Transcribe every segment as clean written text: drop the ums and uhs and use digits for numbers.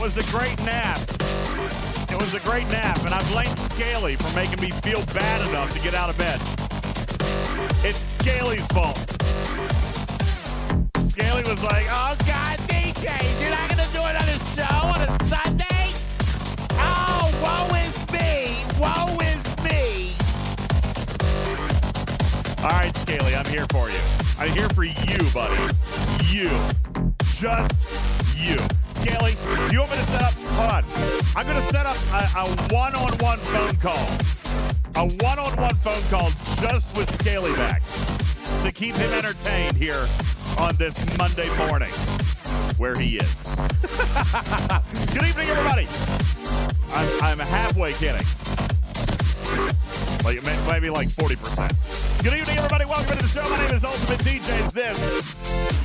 was a great nap. It was a great nap, and I blame Scaly for making me feel bad enough to get out of bed. It's Scaly's fault. Scaly was like, oh, God, DJ, you're not going to do another show on a Sunday? Oh, woe is me. Woe is me. All right, Scaly, I'm here for you. I'm here for you, buddy. You. Just you. Scaly, do you want me to set up? Hold on. I'm going to set up a one-on-one phone call. A one-on-one phone call just with Scaly back to keep him entertained here on this Monday morning where he is. Good evening, everybody. I'm halfway kidding. Like maybe like 40%. Good evening, everybody. Welcome to the show. My name is Ultimate DJs. This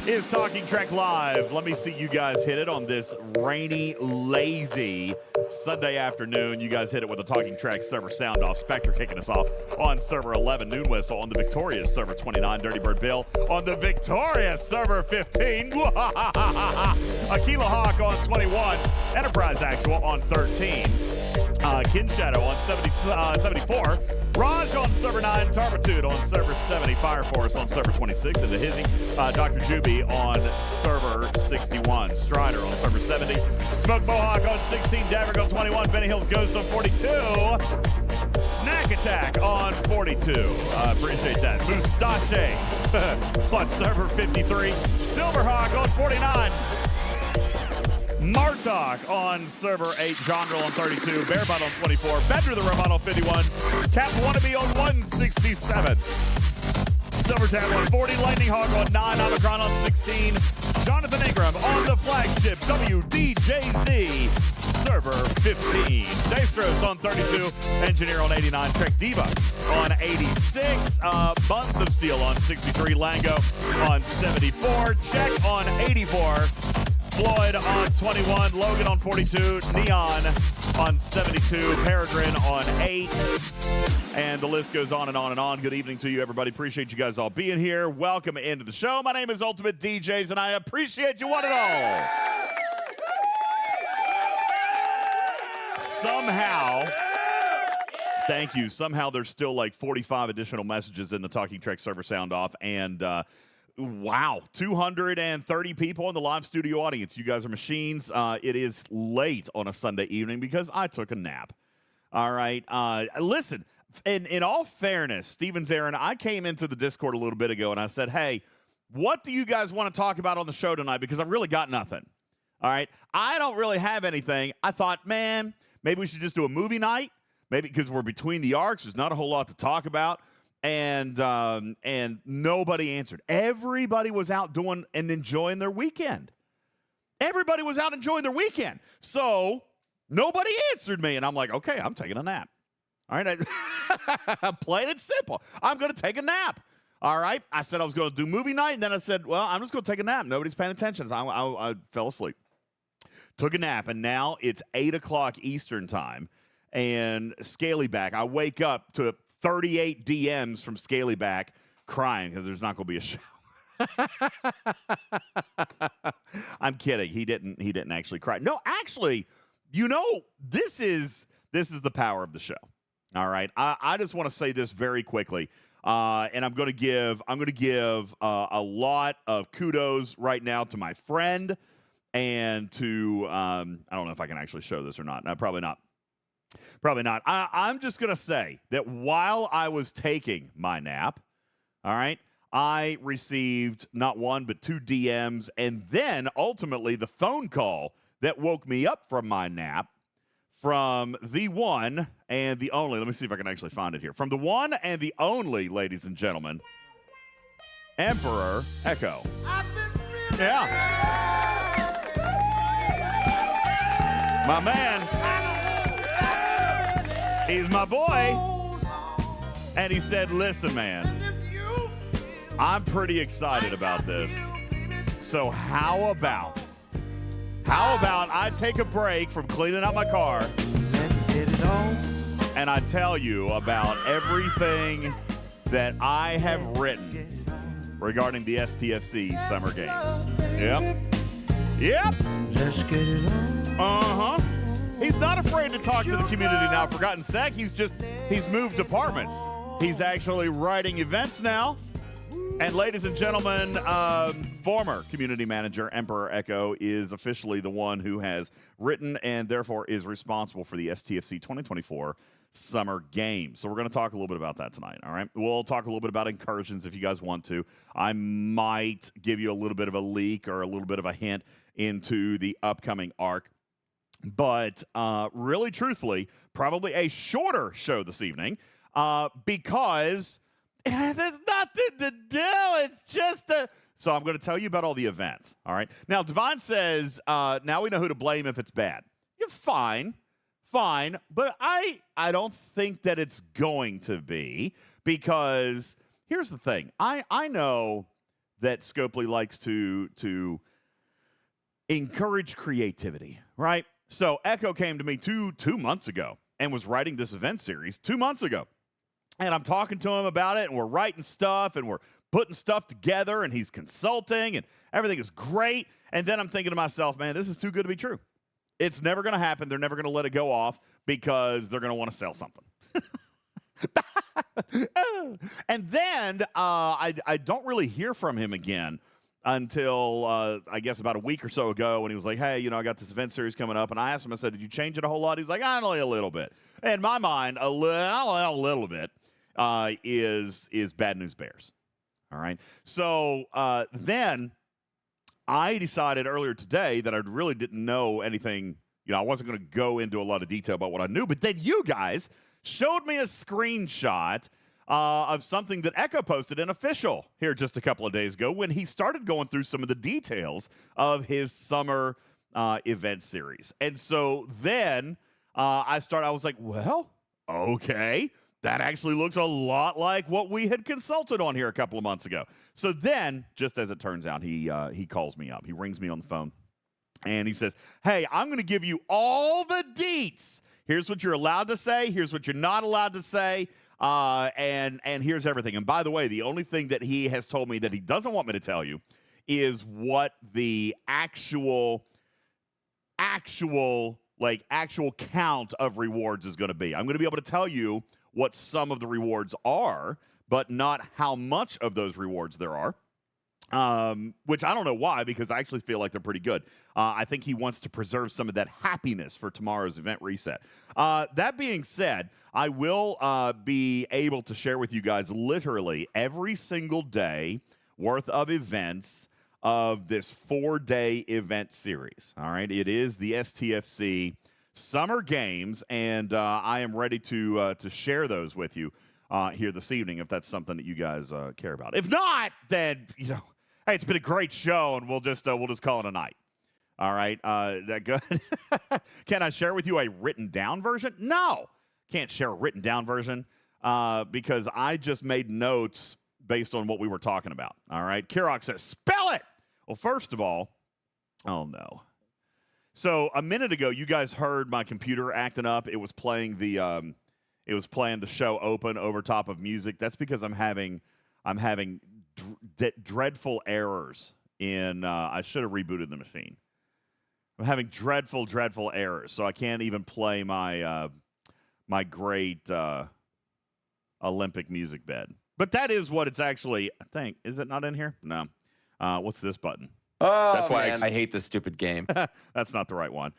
is Talking Trek Live. Let me see you guys hit it on this rainy, lazy Sunday afternoon. You guys hit it with a Talking Trek server sound off. Spectre kicking us off on server 11. Noon Whistle on the victorious server 29. Dirty Bird Bill on the victorious server 15. Aquila Hawk on 21. Enterprise Actual on 13. Kin Shadow on 74. Raj on server 9, Tarpitude on server 70, Fire Force on server 26, and the Hizzy, Dr. Juby on server 61, Strider on server 70, Smoke Mohawk on 16, Daverick on 21, Benny Hills Ghost on 42, Snack Attack on 42, appreciate that, Mustache on server 53, Silverhawk on 49, Martok on server 8, Genre on 32, Bearbot on 24, Bedru the Robot on 51, Cap Wannabe on 167, Silvertap on 40, Lightning Hawk on 9, Omicron on 16, Jonathan Ingram on the flagship WDJZ server 15, Dastros on 32, Engineer on 89, Trek Diva on 86, Buns of Steel on 63, Lango on 74, Check on 84, Floyd on 21, Logan on 42, Neon on 72, Peregrine on 8, and the list goes on and on and on. Good evening to you, everybody. Appreciate you guys all being here. Welcome into the show. My name is Ultimate DJs, and I appreciate you one and all. Somehow, thank you. Somehow there's still like 45 additional messages in the Talking Trek server sound off, and wow, 230 people in the live studio audience. You guys are machines. It is late on a Sunday evening because I took a nap. All right. Listen, in all fairness, Stevens Aaron, I came into the Discord a little bit ago and I said, hey, what do you guys want to talk about on the show tonight? Because I've really got nothing. All right. I don't really have anything. I thought, man, maybe we should just do a movie night. Maybe because we're between the arcs. There's not a whole lot to talk about. And nobody answered. Everybody was out doing and enjoying their weekend. Everybody was out enjoying their weekend. So nobody answered me. And I'm like, okay, I'm taking a nap. All right. I'm playing it simple. I'm going to take a nap. All right. I said I was going to do movie night. And then I said, well, I'm just going to take a nap. Nobody's paying attention. So I fell asleep. Took a nap. And now it's 8 o'clock Eastern time. And Scaly back. I wake up to 38 DMs from Scaly back crying because there's not going to be a show. I'm kidding. He didn't actually cry. No, actually, this is the power of the show. All right. I just want to say this very quickly. And I'm going to give a lot of kudos right now to my friend and to I don't know if I can actually show this or not. No, probably not. Probably not. I'm just going to say that while I was taking my nap, all right, I received not one but 2 DMs and then ultimately the phone call that woke me up from my nap from the one and the only. Let me see if I can actually find it here. From the one and the only, ladies and gentlemen, Emperor Ekko. Yeah. My man. He's my boy. And he said, listen, man, I'm pretty excited about this. So how about I take a break from cleaning out my car and I tell you about everything that I have written regarding the STFC Summer Games. Yep. Let's get it on. He's not afraid to talk to the community now. For Forgotten Sec, he's moved departments. He's actually writing events now. And ladies and gentlemen, former community manager Emperor Ekko is officially the one who has written and therefore is responsible for the STFC 2024 Summer Games. So we're going to talk a little bit about that tonight, all right? We'll talk a little bit about incursions if you guys want to. I might give you a little bit of a leak or a little bit of a hint into the upcoming arc. But really, truthfully, probably a shorter show this evening because there's nothing to do. It's just a... So I'm going to tell you about all the events, all right? Now, Devon says, now we know who to blame if it's bad. You're fine, but I don't think that it's going to be because here's the thing. I know that Scopely likes to encourage creativity, right? So Ekko came to me two months ago and was writing this event series 2 months ago. And I'm talking to him about it, and we're writing stuff, and we're putting stuff together, and he's consulting, and everything is great. And then I'm thinking to myself, man, this is too good to be true. It's never going to happen. They're never going to let it go off because they're going to want to sell something. And then I don't really hear from him again until, I guess, about a week or so ago when he was like, hey, I got this event series coming up. And I asked him, I said, did you change it a whole lot? He's like, only a little bit. In my mind, a little bit is Bad News Bears. All right. So then I decided earlier today that I really didn't know anything. I wasn't going to go into a lot of detail about what I knew. But then you guys showed me a screenshot of something that Ekko posted in Official here just a couple of days ago when he started going through some of the details of his summer event series. And so then I was like, well, okay. That actually looks a lot like what we had consulted on here a couple of months ago. So then, just as it turns out, he calls me up. He rings me on the phone, and he says, hey, I'm going to give you all the deets. Here's what you're allowed to say. Here's what you're not allowed to say. And here's everything. And by the way, the only thing that he has told me that he doesn't want me to tell you is what the actual count of rewards is going to be. I'm going to be able to tell you what some of the rewards are, but not how much of those rewards there are, which I don't know why, because I actually feel like they're pretty good. I think he wants to preserve some of that happiness for tomorrow's event reset. That being said, I will be able to share with you guys literally every single day worth of events of this 4-day event series. All right, it is the STFC Summer Games, and I am ready to share those with you here this evening if that's something that you guys care about. If not, then hey, it's been a great show, and we'll just call it a night. All right, that good? Can I share with you a written down version? No, can't share a written down version because I just made notes based on what we were talking about. All right, Kirok says, spell it. Well, first of all, oh no. So a minute ago, you guys heard my computer acting up. It was playing the show open over top of music. That's because I'm having dreadful errors in. I should have rebooted the machine. I'm having dreadful errors, so I can't even play my my great Olympic music bed. But that is what it's actually. I think, is it not in here? No. What's this button? Oh, that's why man, I hate this stupid game. That's not the right one.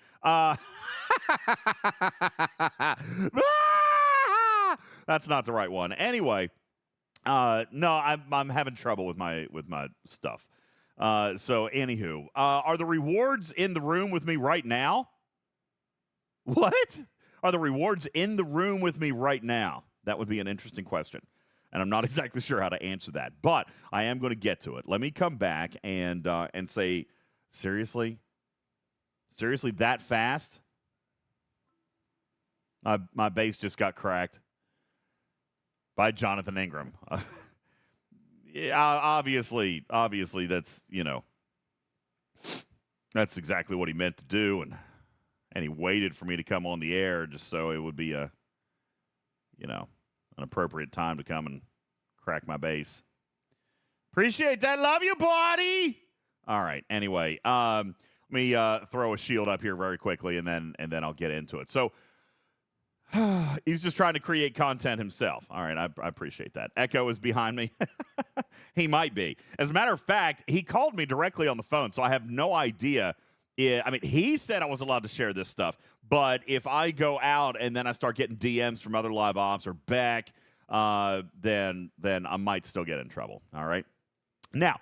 That's not the right one. Anyway, no, I'm having trouble with my stuff. So, anywho, are the rewards in the room with me right now? What? Are the rewards in the room with me right now? That would be an interesting question. And I'm not exactly sure how to answer that, but I am going to get to it. Let me come back and say, seriously, that fast? My base just got cracked by Jonathan Ingram. Yeah, obviously, that's that's exactly what he meant to do, and he waited for me to come on the air just so it would be an appropriate time to come and crack my base. Appreciate that. Love you, buddy. All right. Anyway, Let me throw a shield up here very quickly, and then I'll get into it. So he's just trying to create content himself. All right, I appreciate that. Ekko is behind me. He might be. As a matter of fact, he called me directly on the phone, so I have no idea. I mean, he said I was allowed to share this stuff, but if I go out and then I start getting DMs from other live ops or Beck, then I might still get in trouble. All right. Now,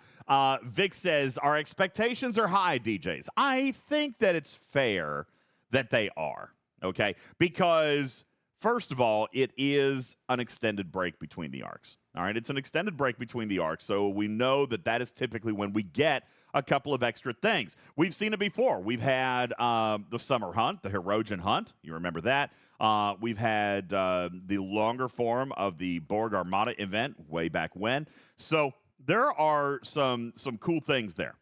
Vic says, our expectations are high, DJs. I think that it's fair that they are, okay? Because, first of all, it is an extended break between the arcs. All right, it's an extended break between the arcs, so we know that is typically when we get a couple of extra things. We've seen it before. We've had the summer hunt, the Hirogen hunt. You remember that. We've had the longer form of the Borg Armada event way back when. So there are some cool things there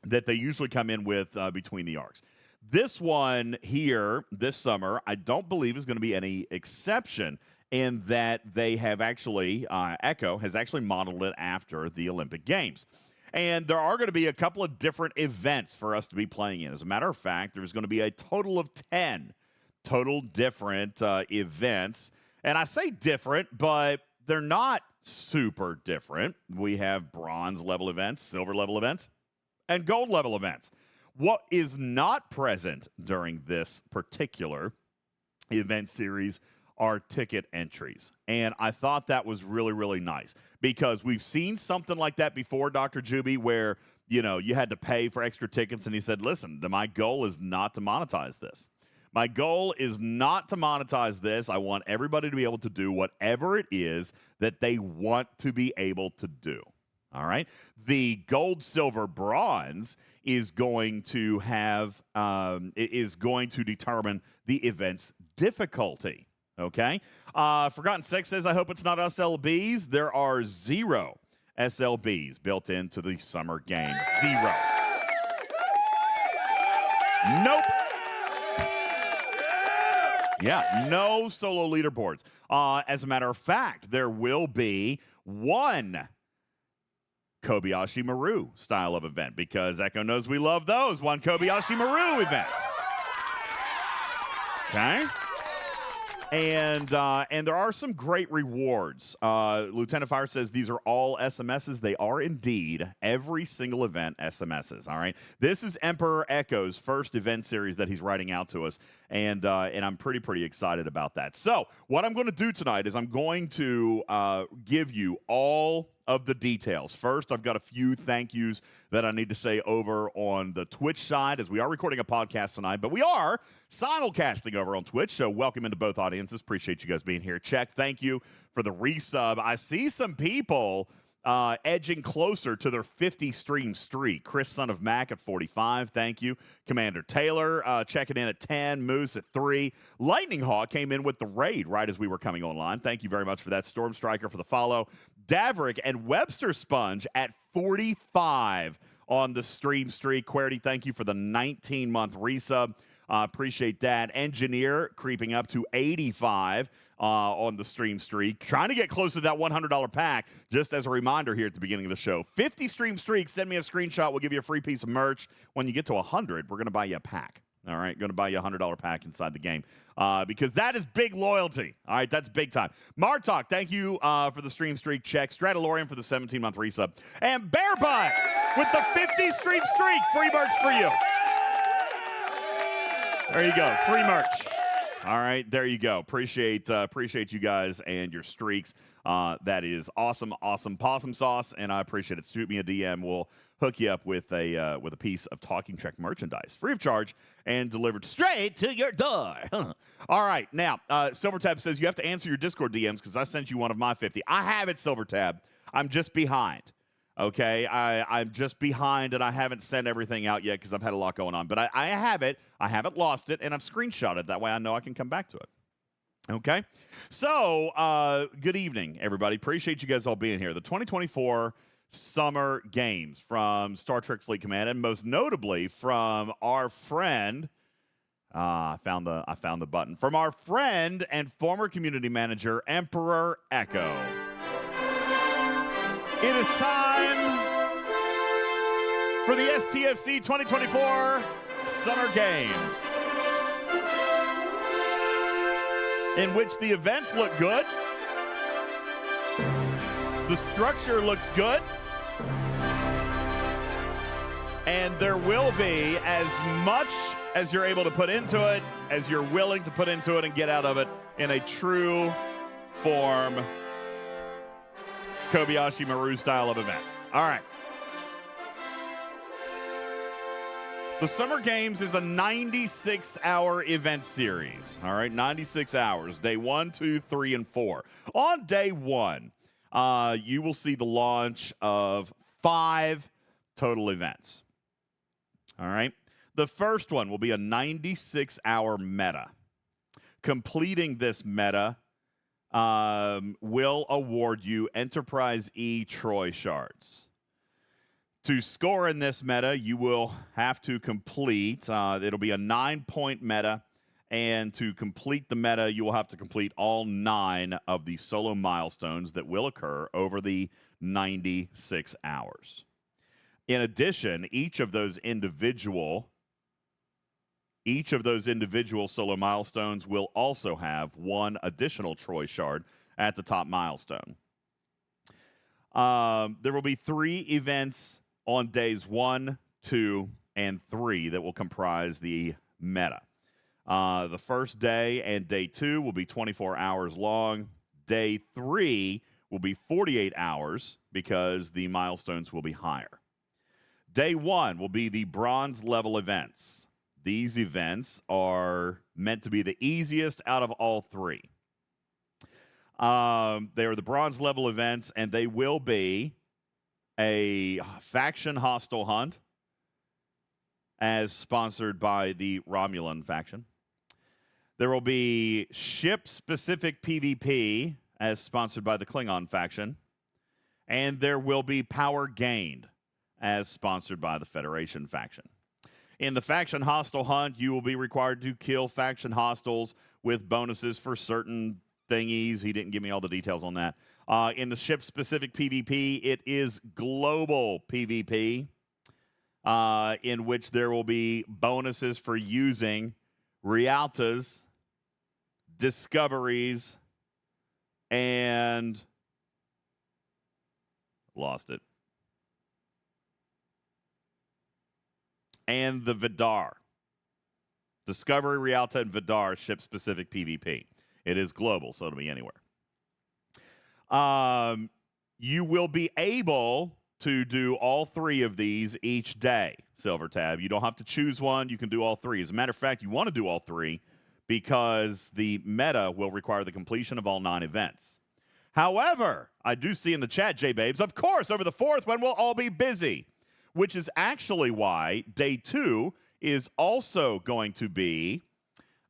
that they usually come in with between the arcs. This one here this summer, I don't believe is going to be any exception in that they have actually, Ekko has actually modeled it after the Olympic Games. And there are going to be a couple of different events for us to be playing in. As a matter of fact, there's going to be a total of 10 total different events. And I say different, but they're not super different. We have bronze level events, silver level events, and gold level events. What is not present during this particular event series are ticket entries. And I thought that was really, really nice because we've seen something like that before, Dr. Juby, where, you had to pay for extra tickets. And he said, listen, my goal is not to monetize this. My goal is not to monetize this. I want everybody to be able to do whatever it is that they want to be able to do. All right. The gold, silver, bronze is going to have is going to determine the event's difficulty. Okay. Forgotten Sex says, I hope it's not SLBs. There are 0 SLBs built into the summer game. 0. Nope. Yeah, no solo leaderboards. As a matter of fact, there will be one Kobashi Maru style of event because Ekko knows we love those. One Kobashi Maru events. Okay? And there are some great rewards. Lieutenant Fire says these are all SMSs. They are indeed every single event SMSs. All right. This is Emperor Ekko's first event series that he's writing out to us, and I'm pretty excited about that. So what I'm going to do tonight is I'm going to give you all of the details. First, I've got a few thank yous that I need to say over on the Twitch side, as we are recording a podcast tonight, but we are simulcasting over on Twitch, so welcome into both audiences. Appreciate you guys being here. Check, thank you for the resub. I see some people edging closer to their 50 stream streak. Chris, son of Mac, at 45. Thank you. Commander Taylor checking in at 10. Moose at 3. Lightning Hawk came in with the raid right as we were coming online. Thank you very much for that. Storm Striker for the follow. Daverick and Webster Sponge at 45 on the stream streak. Querity, thank you for the 19-month resub. Appreciate that. Engineer creeping up to 85 on the stream streak. Trying to get close to that $100 pack. Just as a reminder here at the beginning of the show, 50 stream streaks, send me a screenshot. We'll give you a free piece of merch. When you get to 100, we're going to buy you a pack. All right, going to buy you a $100 pack inside the game because that is big loyalty. All right, that's big time. Martok, thank you for the stream streak check. Stradalorian for the 17-month resub. And Bear Butt with the 50 stream streak. Free merch for you. There you go, free merch. All right, there you go. Appreciate you guys and your streaks. That is awesome possum sauce, and I appreciate it. Shoot me a DM. We'll hook you up with a piece of Talking Trek merchandise, free of charge, and delivered straight to your door. All right, now Silvertab says you have to answer your Discord DMs because I sent you one of my 50. I have it, Silvertab. I'm just behind. Okay, I'm just behind, and I haven't sent everything out yet because I've had a lot going on. But I have it. I haven't lost it, and I've screenshot it. That way I know I can come back to it. Okay, so good evening, everybody. Appreciate you guys all being here. The 2024 Summer Games from Star Trek Fleet Command, and most notably from our friend, I found the button, from our friend and former community manager, Emperor Ekko. It is time for the STFC 2024 Summer Games, in which the events look good, the structure looks good, and there will be as much as you're able to put into it as you're willing to put into it and get out of it in a true form Kobashi Maru style of event. All right. The Summer Games is a 96-hour event series. All right, 96 hours. Day 1, 2, 3, and 4. On day 1, you will see the launch of 5 total events. All right. The first one will be a 96-hour meta. Completing this meta will award you Enterprise E Troy shards. To score in this meta, you will have to complete, it'll be a 9-point meta, and to complete the meta, you will have to complete all 9 of the solo milestones that will occur over the 96 hours. In addition, each of those individual solo milestones will also have 1 additional Troy shard at the top milestone. There will be 3 events on days 1, 2, and 3 that will comprise the meta. The first day and day 2 will be 24 hours long. Day 3 will be 48 hours because the milestones will be higher. Day 1 will be the bronze level events. These events are meant to be the easiest out of all 3. They are the bronze level events, and they will be a faction hostile hunt as sponsored by the Romulan faction. There will be ship-specific PvP as sponsored by the Klingon faction. And there will be power gained as sponsored by the Federation faction. In the faction hostile hunt, you will be required to kill faction hostiles with bonuses for certain thingies. He didn't give me all the details on that. In the ship-specific PvP, it is global PvP, in which there will be bonuses for using Rialtas, discoveries, and lost it. And the Vidar. Discovery, Rialta, and Vidar ship-specific PvP. It is global, so it'll be anywhere. You will be able to do all 3 of these each day, Silver Tab. You don't have to choose one. You can do all 3. As a matter of fact, you want to do all 3 because the meta will require the completion of all 9 events. However, I do see in the chat, J-Babes, of course, over the 4th when we'll all be busy, which is actually why day 2 is also going to be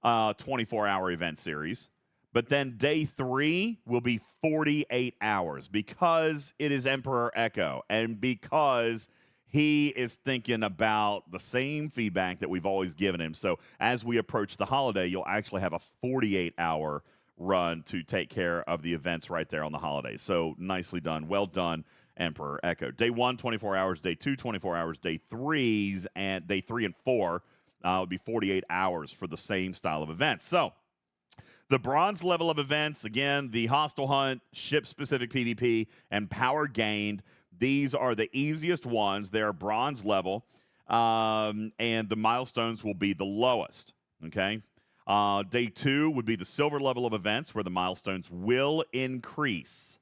a 24-hour event series. But then day 3 will be 48 hours because it is Emperor Ekko and because he is thinking about the same feedback that we've always given him. So as we approach the holiday, you'll actually have a 48-hour run to take care of the events right there on the holiday. So nicely done. Well done, Emperor Ekko. Day 1, 24 hours. Day 2, 24 hours. Day 3 and 4 would be 48 hours for the same style of events. So the bronze level of events, again, the hostile hunt, ship-specific PvP, and power gained, these are the easiest ones. They are bronze level, and the milestones will be the lowest, okay? Day 2 would be the silver level of events where the milestones will increase.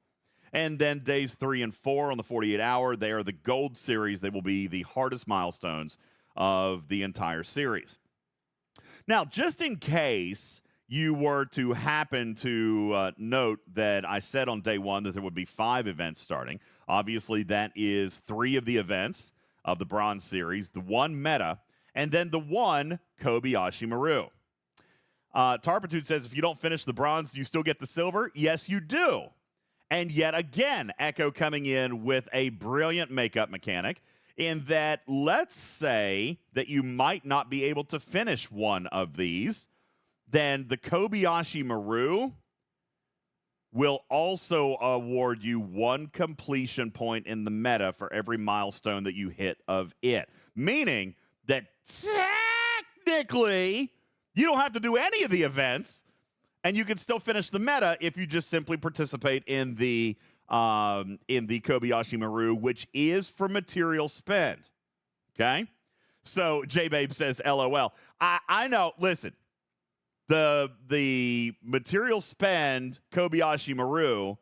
And then days 3 and 4 on the 48-hour, they are the gold series. They will be the hardest milestones of the entire series. Now, just in case you were to happen to note that I said on day 1 that there would be 5 events starting. Obviously, that is 3 of the events of the Bronze Series, the 1 meta, and then the 1 Kobashi Maru. Tarpitude says, if you don't finish the Bronze, you still get the Silver? Yes, you do. And yet again, Ekko coming in with a brilliant makeup mechanic in that let's say that you might not be able to finish one of these, then the Kobashi Maru will also award you 1 completion point in the meta for every milestone that you hit of it. Meaning that technically, you don't have to do any of the events, and you can still finish the meta if you just simply participate in the Kobashi Maru, which is for material spend. Okay? So J-Babe says, LOL. I know, listen, the material spend Kobashi Maru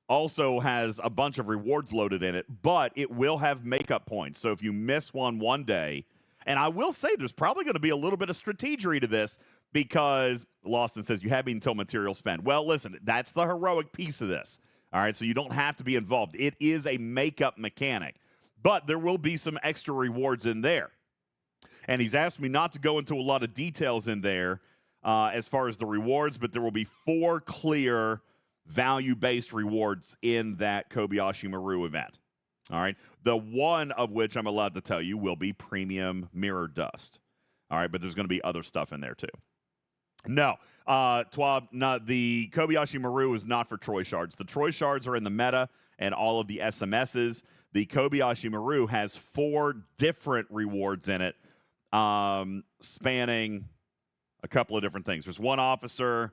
also has a bunch of rewards loaded in it, but it will have makeup points. So if you miss one day, and I will say there's probably going to be a little bit of strategery to this, because Lawson says you have me until material spend. Well, listen, that's the heroic piece of this. All right, so you don't have to be involved. It is a makeup mechanic, but there will be some extra rewards in there. And he's asked me not to go into a lot of details in there as far as the rewards, but there will be 4 clear value-based rewards in that Kobashi Maru event. All right, the one of which I'm allowed to tell you will be premium mirror dust. All right, but there's going to be other stuff in there too. No, Twab, the Kobashi Maru is not for Troy Shards. The Troy Shards are in the meta and all of the SMSs. The Kobashi Maru has 4 different rewards in it, spanning a couple of different things. There's 1 officer.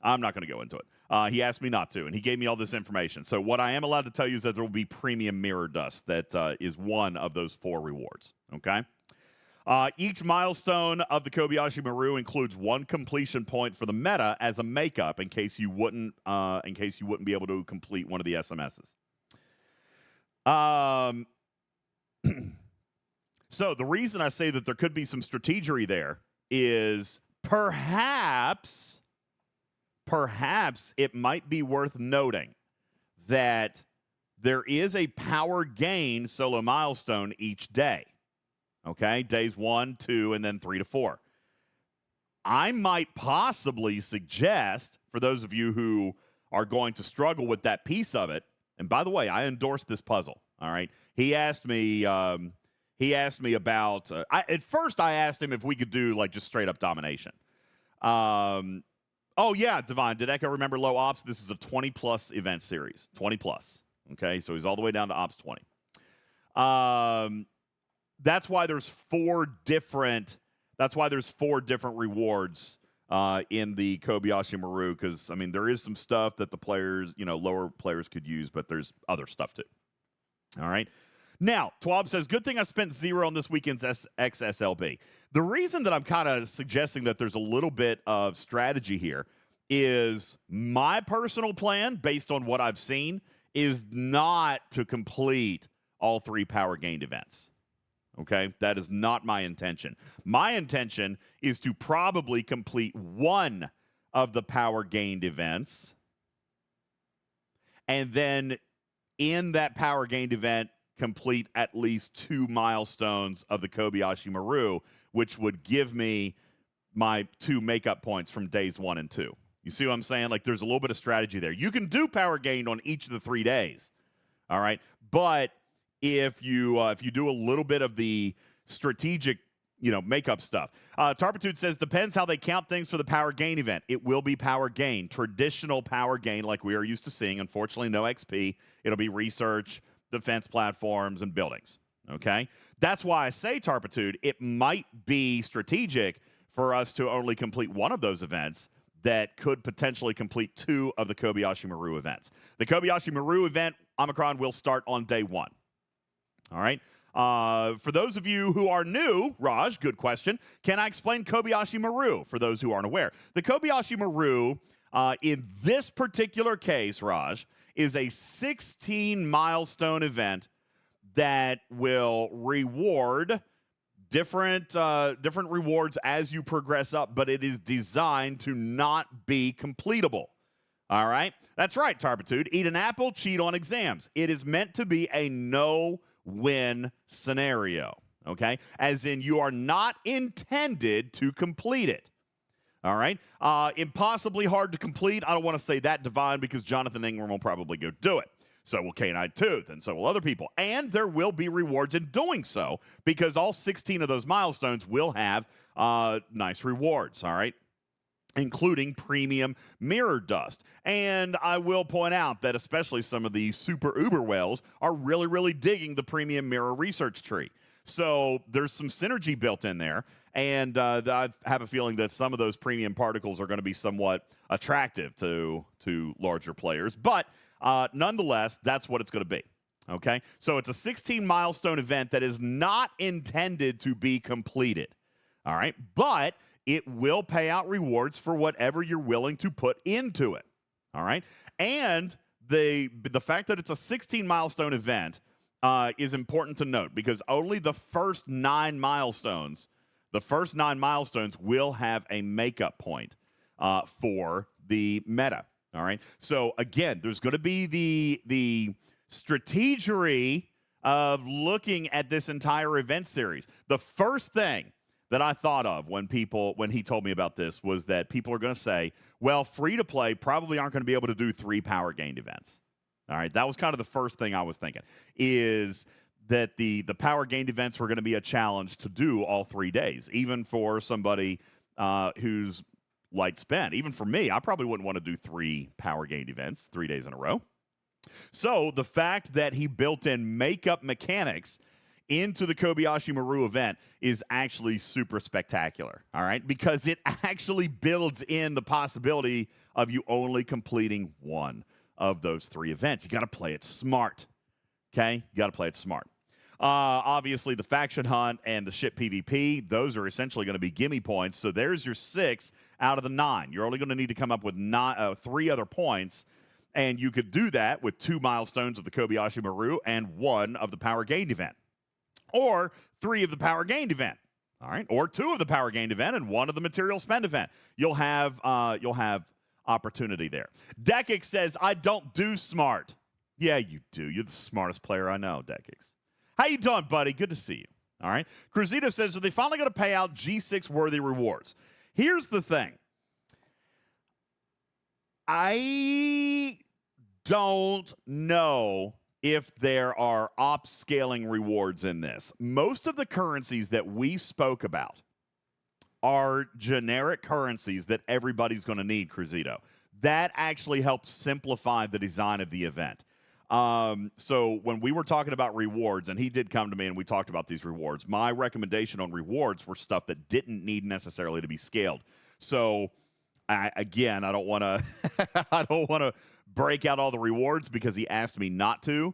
I'm not going to go into it. He asked me not to, and he gave me all this information. So what I am allowed to tell you is that there will be premium mirror dust. That is one of those 4 rewards, okay? Each milestone of the Kobashi Maru includes 1 completion point for the meta as a makeup in case you wouldn't be able to complete one of the SMSs. So the reason I say that there could be some strategery there is perhaps it might be worth noting that there is a power gain solo milestone each day. Okay, days 1, 2, and then 3 to 4. I might possibly suggest, for those of you who are going to struggle with that piece of it, and by the way, I endorsed this puzzle. All right, he asked me about. At first, I asked him if we could do like just straight up domination. Oh yeah, Devon, did Ekko remember low ops? This is a 20+ event series, 20+. Okay, so he's all the way down to ops 20. That's why there's 4 different rewards in the Kobashi Maru, because I mean there is some stuff that the players, lower players could use, but there's other stuff too. All right. Now, Twab says, good thing I spent 0 on this weekend's XSLB. The reason that I'm kind of suggesting that there's a little bit of strategy here is my personal plan, based on what I've seen, is not to complete all 3 power gained events. Okay? That is not my intention. My intention is to probably complete 1 of the power gained events, and then in that power gained event, complete at least 2 milestones of the Kobashi Maru, which would give me my 2 makeup points from days 1 and 2. You see what I'm saying? Like, there's a little bit of strategy there. You can do power gained on each of the 3 days, all right? But if you do a little bit of the strategic, makeup stuff. Tarpitude says, depends how they count things for the power gain event. It will be power gain, traditional power gain like we are used to seeing. Unfortunately, no XP. It'll be research, defense platforms, and buildings, okay? That's why I say, Tarpitude, it might be strategic for us to only complete 1 of those events that could potentially complete 2 of the Kobashi Maru events. The Kobashi Maru event, Omicron, will start on day 1, all right? For those of you who are new, Raj, good question. Can I explain Kobashi Maru for those who aren't aware? The Kobashi Maru, in this particular case, Raj, is a 16 milestone event that will reward different rewards as you progress up, but it is designed to not be completable. All right? That's right, Tarpitude. Eat an apple, cheat on exams. It is meant to be a no-win scenario, okay? As in, you are not intended to complete it. All right? Impossibly hard to complete. I don't want to say that, Divine, because Jonathan Ingram will probably go do it. So will Canine Tooth, and so will other people. And there will be rewards in doing so, because all 16 of those milestones will have nice rewards, all right? including premium mirror dust. And I will point out that especially some of the super uber whales are really, really digging the premium mirror research tree. So there's some synergy built in there. And I have a feeling that some of those premium particles are going to be somewhat attractive to larger players. But nonetheless, that's what it's going to be. Okay? So it's a 16 milestone event that is not intended to be completed. All right? But it will pay out rewards for whatever you're willing to put into it. All right? And the fact that it's a 16 milestone event is important to note because only the first 9 milestones will have a makeup point for the meta. All right? So again, there's going to be the strategery of looking at this entire event series. The first thing that I thought of when he told me about this was that people are going to say, well, free-to-play probably aren't going to be able to do 3 power gained events. All right, that was kind of the first thing I was thinking, is that the power gained events were going to be a challenge to do all 3 days, even for somebody who's light spent. Even for me, I probably wouldn't want to do 3 power gained events 3 days in a row. So the fact that he built in makeup mechanics into the Kobashi Maru event is actually super spectacular, all right? Because it actually builds in the possibility of you only completing one of those 3 events. You got to play it smart, okay? You got to play it smart. Obviously, the faction hunt and the ship PvP, those are essentially going to be gimme points. So there's your 6 out of the 9. You're only going to need to come up with 3 other points, and you could do that with 2 milestones of the Kobashi Maru and 1 of the power gained event. Or 3 of the power gained event, all right? Or 2 of the power gained event and 1 of the material spend event. You'll have opportunity there. Dekix says, I don't do smart. Yeah, you do. You're the smartest player I know, Dekix. How you doing, buddy? Good to see you. All right? Cruzito says, are they finally going to pay out G6-worthy rewards? Here's the thing. I don't know if there are op-scaling rewards in this. Most of the currencies that we spoke about are generic currencies that everybody's going to need, Cruzito. That actually helps simplify the design of the event. So when we were talking about rewards, and he did come to me and we talked about these rewards, my recommendation on rewards were stuff that didn't need necessarily to be scaled. So I don't want to break out all the rewards because he asked me not to.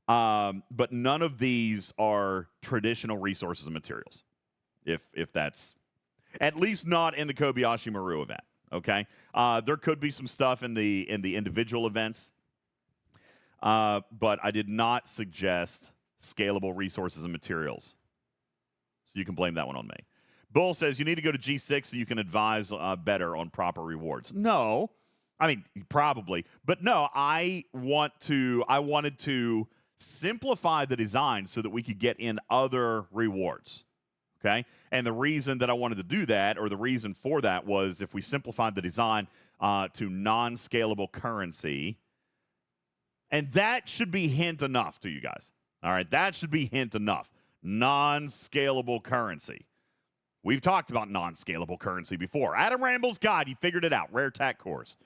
But none of these are traditional resources and materials. If that's at least not in the Kobashi Maru event. Okay, there could be some stuff in the individual events, but I did not suggest scalable resources and materials. So you can blame that one on me. Bull says you need to go to G6 so you can advise better on proper rewards. No, I mean probably, but no. I wanted to simplify the design so that we could get in other rewards. Okay, and the reason that I wanted to do that, or the reason for that, was if we simplified the design to non-scalable currency, and that should be hint enough to you guys. All right, that should be hint enough. Non-scalable currency. We've talked about non-scalable currency before. Adam Ramble's God, you figured it out. Rare Tac Cores.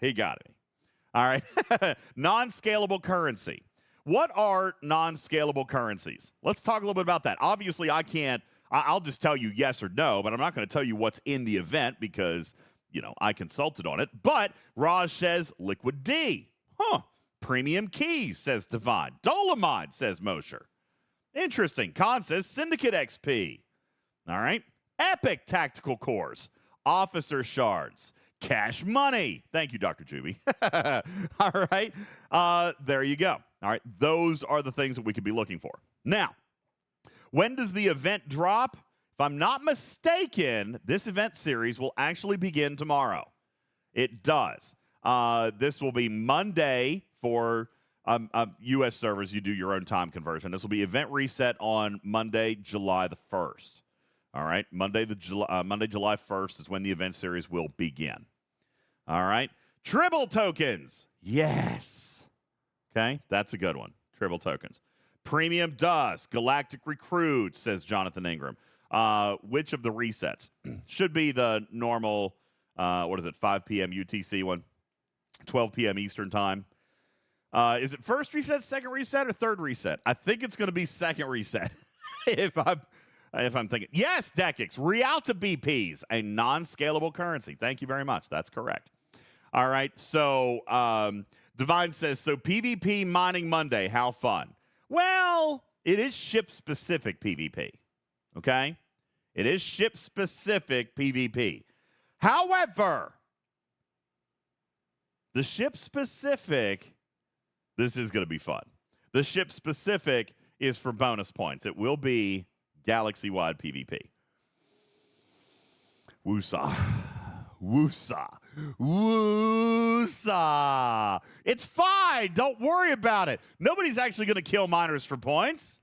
He got it. All right, non-scalable currency. What are non-scalable currencies? Let's talk a little bit about that. Obviously, I'll just tell you yes or no, but I'm not going to tell you what's in the event because, I consulted on it. But Raj says Liquid D. Premium Keys, says Divine. Dolomide, says Mosher. Interesting. Khan says Syndicate XP. All right. Epic Tactical Cores. Officer Shards. Cash Money. Thank you, Dr. Juby. All right. There you go. All right. Those are the things that we could be looking for. Now, when does the event drop? If I'm not mistaken, this event series will actually begin tomorrow. It does. This will be Monday for U.S. servers. You do your own time conversion. This will be event reset on Monday, July the 1st. All right. Monday, July 1st is when the event series will begin. All right. Tribble tokens. Yes. Okay. That's a good one. Tribble tokens. Premium Dust. Galactic Recruit, says Jonathan Ingram. Which of the resets? Should be the normal What is it? 5 p.m. UTC one, 12 p.m. Eastern time. Is it first reset, second reset, or third reset? I think it's going to be second reset. if I'm thinking, yes, DECX, Real to BPs, a non-scalable currency. Thank you very much. That's correct. All right. So Divine says, so PvP mining Monday, how fun? Well, it is ship-specific PvP. Okay? It is ship-specific PvP. However, the ship-specific, this is going to be fun. The ship-specific is for bonus points. It will be galaxy-wide PvP. Woosah. Woosah. Woosah. It's fine. Don't worry about it. Nobody's actually going to kill miners for points.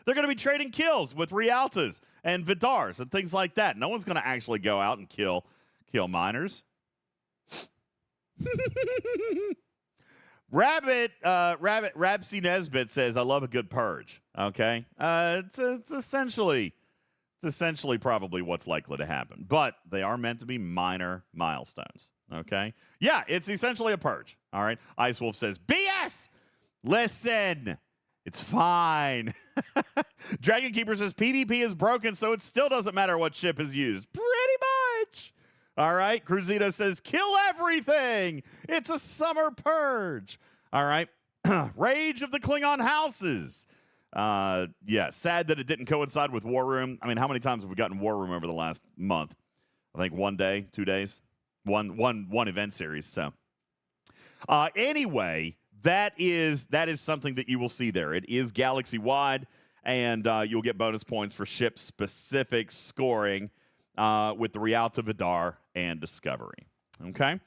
They're going to be trading kills with Rialtas and Vidars and things like that. No one's going to actually go out and kill miners. Rabsy Nesbitt says, I love a good purge. Okay? It's essentially probably what's likely to happen. But they are meant to be minor milestones. Okay? Yeah, it's essentially a purge. All right? Ice Wolf says, BS! Listen! It's fine. Dragon Keeper says, PvP is broken, so it still doesn't matter what ship is used. Pretty much. All right? Cruzito says, kill everything. It's a summer purge. All right? Rage of the Klingon houses. Yeah, sad that it didn't coincide with War Room. I mean, how many times have we gotten War Room over the last month? I think 1 day, 2 days, one event series. So, anyway, that is something that you will see there. It is galaxy wide, and you'll get bonus points for ship specific scoring with the Rialta, Vidar, and Discovery. Okay.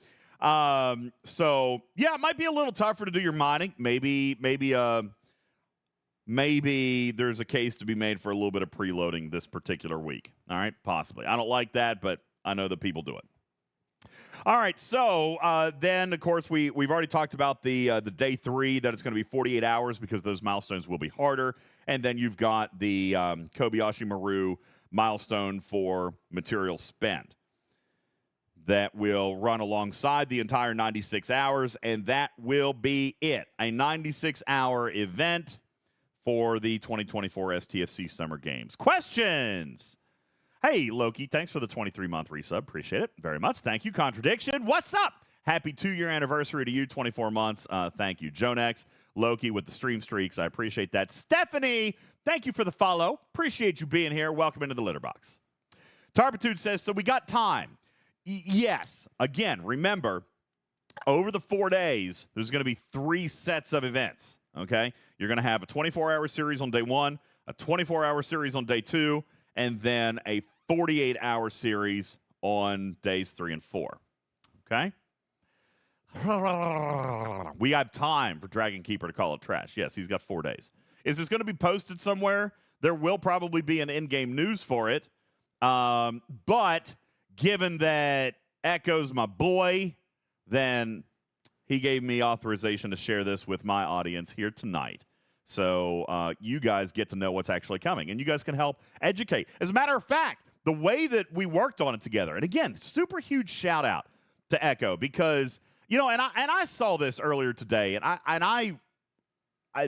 So yeah, it might be a little tougher to do your mining. Maybe there's a case to be made for a little bit of preloading this particular week. All right, possibly. I don't like that, but I know that people do it. All right, so then, of course, we've already talked about the day 3, that it's going to be 48 hours because those milestones will be harder. And then you've got the Kobashi Maru milestone for material spent that will run alongside the entire 96 hours, and that will be it. A 96-hour event for the 2024 STFC Summer Games. Questions? Hey, Loki, thanks for the 23-month resub. Appreciate it very much. Thank you. Contradiction, what's up? Happy 2-year anniversary to you, 24 months. Thank you. Jonex, Loki with the stream streaks. I appreciate that. Stephanie, thank you for the follow. Appreciate you being here. Welcome into the litter box. Tarpitude says, so we got time. Yes. Again, remember, over the 4 days, there's going to be 3 sets of events, okay? You're going to have a 24-hour series on day 1, a 24-hour series on day 2, and then a 48-hour series on days 3 and 4, okay? We have time for Dragon Keeper to call it trash. Yes, he's got 4 days. Is this going to be posted somewhere? There will probably be an in-game news for it, but given that Ekko's my boy, then he gave me authorization to share this with my audience here tonight. So you guys get to know what's actually coming, and you guys can help educate. As a matter of fact, the way that we worked on it together, and again, super huge shout out to Ekko, because you know, and I saw this earlier today, and I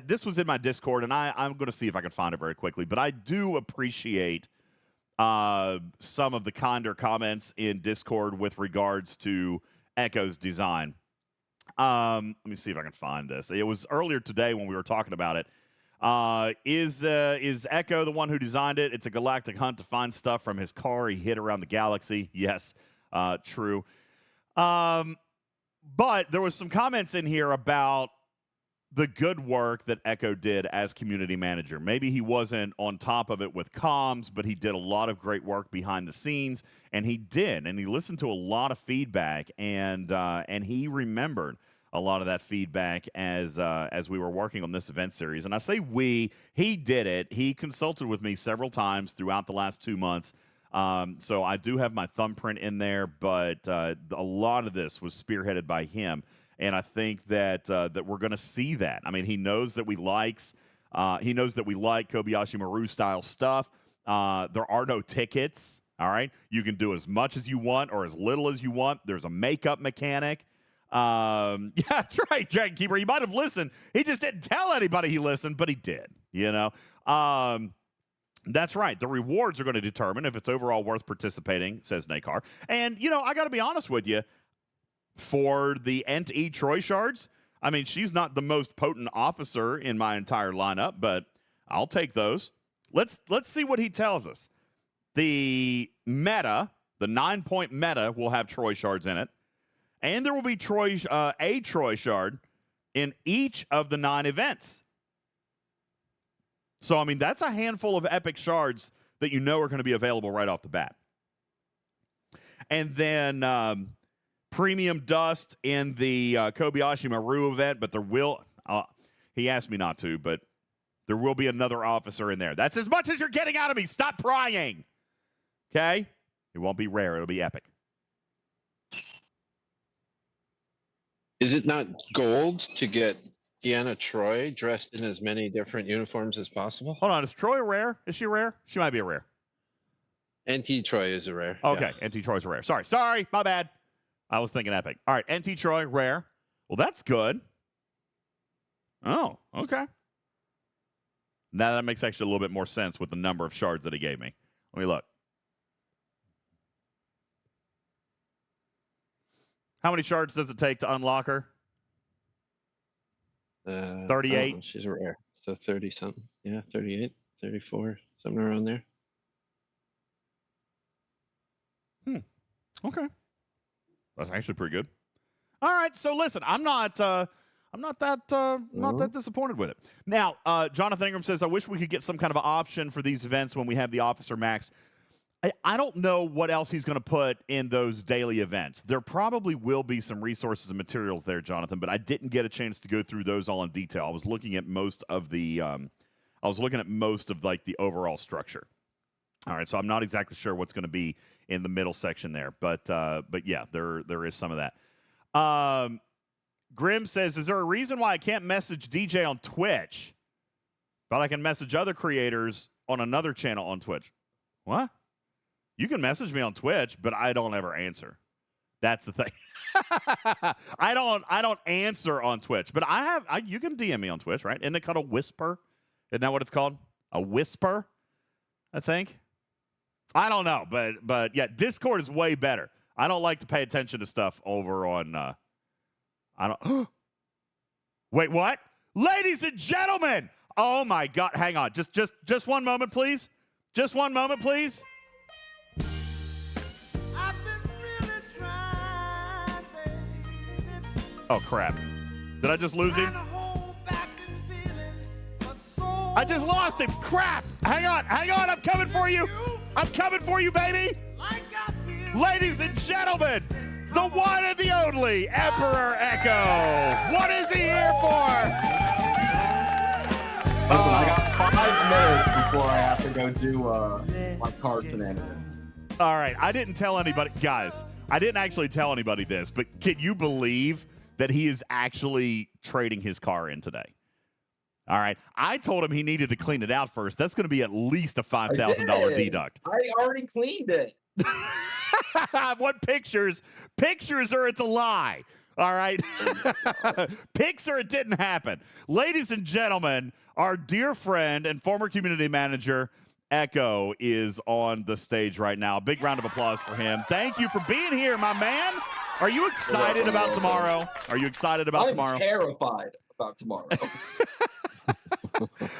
this was in my Discord, and I'm going to see if I can find it very quickly, but I do appreciate some of the kinder comments in Discord with regards to Ekko's design. Let me see if I can find this. It was earlier today when we were talking about it. Is Ekko the one who designed it? It's a galactic hunt to find stuff from his car he hid around the galaxy. Yes, true. But there was some comments in here about the good work that Ekko did as community manager. Maybe he wasn't on top of it with comms, but he did a lot of great work behind the scenes, and he listened to a lot of feedback, and he remembered a lot of that feedback as we were working on this event series. And I say he did it. He consulted with me several times throughout the last 2 months. So I do have my thumbprint in there, but a lot of this was spearheaded by him. And I think that we're going to see that. I mean, he knows that we like Kobayashi Maru style stuff. There are no tickets All right? You can do as much as you want or as little as you want. There's a makeup mechanic. Yeah, that's right, Dragon Keeper. He might have listened. He just didn't tell anybody he listened, but he did, you know? That's right. The rewards are going to determine if it's overall worth participating, says Nakar. And, you know, I got to be honest with you. For the Ent-E Troy shards, I mean, she's not the most potent officer in my entire lineup, but I'll take those. Let's see what he tells us. The meta, the 9-point meta, will have Troy shards in it, and there will be a Troy shard in each of the 9 events. So, I mean, that's a handful of epic shards that you know are going to be available right off the bat. And then premium dust in the Kobashi Maru event, but there will, he asked me not to, but there will be another officer in there. That's as much as you're getting out of me. Stop prying. Okay? It won't be rare. It'll be epic. Is it not gold to get Deanna Troy dressed in as many different uniforms as possible? Hold on. Is Troy a rare? Is she rare? She might be a rare. NT Troy is a rare. Okay. Yeah. NT Troy's a rare. Sorry. My bad. I was thinking epic. All right. NT Troy, rare. Well, that's good. Oh, okay. Now that makes actually a little bit more sense with the number of shards that he gave me. Let me look. How many shards does it take to unlock her? 38. She's a rare. So 30 something. Yeah, 38, 34, something around there. Okay. That's actually pretty good. All right, so listen, I'm not that disappointed with it. Now, Jonathan Ingram says, I wish we could get some kind of option for these events when we have the officer maxed. I don't know what else he's going to put in those daily events. There probably will be some resources and materials there, Jonathan, but I didn't get a chance to go through those all in detail. I was looking at most of the like the overall structure. All right, so I'm not exactly sure what's going to be in the middle section there, but yeah, there is some of that. Grim says, is there a reason why I can't message DJ on Twitch, but I can message other creators on another channel on Twitch? What? You can message me on Twitch, but I don't ever answer. That's the thing. I don't answer on Twitch, but you can DM me on Twitch, right? Isn't it called a whisper? Isn't that what it's called? A whisper, I think. I don't know, but yeah, Discord is way better. I don't like to pay attention to stuff over on I don't Wait, what? Ladies and gentlemen. Oh my God, hang on. Just one moment, please. Just one moment, please. I've been really trying, baby. Oh crap. Did I just lose him? I just lost him. Crap. Hang on. I'm coming for you. I'm coming for you, baby. Ladies and gentlemen, the one and the only Emperor Ekko. What is he here for? Listen, I got 5 minutes before I have to go do my card shenanigans. All right. I didn't tell anybody. Guys, I didn't actually tell anybody this, but can you believe that he is actually trading his car in today? All right. I told him he needed to clean it out first. That's going to be at least a $5,000 deduct. I already cleaned it. What pictures? Pictures or it's a lie. All right. Pics or it didn't happen. Ladies and gentlemen, our dear friend and former community manager, Ekko, is on the stage right now. Big round of applause for him. Thank you for being here, my man. Are you excited about tomorrow? Are you excited about tomorrow? I'm terrified about tomorrow.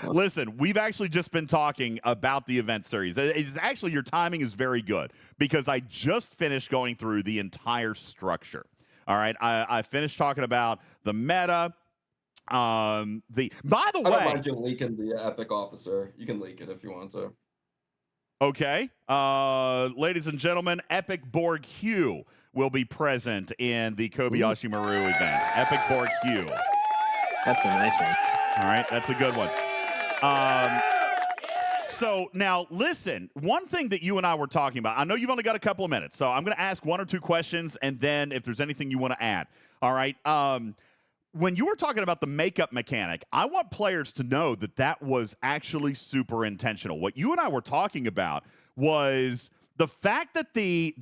Listen, we've actually just been talking about the event series. It's actually, your timing is very good because I just finished going through the entire structure. All right, I finished talking about the meta. By the way, I don't mind you leaking the epic officer. You can leak it if you want to. Okay, ladies and gentlemen, Epic Borg Hugh will be present in the Kobashi Maru event. Epic Borg Hugh. That's a nice one. All right, that's a good one. So now, listen, one thing that you and I were talking about, I know you've only got a couple of minutes, so I'm going to ask 1 or 2 questions, and then if there's anything you want to add, all right? When you were talking about the makeup mechanic, I want players to know that that was actually super intentional. What you and I were talking about was The fact that the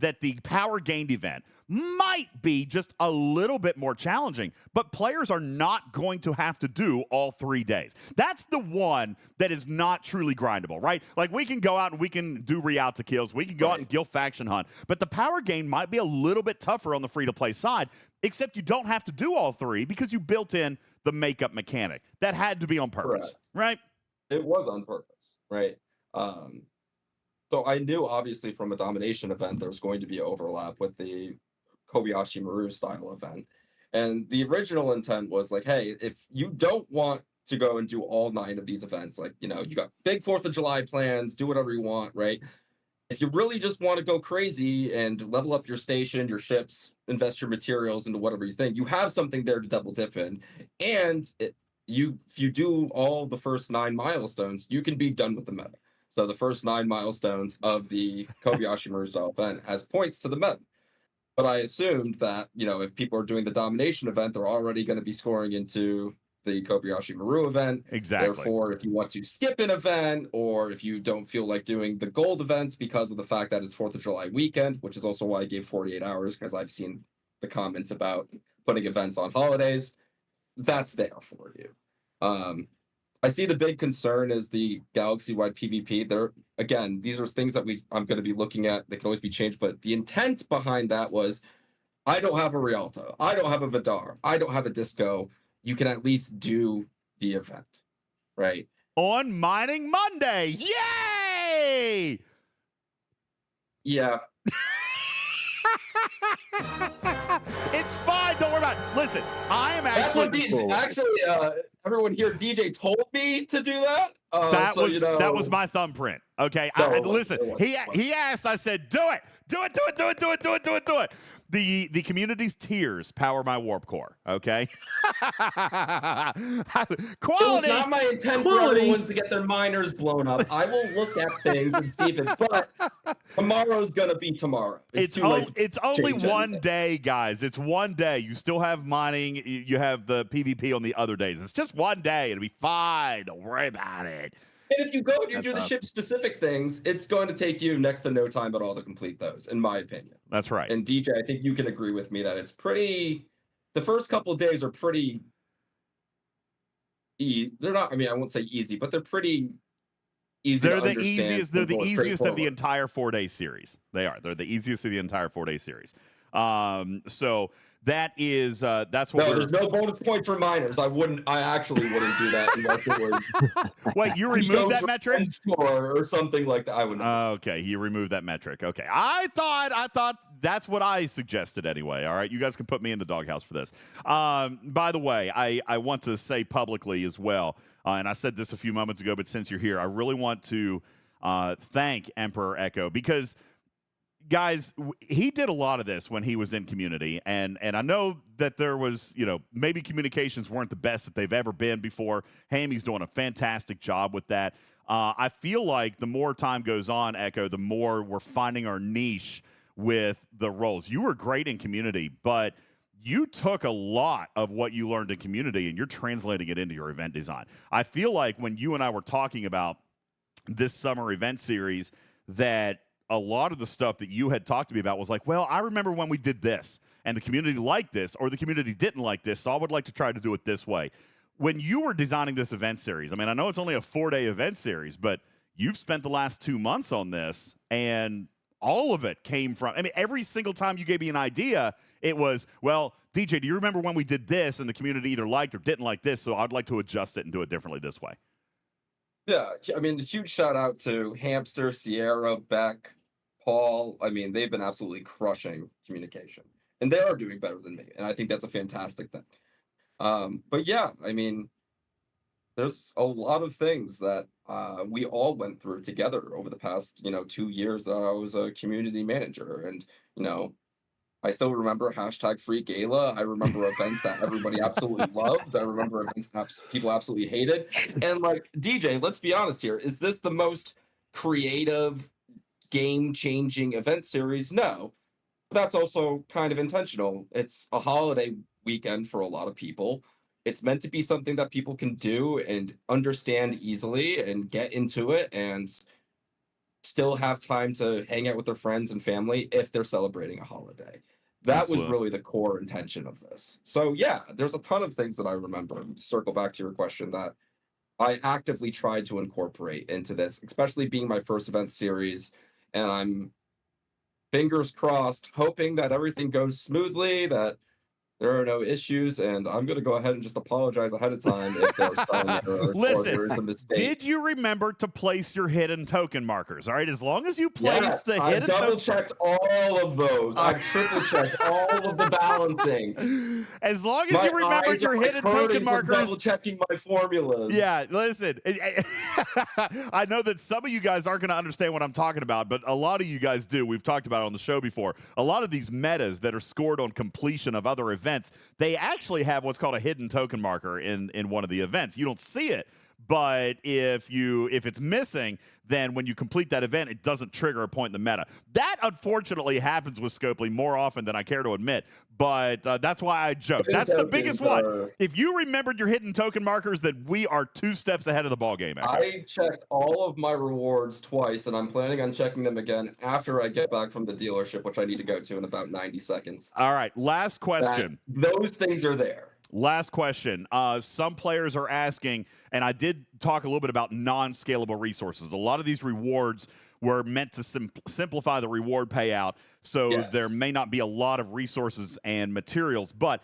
power gained event might be just a little bit more challenging, but players are not going to have to do all 3 days. That's the one that is not truly grindable, right? Like, we can go out and we can do Rialta kills, we can go out and kill faction hunt, but the power gain might be a little bit tougher on the free-to-play side, except you don't have to do all 3 because you built in the makeup mechanic. That had to be on purpose, right? It was on purpose, right? So I knew, obviously, from a domination event, there was going to be overlap with the Kobashi Maru style event. And the original intent was like, hey, if you don't want to go and do all 9 of these events, like, you got big 4th of July plans, do whatever you want, right? If you really just want to go crazy and level up your station, your ships, invest your materials into whatever you think, you have something there to double dip in. And if you do all the first 9 milestones, you can be done with the meta. So the first 9 milestones of the Kobayashi Maru style event has points to the meta. But I assumed that, if people are doing the domination event, they're already going to be scoring into the Kobayashi Maru event. Exactly. Therefore, if you want to skip an event, or if you don't feel like doing the gold events because of the fact that it's 4th of July weekend, which is also why I gave 48 hours, because I've seen the comments about putting events on holidays, that's there for you. I see the big concern is the galaxy-wide PvP. Again, these are things that I'm going to be looking at. They can always be changed, but the intent behind that was, I don't have a Rialta, I don't have a Vidar, I don't have a Disco. You can at least do the event, right? On Mining Monday. Yay! Yeah. It's fine. Don't worry about it. Listen, I am actually. Everyone here, DJ told me to do that. That was my thumbprint. Okay. Listen, he asked. I said, do it. Do it. The community's tears power my warp core. Okay. Quality. It was not my intent for everyone to get their miners blown up. I will look at things and see if it. But tomorrow's gonna be tomorrow. It's only one day, guys. It's one day. You still have mining. You have the PvP on the other days. It's just one day. It'll be fine. Don't worry about it. And if you go and you do the ship-specific things, it's going to take you next to no time at all to complete those, in my opinion. That's right. And DJ, I think you can agree with me that it's pretty. The first couple of days are pretty. They're not. I mean, I won't say easy, but they're pretty easy. They're the easiest. They're the easiest of the entire 4-day series. They are. They're the easiest of the entire 4-day series. So that is that's what. No, there's no bonus point for miners. I actually wouldn't do that unless it was. Wait, you removed that metric or something like that. I wouldn't. Okay, you removed that metric. Okay, I thought that's what I suggested anyway. All right, you guys can put me in the doghouse for this. By the way, I want to say publicly as well, and I said this a few moments ago, but since you're here, I really want to thank Emperor Ekko, because, guys, he did a lot of this when he was in community, and I know that there was, maybe communications weren't the best that they've ever been before. Hamy's doing a fantastic job with that. I feel like the more time goes on, Ekko, the more we're finding our niche with the roles. You were great in community, but you took a lot of what you learned in community and you're translating it into your event design. I feel like when you and I were talking about this summer event series, that a lot of the stuff that you had talked to me about was like, well, I remember when we did this and the community liked this, or the community didn't like this, so I would like to try to do it this way. When you were designing this event series, I mean, I know it's only a 4-day event series, but you've spent the last 2 months on this, and all of it came from, I mean, every single time you gave me an idea, it was, well, DJ, do you remember when we did this and the community either liked or didn't like this, so I'd like to adjust it and do it differently this way? Yeah, I mean, a huge shout out to Hamster, Sierra, Beck, Paul. I mean, they've been absolutely crushing communication, and they are doing better than me, and I think that's a fantastic thing. But yeah, I mean, there's a lot of things that we all went through together over the past, 2 years that I was a community manager, and I still remember #FreeGala. I remember events that everybody absolutely loved. I remember events that people absolutely hated. And like, DJ, let's be honest here. Is this the most creative, game-changing event series? No. But that's also kind of intentional. It's a holiday weekend for a lot of people. It's meant to be something that people can do and understand easily and get into it. And still have time to hang out with their friends and family if they're celebrating a holiday. That was Absolutely. really the core intention of this. So yeah, there's a ton of things that I remember. To circle back to your question, that I actively tried to incorporate into this, especially being my first event series, and I'm fingers crossed, hoping that everything goes smoothly, that there are no issues, and I'm going to go ahead and just apologize ahead of time if there are spelling errors or Listen, there is a mistake. did you remember to place your hidden token markers? All right, as long as you place Yes, the I hidden double token. checked all of those. I've triple checked all of the balancing. As long as My you remember eyes your are, like, hidden hurting token from markers. double checking my formulas. Yeah, listen. I know that some of you guys aren't going to understand what I'm talking about, but a lot of you guys do. We've talked about it on the show before. A lot of these metas that are scored on completion of other events, they actually have what's called a hidden token marker in one of the events. You don't see it, but if it's missing, then when you complete that event, it doesn't trigger a point in the meta. That unfortunately happens with Scopely more often than I care to admit, but that's why I joke. Hidden That's the biggest one. tokens are- If you remembered your hidden token markers, then we are 2 steps ahead of the ball game. Ekko. I checked all of my rewards twice, and I'm planning on checking them again after I get back from the dealership, which I need to go to in about 90 seconds. All right, last question. Those things are there. Last question. Some players are asking, and I did talk a little bit about non-scalable resources. A lot of these rewards were meant to simplify the reward payout, so Yes. there may not be a lot of resources and materials. But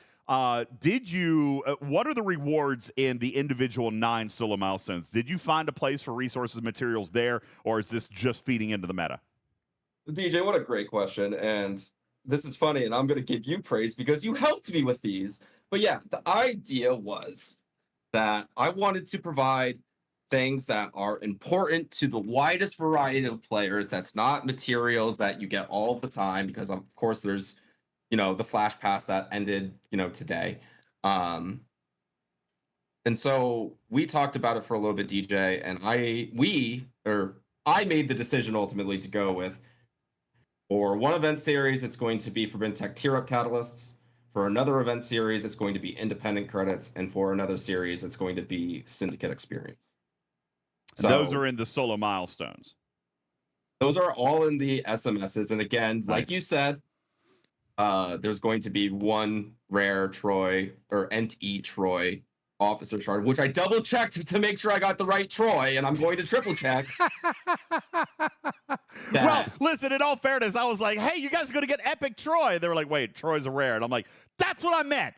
did you? What are the rewards in the individual 9 solo milestones? Did you find a place for resources and materials there, or is this just feeding into the meta? DJ, what a great question. And this is funny, and I'm going to give you praise because you helped me with these. But yeah, the idea was that I wanted to provide things that are important to the widest variety of players. That's not materials that you get all of the time, because of course there's, the flash pass that ended, today. And so we talked about it for a little bit, DJ, and I made the decision ultimately to go with, for one event series, it's going to be Forbidden Tech tier-up catalysts. For another event series, it's going to be independent credits. And for another series, it's going to be syndicate experience. So those are in the solo milestones. Those are all in the SMSs. And again, like Nice. you said, there's going to be one rare Troy or NTE Troy officer shard, which I double checked to make sure I got the right Troy, and I'm going to triple check. Well, listen, in all fairness, I was like, hey, you guys are going to get Epic Troy. They were like, wait, Troy's a rare. And I'm like, that's what I meant.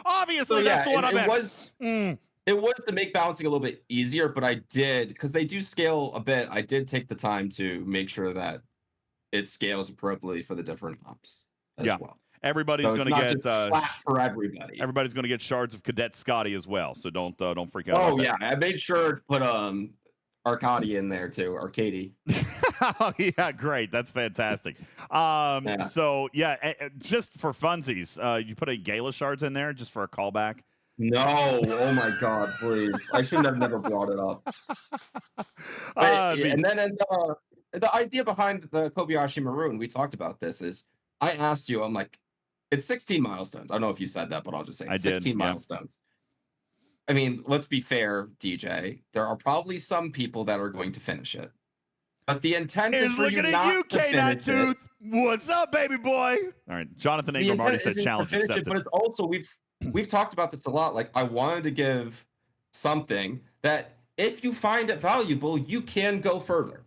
Obviously, that's what I meant. It was to make balancing a little bit easier, but I did, because they do scale a bit, I did take the time to make sure that it scales appropriately for the different ops as well. Everybody's going to get flat for everybody. Everybody's going to get shards of Cadet Scotty as well, so don't freak out. Oh yeah, I made sure to put Arcady in there too, Arcady. Oh yeah, great. That's fantastic. So yeah, just for funsies, you put a Gala shards in there just for a callback. No, oh my God, please! I should have never brought it up. And then the idea behind the Kobashi Maru, and we talked about this, is I asked you, I'm like, it's 16 milestones. I don't know if you said that, but I'll just say 16 milestones. I mean, let's be fair, DJ. There are probably some people that are going to finish it. But the intent is for you not to finish it. What's up, baby boy? All right, Jonathan Ingram already said challenge accepted. But it's also, we've talked about this a lot. Like, I wanted to give something that if you find it valuable, you can go further.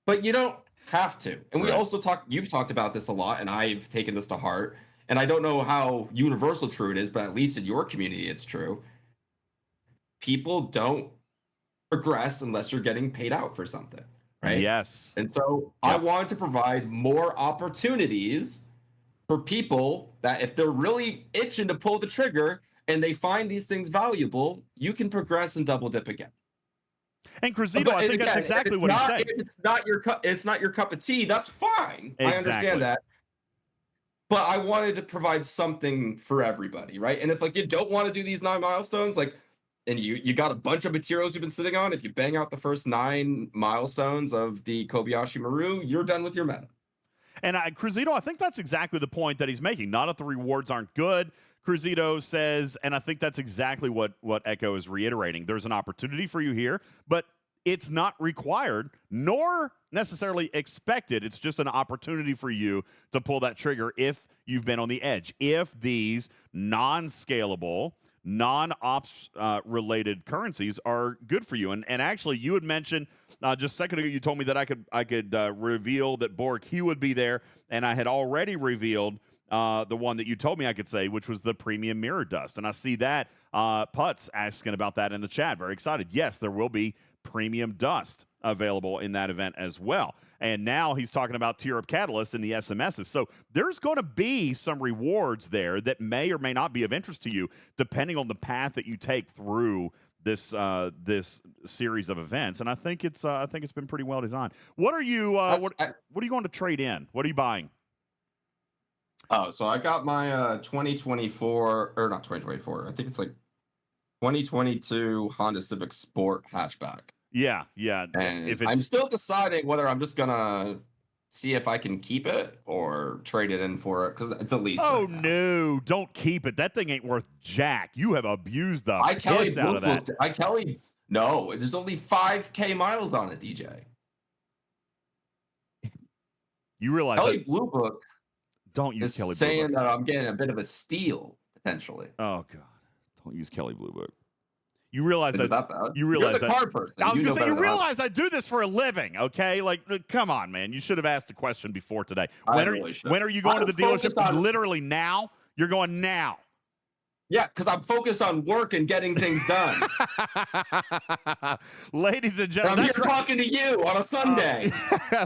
But you don't have to. And we also you've talked about this a lot, and I've taken this to heart. And I don't know how universal true it is, but at least in your community, it's true. People don't progress unless you're getting paid out for something, right? Yes. And so I wanted to provide more opportunities for people that if they're really itching to pull the trigger and they find these things valuable, you can progress and double dip again. And Cruzito, I think that's exactly what he's saying. If it's not your cup of tea, that's fine. Exactly. I understand that. But I wanted to provide something for everybody, right? And if you don't want to do these 9 milestones, and you got a bunch of materials you've been sitting on, if you bang out the first 9 milestones of the Kobashi Maru, you're done with your meta. And Cruzito, I think that's exactly the point that he's making. Not that the rewards aren't good, Cruzito says, and I think that's exactly what Ekko is reiterating. There's an opportunity for you here, but it's not required nor necessarily expected. It's just an opportunity for you to pull that trigger if you've been on the edge. If these non-scalable, non-ops related currencies are good for you. And actually, you had mentioned just a second ago, you told me that I could reveal that Borg Q would be there, and I had already revealed the one that you told me I could say, which was the premium mirror dust. And I see that Putz asking about that in the chat. Very excited. Yes, there will be premium dust available in that event as well. And now he's talking about tier up catalysts in the SMSs. So there's going to be some rewards there that may or may not be of interest to you, depending on the path that you take through this this series of events. And I think it's been pretty well designed. What are you what are you going to trade in? What are you buying? Oh, so I got my 2024 or not 2024. I think it's like 2022 Honda Civic Sport hatchback. Yeah. And if it's, I'm still deciding whether I'm just gonna see if I can keep it or trade it in for it because it's a lease. oh right now. no, don't keep it. That thing ain't worth jack. You have abused the piss out of that. No, there's only 5K miles on it, DJ. You realize Kelly that, Blue Book don't use is Kelly Blue saying Book. that I'm getting a bit of a steal potentially. Oh god, don't use Kelly Blue Book. You realize Is it that? that bad? You realize You're the that? car person. I was You gonna know say better you than I do. realize I do this for a living, okay? Like, come on, man. You should have asked the question before today. I really should. When are you going to I'm the dealership? focused on- Literally now. You're going now. Yeah, because I'm focused on work and getting things done. Ladies and I'm gentlemen, here talking to you on a Sunday.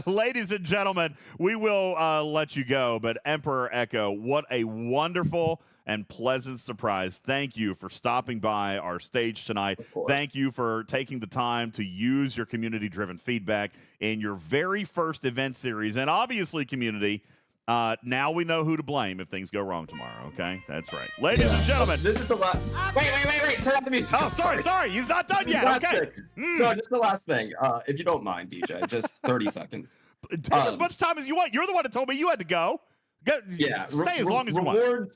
ladies and gentlemen, we will let you go. But Emperor Ekko, what a wonderful and pleasant surprise. Thank you for stopping by our stage tonight. Thank you for taking the time to use your community-driven feedback in your very first event series. And obviously, community, now we know who to blame if things go wrong tomorrow, okay? That's right. Ladies and gentlemen. This is the last. Wait. Turn off the music. Oh, sorry. He's not done yet. Last Okay. thing. No, just the last thing. If you don't mind, DJ, just 30 seconds. Take as much time as you want. You're the one that told me you had to go. Yeah. Stay as long as you want.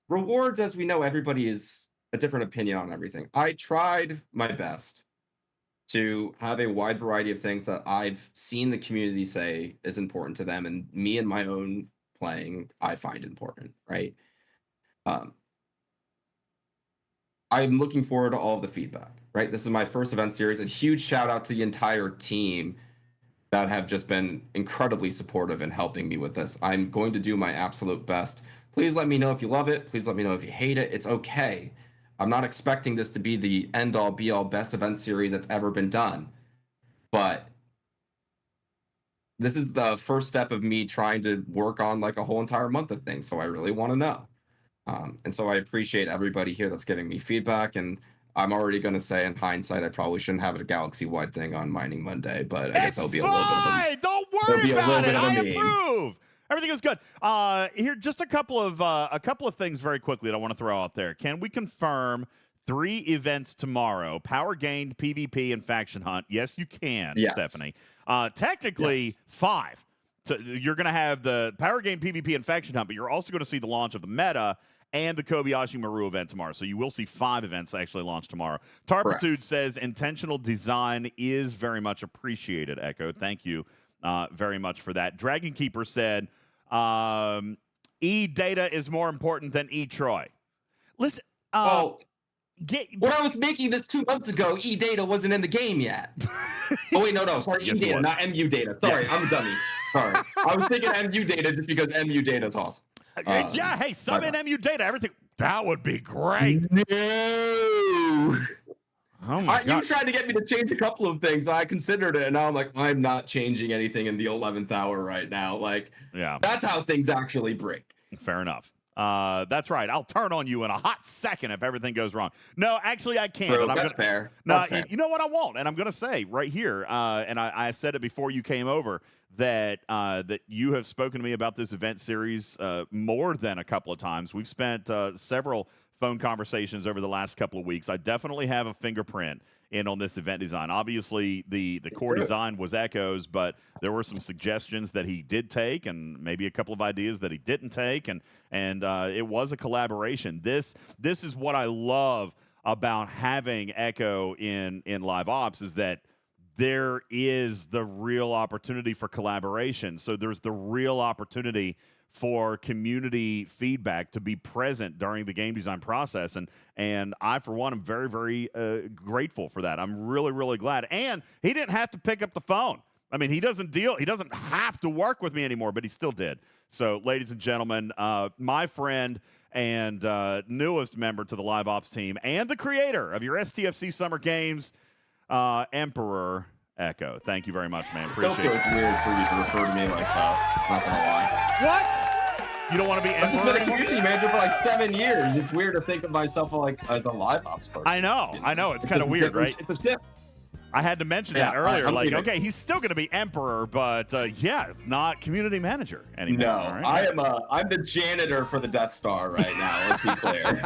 Rewards, as we know, everybody is a different opinion on everything. I tried my best to have a wide variety of things that I've seen the community say is important to them, and me and my own playing I find important, right? I'm looking forward to all of the feedback, right? This is my first event series. A huge shout out to the entire team that have just been incredibly supportive in helping me with this. I'm going to do my absolute best. Please let me know if you love it. Please let me know if you hate it. It's okay. I'm not expecting this to be the end-all, be-all, best event series that's ever been done. But this is the first step of me trying to work on like a whole entire month of things. So I really want to know. And so I appreciate everybody here that's giving me feedback. And I'm already going to say in hindsight, I probably shouldn't have a galaxy-wide thing on Mining Monday, but I guess I'll be a little bit of a... Don't worry about it. I meme. approve. Everything is good. Here, just a couple of things very quickly that I want to throw out there. Can we confirm 3 events tomorrow? Power gained, PvP, and faction hunt. Yes, you can, Yes. Stephanie. Technically, Yes. 5. So you're going to have the power gained, PvP, and faction hunt, but you're also going to see the launch of the meta and the Kobashi Maru event tomorrow. So you will see 5 events actually launch tomorrow. Tarpitude says intentional design is very much appreciated, Ekko. Thank you very much for that. Dragon Keeper said, E-data is more important than E-Troy. Listen, when I was making this 2 months ago, E-data wasn't in the game yet. Oh, wait, no. Sorry, Yes, it E-data, was. not MU data. Sorry, I'm a dummy. Sorry. I was thinking MU data just because MU data is awesome. yeah, hey, sub in MU data, everything. That would be great. No. Oh my You God. tried to get me to change a couple of things. I considered it, and now I'm like, I'm not changing anything in the 11th hour right now. Like, Yeah, that's how things actually break. fair enough. That's right. I'll turn on you in a hot second if everything goes wrong. No, actually, I can't. Bro, and I'm that's gonna, fair. No, That's fair. you know what I won't, and I'm going to say right here, and I said it before you came over, that you have spoken to me about this event series more than a couple of times. We've spent several phone conversations over the last couple of weeks. I definitely have a fingerprint in on this event design. Obviously, the core design was Ekko's, but there were some suggestions that he did take, and maybe a couple of ideas that he didn't take, and it was a collaboration. This is what I love about having Ekko in live ops, is that there is the real opportunity for collaboration. So there's the real opportunity for community feedback to be present during the game design process. And I, for one, am very, very grateful for that. I'm really, really glad. And he didn't have to pick up the phone. I mean, he doesn't have to work with me anymore, but he still did. So, ladies and gentlemen, my friend and newest member to the Live Ops team and the creator of your STFC Summer Games, Emperor Ekko. Thank you very much, man. Appreciate it. It feels weird for you to refer to me like that. Not gonna lie. What? You don't want to be I've Emperor been a anymore? community manager for like 7 years. It's weird to think of myself like as a live ops person. I know. It's kind of weird, right? It's a ship. I had to mention Yeah, that earlier. I'm Like, leaving. okay, he's still going to be Emperor, but yeah, it's not community manager anymore. No, all right? I'm the janitor for the Death Star right now. Let's be clear.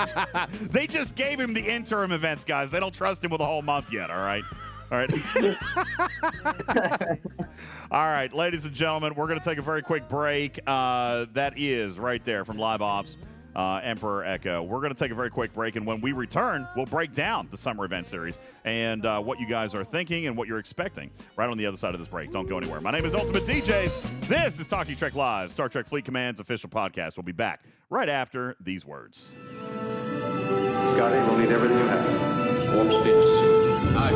They just gave him the interim events, guys. They don't trust him with a whole month yet, all right? All right. All right, ladies and gentlemen, we're going to take a very quick break. That is right there from Live Ops, Emperor Ekko. We're going to take a very quick break, and when we return, we'll break down the summer event series and what you guys are thinking and what you're expecting right on the other side of this break. Don't go anywhere. My name is Ultimate DJs. This is Talking Trek Live, Star Trek Fleet Command's official podcast. We'll be back right after these words. Scotty, we'll need everything you have. Warp speed to Nice.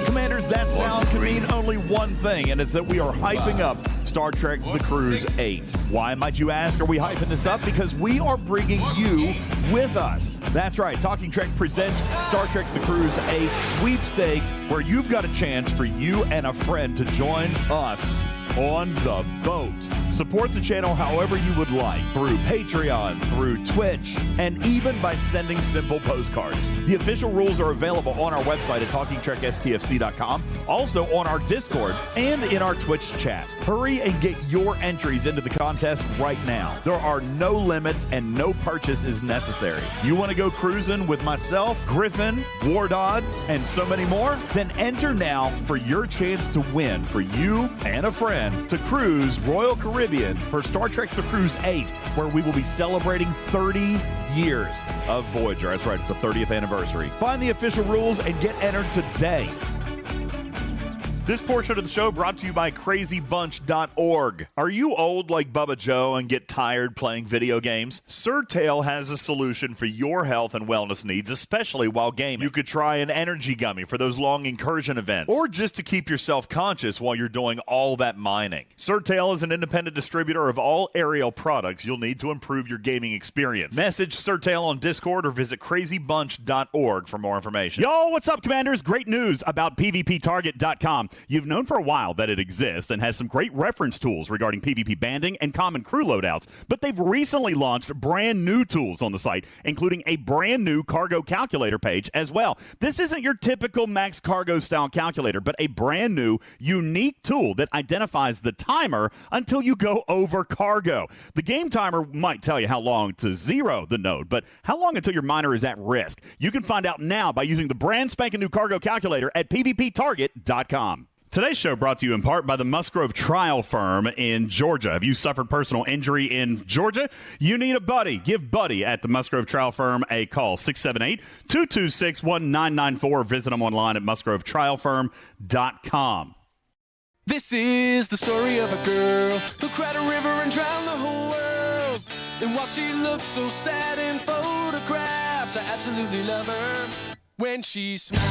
Commanders, that sound can mean only one thing, and it's that we are hyping up Star Trek The Cruise 8. Why, might you ask, are we hyping this up? Because we are bringing you with us. That's right. Talking Trek presents Star Trek The Cruise 8 Sweepstakes, where you've got a chance for you and a friend to join us on the boat. Support the channel however you would like, through Patreon, through Twitch, and even by sending simple postcards. The official rules are available on our website at TalkingTrekSTFC.com, also on our Discord, and in our Twitch chat. Hurry and get your entries into the contest right now. There are no limits and no purchase is necessary. You want to go cruising with myself, Griffin, Wardod, and so many more? Then enter now for your chance to win for you and a friend to cruise Royal Caribbean for Star Trek The Cruise 8, where we will be celebrating 30 years of Voyager. That's right, it's the 30th anniversary. Find the official rules and get entered today. This portion of the show brought to you by CrazyBunch.org. Are you old like Bubba Joe and get tired playing video games? Surtail has a solution for your health and wellness needs, especially while gaming. You could try an energy gummy for those long incursion events, or just to keep yourself conscious while you're doing all that mining. Surtail is an independent distributor of all aerial products you'll need to improve your gaming experience. Message Surtail on Discord or visit CrazyBunch.org for more information. Yo, what's up, Commanders? Great news about PvPTarget.com. You've known for a while that it exists and has some great reference tools regarding PvP banding and common crew loadouts, but they've recently launched brand new tools on the site, including a brand new cargo calculator page as well. This isn't your typical max cargo style calculator, but a brand new, unique tool that identifies the timer until you go over cargo. The game timer might tell you how long to zero the node, but how long until your miner is at risk? You can find out now by using the brand spanking new cargo calculator at PvPtarget.com. Today's show brought to you in part by the Musgrove Trial Firm in Georgia. Have you suffered personal injury in Georgia? You need a buddy. Give Buddy at the Musgrove Trial Firm a call, 678-226-1994. Visit them online at musgrovetrialfirm.com. This is the story of a girl who cried a river and drowned the whole world. And while she looks so sad in photographs, I absolutely love her when she smiles.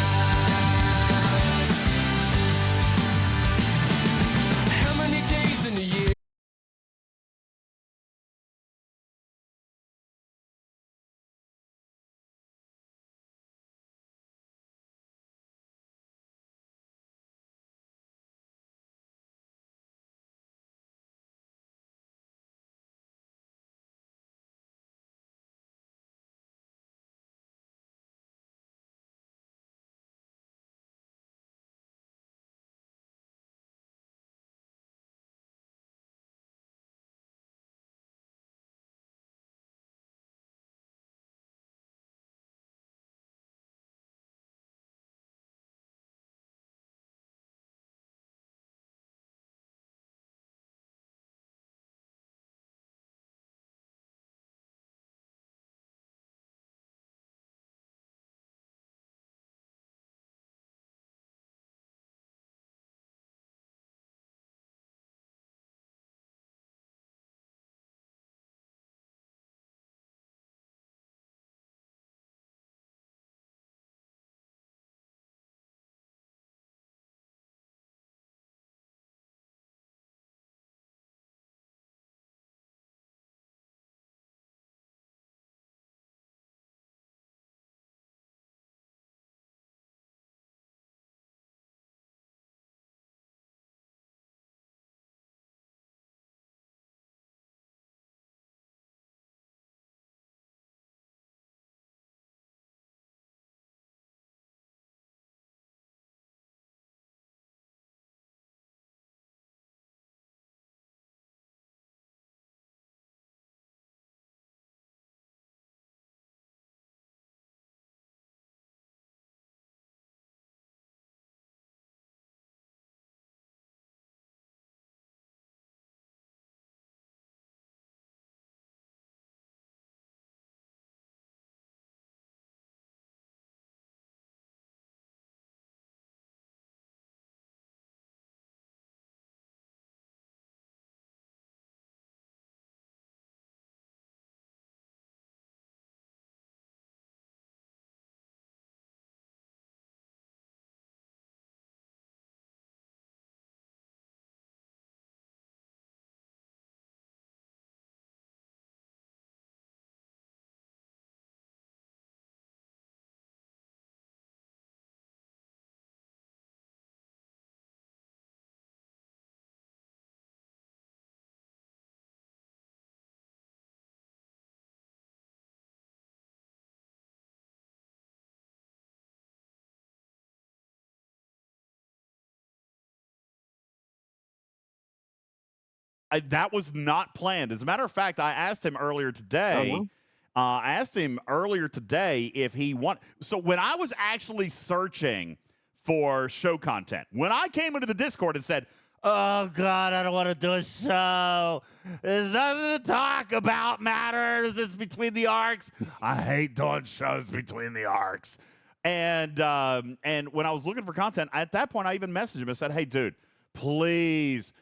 that was not planned. As a matter of fact, I asked him earlier today. Oh, wow. I asked him earlier today if he want. So when I was actually searching for show content, when I came into the Discord and said, "Oh God, I don't want to do a show. There's nothing to talk about. Matters. It's between the arcs. I hate doing shows between the arcs." And when I was looking for content, at that point, I even messaged him and said, "Hey, dude, please,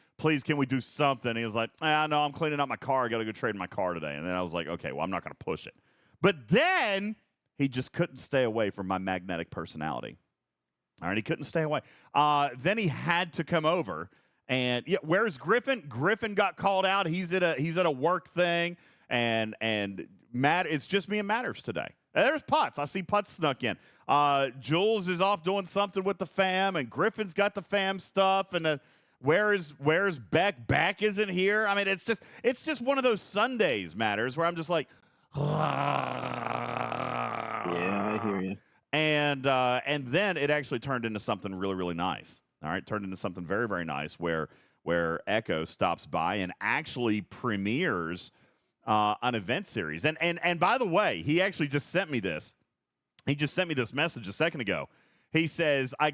can we do something?" He was like, "No, I'm cleaning up my car. I got to go trade my car today." And then I was like, "Okay, well, I'm not going to push it." But then he just couldn't stay away from my magnetic personality. All right, he couldn't stay away. Then he had to come over. And yeah, where's Griffin? Griffin got called out. He's at a work thing, and Matt, it's just me and Matters today. There's Putz. I see Putz snuck in. Jules is off doing something with the fam, and Griffin's got the fam stuff. And where's Beck? Beck isn't here. I mean, it's just one of those Sundays, Matters, where I'm just like, Yeah, I hear you. and then it actually turned into something really, really nice. All right, turned into something very, very nice where Ekko stops by and actually premieres an event series. And by the way, he actually just sent me this. He just sent me this message a second ago. He says, I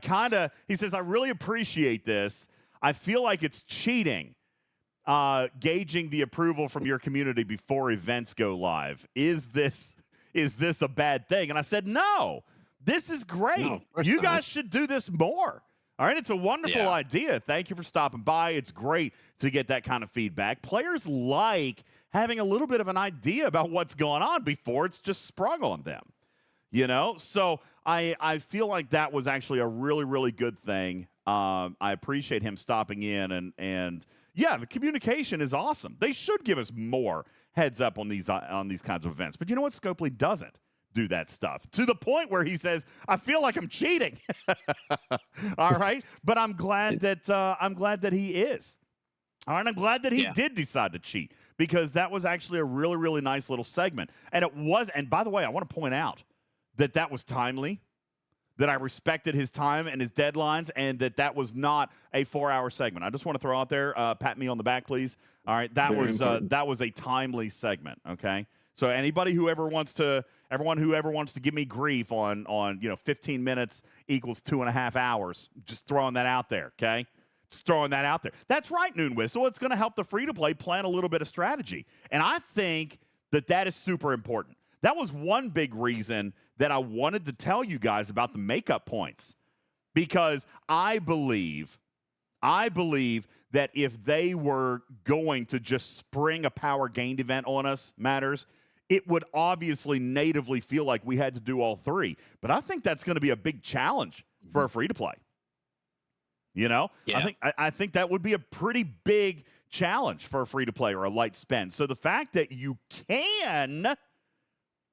really appreciate this. I feel like it's cheating, gauging the approval from your community before events go live. Is this a bad thing? And I said, no, this is great. No, of course You not. guys should do this more. All right, it's a wonderful Yeah. idea. Thank you for stopping by. It's great to get that kind of feedback. Players like having a little bit of an idea about what's going on before it's just sprung on them. You know? So I feel like that was actually a really, really good thing. I appreciate him stopping in and yeah, the communication is awesome. They should give us more heads up on these kinds of events. But you know what? Scopely doesn't do that stuff to the point where he says, I feel like I'm cheating. All right. But I'm glad that he is. All right. I'm glad that he did decide to cheat because that was actually a really, really nice little segment. And it was, and by the way, I want to point out that was timely, that I respected his time and his deadlines, and that was not a 4-hour segment. I just want to throw out there, pat me on the back, please. All right. That was a timely segment. Okay. So everyone who ever wants to give me grief on 15 minutes equals 2.5 hours, just throwing that out there, okay? Just throwing that out there. That's right, Noon Whistle. It's going to help the free-to-play plan a little bit of strategy. And I think that is super important. That was one big reason that I wanted to tell you guys about the makeup points, because I believe that if they were going to just spring a power gained event on us, Matters, it would obviously natively feel like we had to do all three. But I think that's going to be a big challenge for a free-to-play. You know? Yeah. I think that would be a pretty big challenge for a free-to-play or a light spend. So the fact that you can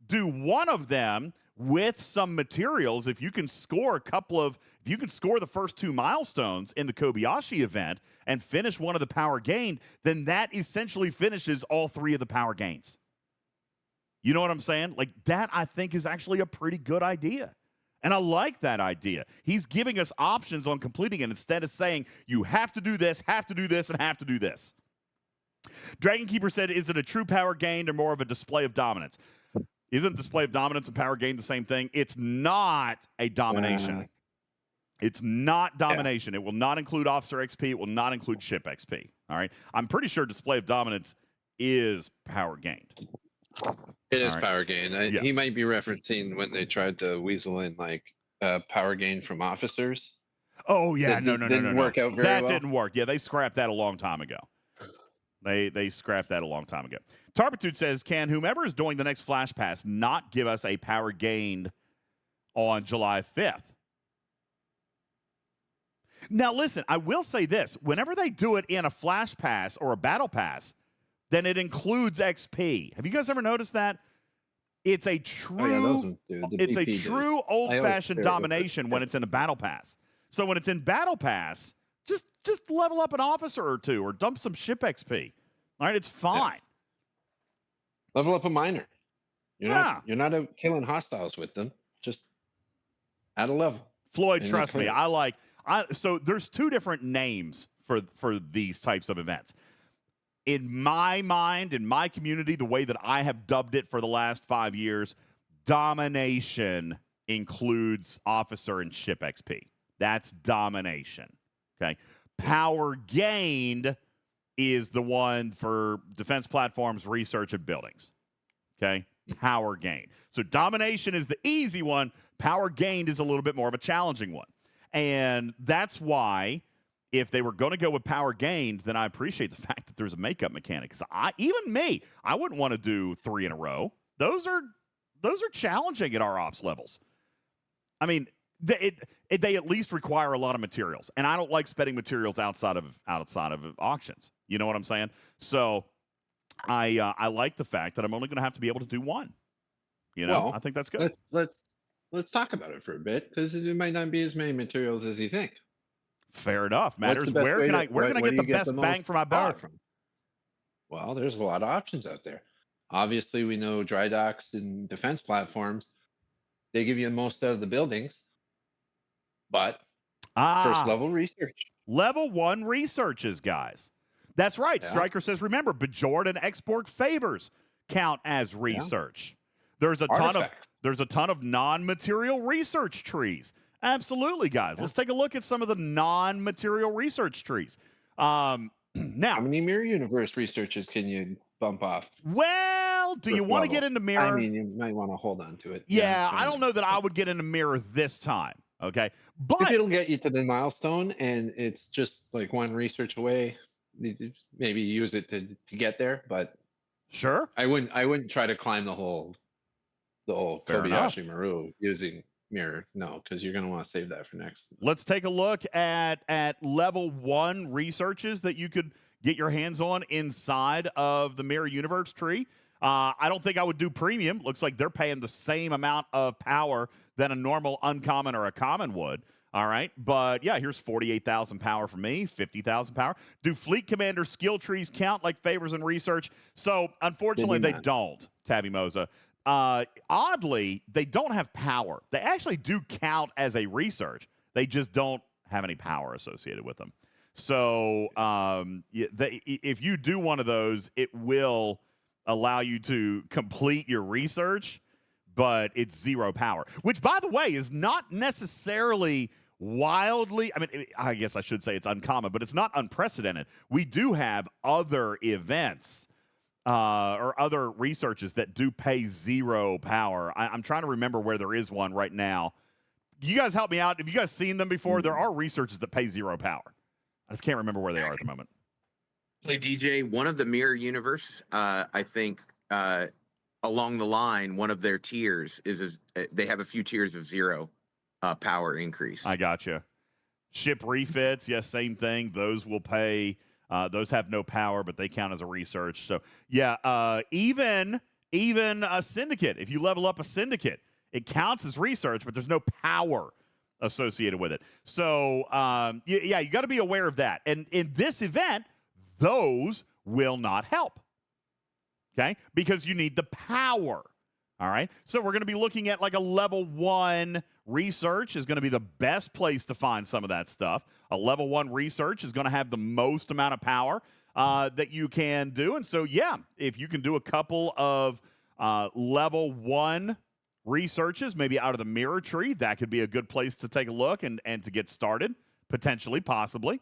do one of them with some materials, if you can score the first 2 milestones in the Kobayashi event and finish one of the power gained, then that essentially finishes all 3 of the power gains. You know what I'm saying? Like, that, I think, is actually a pretty good idea. And I like that idea. He's giving us options on completing it instead of saying, you have to do this, and have to do this. Dragon Keeper said, is it a true power gain or more of a display of dominance? Isn't display of dominance and power gain the same thing? It's not a domination. It's not domination. It will not include officer XP. It will not include ship XP. All right? I'm pretty sure display of dominance is power gained. It is right. power gain. Yeah. He might be referencing when they tried to weasel in power gain from officers. Oh yeah, no. Didn't work out very that well. didn't work. Yeah, they scrapped that a long time ago. They scrapped that a long time ago. Tarbitude says, can whomever is doing the next Flash Pass not give us a power gained on July 5th? Now listen, I will say this. Whenever they do it in a Flash Pass or a Battle Pass, then it includes XP. Have you guys ever noticed that? It's a true, old-fashioned domination when it's in a Battle Pass. So when it's in Battle Pass, just level up an officer or two or dump some ship XP. All right, it's fine. Yeah. Level up a miner. You're not out killing hostiles with them. Just add a level. Floyd, And trust me, that's so there's 2 different names for these types of events. in my mind, in my community, the way that I have dubbed it for the last 5 years, domination includes officer and ship XP. That's domination. Okay. Power gained is the one for defense platforms, research, and buildings. Okay. Power gained. So domination is the easy one. Power gained is a little bit more of a challenging one. And that's why if they were going to go with power gained, then I appreciate the fact that there's a makeup mechanic. Because I wouldn't want to do 3 in a row. Those are challenging at our ops levels. I mean, they at least require a lot of materials, and I don't like spending materials outside of auctions. You know what I'm saying? So I like the fact that I'm only going to have to be able to do 1. You know, Well, I think that's good. Let's talk about it for a bit, because it might not be as many materials as you think. Fair enough. Matters What's the best where way can to- I where do get the you best bang most for my power buck? from? Well, there's a lot of options out there. Obviously, we know dry docks and defense platforms, they give you the most out of the buildings, but first level research. Level 1 researches, guys. That's right. Yeah. Stryker says, remember, Bajord and export favors count as research. There's a ton of non-material research trees. Absolutely, guys. Let's take a look at some of the non-material research trees. Now, how many mirror universe researches can you bump off? Well, do you want to get into mirror? I mean, you might want to hold on to it. Yeah, I don't know that I would get into mirror this time. Okay, but if it'll get you to the milestone and it's just like 1 research away, maybe use it to get there. But sure, I wouldn't try to climb the whole Fair Kobayashi Maru using mirror. No, because you're going to want to save that for next. Let's take a look at level 1 researches that you could get your hands on inside of the Mirror Universe tree. I don't think I would do premium. Looks like they're paying the same amount of power than a normal uncommon or a common would. All right. But yeah, here's 48,000 power for me, 50,000 power. Do fleet commander skill trees count like favors in research? So unfortunately, they don't, Tabby Moza. Oddly, they don't have power. They actually do count as a research. They just don't have any power associated with them. So if you do one of those, it will allow you to complete your research, but it's 0 power, which, by the way, is not necessarily wildly, I mean, I guess I should say it's uncommon, but it's not unprecedented. We do have other events or other researches that do pay 0 power. I'm trying to remember where there is one right now. You guys help me out. Have you guys seen them before? There are researches that pay 0 power. I just can't remember where they are at the moment. Hey, DJ, one of the Mirror Universe, I think, along the line, one of their tiers is they have a few tiers of 0 power increase. I got you. Ship refits, yes, same thing. Those will pay. Those have no power, but they count as a research. So, yeah, even a syndicate, if you level up a syndicate, it counts as research, but there's no power associated with it. So, yeah, you got to be aware of that. And in this event, those will not help, okay? Because you need the power, all right? So we're going to be looking at like a level 1 research is going to be the best place to find some of that stuff. A level 1 research is going to have the most amount of power that you can do. And so, yeah, if you can do a couple of level 1 researches, maybe out of the mirror tree, that could be a good place to take a look and to get started, potentially, possibly.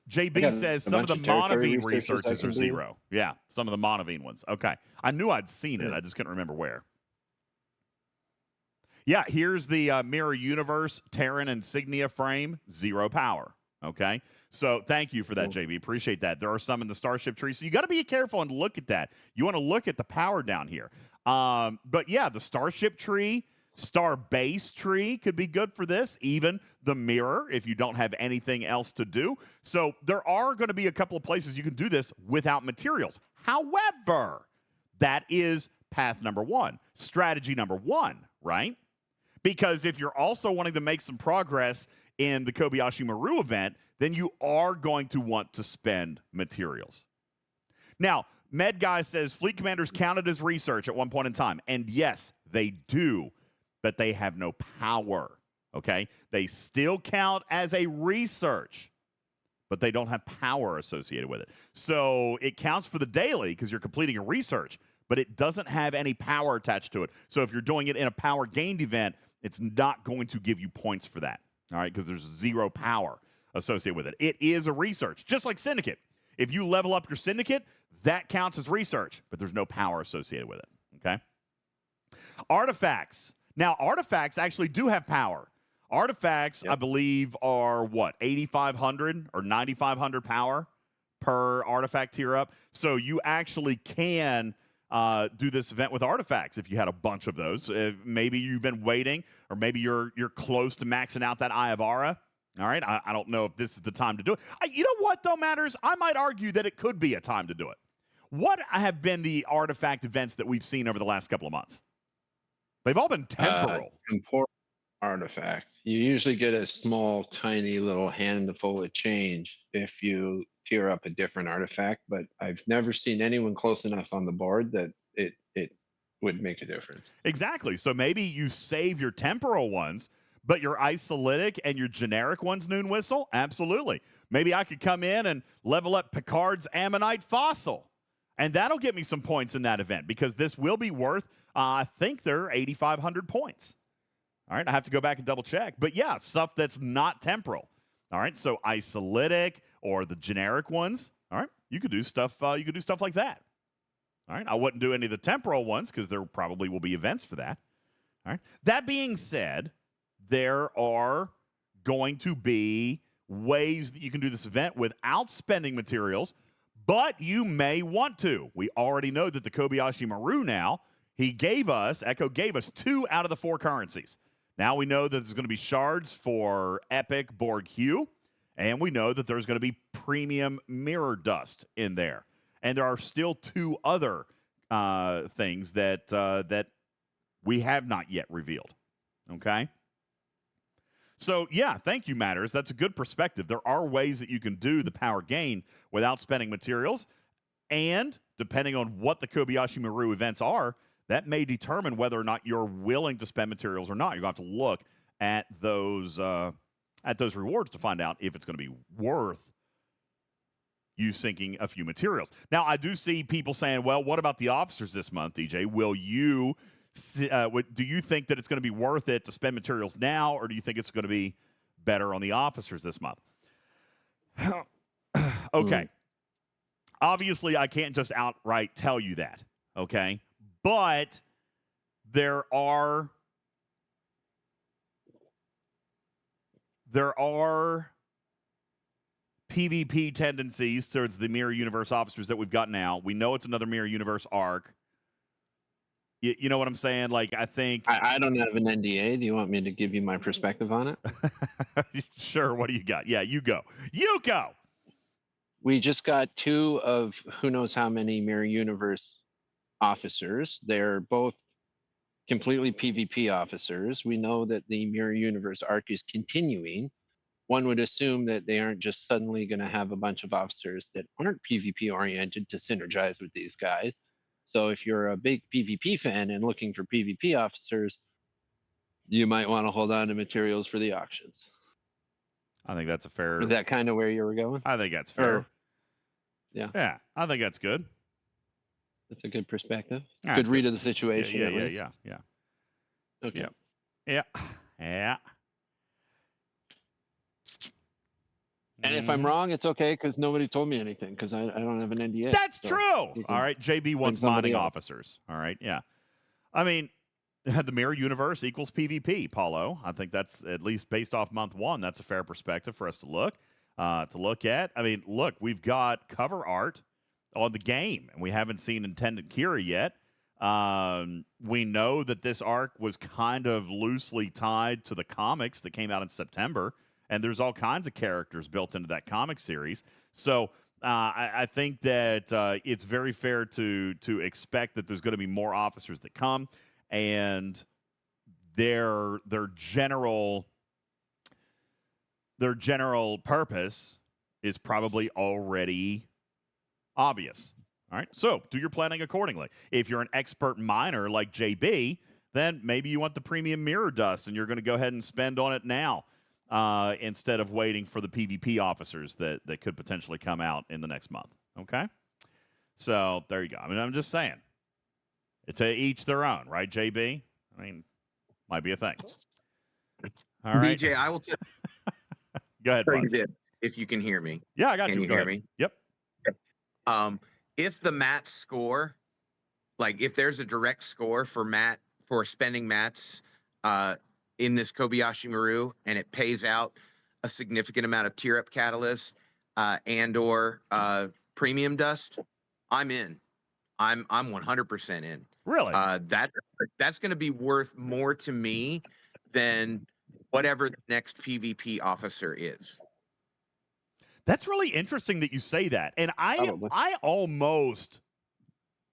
JB says some of the Monavine researches are 0. Yeah, some of the Monavine ones. Okay. I knew I'd seen it. I just couldn't remember where. Yeah, here's the Mirror Universe Terran Insignia frame, 0 power. Okay. So thank you for that, JB. Appreciate that. There are some in the Starship tree. So you got to be careful and look at that. You want to look at the power down here. But yeah, the Starship tree, Star Base tree could be good for this. Even the Mirror, if you don't have anything else to do. So there are going to be a couple of places you can do this without materials. However, that is path number 1, strategy number 1, right? Because if you're also wanting to make some progress in the Kobayashi Maru event, then you are going to want to spend materials. Now, Med Guy says fleet commanders counted as research at one point in time. And yes, they do, but they have no power, okay? They still count as a research, but they don't have power associated with it. So it counts for the daily because you're completing a research, but it doesn't have any power attached to it. So if you're doing it in a power gained event, it's not going to give you points for that, all right, because there's 0 power associated with it. It is a research, just like Syndicate. If you level up your Syndicate, that counts as research, but there's no power associated with it, okay? Artifacts. Now, artifacts actually do have power. Artifacts, I believe, are what, 8,500 or 9,500 power per artifact tier up. So you actually can do this event with artifacts if you had a bunch of those. Maybe you've been waiting, or maybe you're close to maxing out that Eye of Aura. All right, I don't know if this is the time to do it. You know what, though, Matters? I might argue that it could be a time to do it. What have been the artifact events that we've seen over the last couple of months? They've all been temporal. Temporal artifact. You usually get a small, tiny little handful of change if you tier up a different artifact, but I've never seen anyone close enough on the board that it would make a difference. Exactly. So maybe you save your temporal ones, but your isolytic and your generic ones, Noon Whistle, absolutely. Maybe I could come in and level up Picard's Ammonite Fossil, and that'll get me some points in that event because this will be worth, I think they're 8,500 points. All right, I have to go back and double check. But yeah, stuff that's not temporal. All right, so isolytic or the generic ones. All right, you could do stuff. You could do stuff like that. All right, I wouldn't do any of the temporal ones because there probably will be events for that. All right. That being said, there are going to be ways that you can do this event without spending materials, but you may want to. We already know that the Kobashi Maru now, Ekko gave us 2 out of the 4 currencies. Now we know that there's going to be shards for Epic Borg Hue, and we know that there's going to be premium mirror dust in there. And there are still 2 other things that we have not yet revealed. Okay? So, yeah, thank you, Matters. That's a good perspective. There are ways that you can do the power gain without spending materials, and depending on what the Kobashi Maru events are, that may determine whether or not you're willing to spend materials or not. You're going to have to look at those rewards to find out if it's going to be worth you sinking a few materials. Now, I do see people saying, well, what about the officers this month, DJ? Do you think that it's going to be worth it to spend materials now, or do you think it's going to be better on the officers this month? Okay. Obviously, I can't just outright tell you that, okay? But there are PvP tendencies towards the Mirror Universe officers that we've got now. We know it's another Mirror Universe arc. You know what I'm saying? Like, I think... I don't have an NDA. Do you want me to give you my perspective on it? Sure. What do you got? Yeah, you go. You go! We just got 2 of who knows how many Mirror Universe officers. They're both completely PvP officers. We know that the Mirror Universe arc is continuing. One would assume that they aren't just suddenly going to have a bunch of officers that aren't PvP oriented to synergize with these guys. So if you're a big PvP fan and looking for PvP officers, you might want to hold on to materials for the auctions. I think that's a fair... Is that kind of where you were going? I think that's fair. Yeah. Yeah, I think that's good. That's a good perspective. That's good read of the situation. Yeah. Okay. Yeah. And if I'm wrong, it's okay because nobody told me anything because I don't have an NDA. That's true. All right. JB wants mining officers. All right. Yeah. I mean, the Mirror Universe equals PvP, Paulo. I think that's, at least based off month 1, that's a fair perspective for us to look at. I mean, look, we've got cover art on the game, and we haven't seen Intendant Kira yet. We know that this arc was kind of loosely tied to the comics that came out in September, and there's all kinds of characters built into that comic series. So I think that it's very fair to expect that there's going to be more officers that come, and their general purpose is probably already obvious. All right, so do your planning accordingly. If you're an expert miner like JB, then maybe you want the premium mirror dust, and you're going to go ahead and spend on it now. instead of waiting for the PvP officers that could potentially come out in the next month. Okay? So there you go. I mean, I'm just saying. It's a each their own, right, JB? I mean, might be a thing. All right. BJ, I will tell Go ahead, you Buds. this, if you can hear me. Yeah, I got Can you. you Go hear ahead. me? Yep. If the mat score, like if there's a direct score for spending mats in this Kobayashi Maru, and it pays out a significant amount of tier up catalyst and or premium dust, I'm in. I'm 100% in. Really? That's going to be worth more to me than whatever the next PvP officer is. That's really interesting that you say that. And Probably. I almost,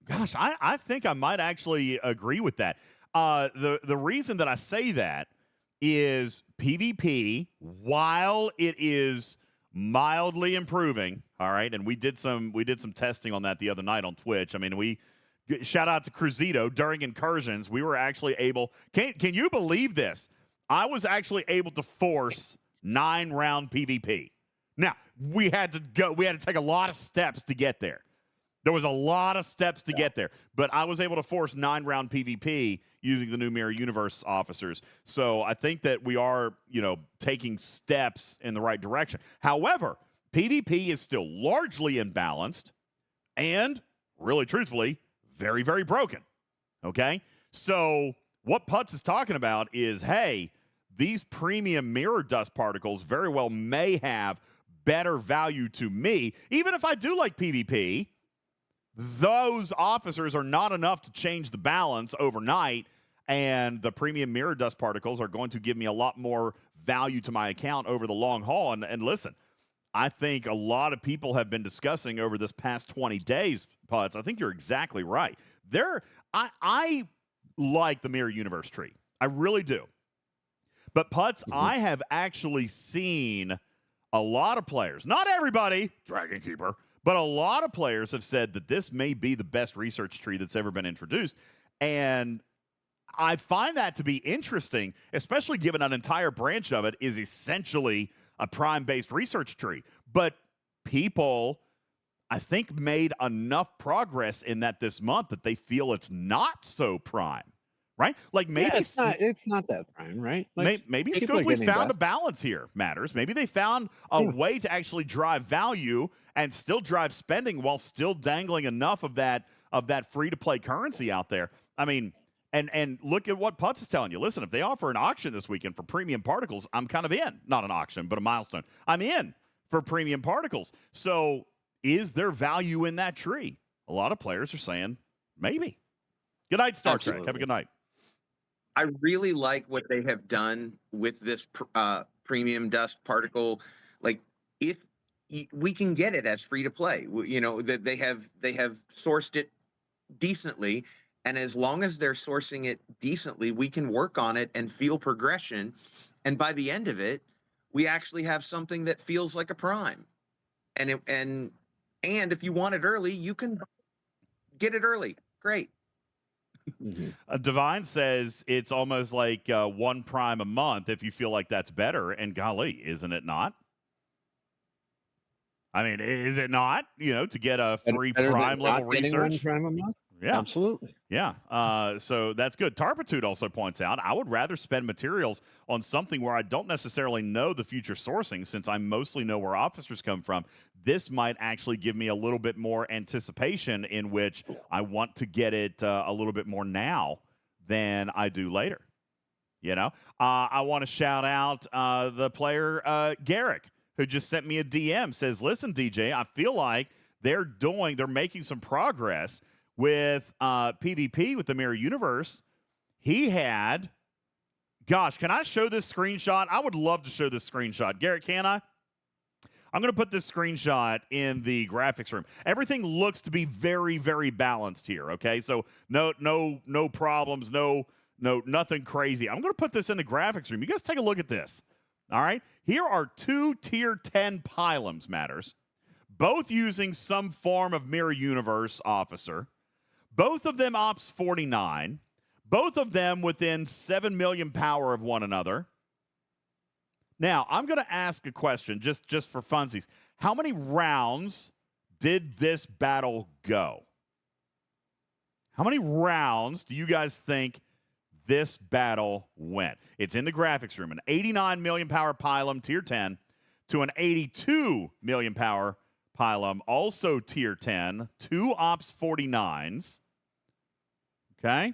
gosh, I think I might actually agree with that. The reason that I say that is PvP, while it is mildly improving, all right, and we did some testing on that the other night on Twitch. I mean, shout out to Cruzito. During incursions, we were actually able, can you believe this? I was actually able to force 9-round PvP. Now, we had to take a lot of steps to get there. There was a lot of steps to get there, but I was able to force 9-round PvP using the new Mirror Universe officers. So I think that we are, taking steps in the right direction. However, PvP is still largely imbalanced and, really truthfully, very, very broken. Okay? So what Putz is talking about is, hey, these premium mirror dust particles very well may have better value to me. Even if I do like PvP, those officers are not enough to change the balance overnight, and the premium mirror dust particles are going to give me a lot more value to my account over the long haul. And listen, I think a lot of people have been discussing over this past 20 days, Putz. I think you're exactly right. I like the Mirror Universe tree. I really do. But, Putz, I have actually seen a lot of players, not everybody, Dragon Keeper, but a lot of players have said that this may be the best research tree that's ever been introduced. And I find that to be interesting, especially given an entire branch of it is essentially a prime-based research tree. But people, I think, made enough progress in that this month that they feel it's not so prime. Right? Like maybe it's not that prime, right? Like, maybe people are Scopely getting found a dust. balance here, Matters. Maybe they found a way to actually drive value and still drive spending while still dangling enough of that free-to-play currency out there. I mean, and look at what Putz is telling you. Listen, if they offer an auction this weekend for premium particles, I'm kind of in. Not an auction, but a milestone. I'm in for premium particles. So is there value in that tree? A lot of players are saying maybe. Good night, Star Trek. Have a good night. I really like what they have done with this premium dust particle. Like, if we can get it as free to play, that they have sourced it decently, and as long as they're sourcing it decently, we can work on it and feel progression. And by the end of it, we actually have something that feels like a prime. And if you want it early, you can get it early. Great. Divine says it's almost like 1 prime a month if you feel like that's better. And golly, isn't it not? I mean, is it not? To get a free prime level research. 1 prime a month? Yeah, absolutely. Yeah. So that's good. Tarpitude also points out, I would rather spend materials on something where I don't necessarily know the future sourcing, since I mostly know where officers come from. This might actually give me a little bit more anticipation in which I want to get it a little bit more now than I do later. I want to shout out the player Garrick, who just sent me a DM, says, listen, DJ, I feel like they're making some progress with PvP with the Mirror Universe. He had, gosh, can I show this screenshot? I would love to show this screenshot. Garrett, can I? I'm going to put this screenshot in the graphics room. Everything looks to be very, very balanced here, okay? So no problems, nothing crazy. I'm going to put this in the graphics room. You guys take a look at this, all right? Here are 2 tier 10 pylons, Matters, both using some form of Mirror Universe officer. Both of them Ops 49. Both of them within 7 million power of one another. Now, I'm going to ask a question just for funsies. How many rounds did this battle go? How many rounds do you guys think this battle went? It's in the graphics room. An 89 million power Pylum tier 10 to an 82 million power Pylum, also tier 10, 2 Ops 49s. Okay?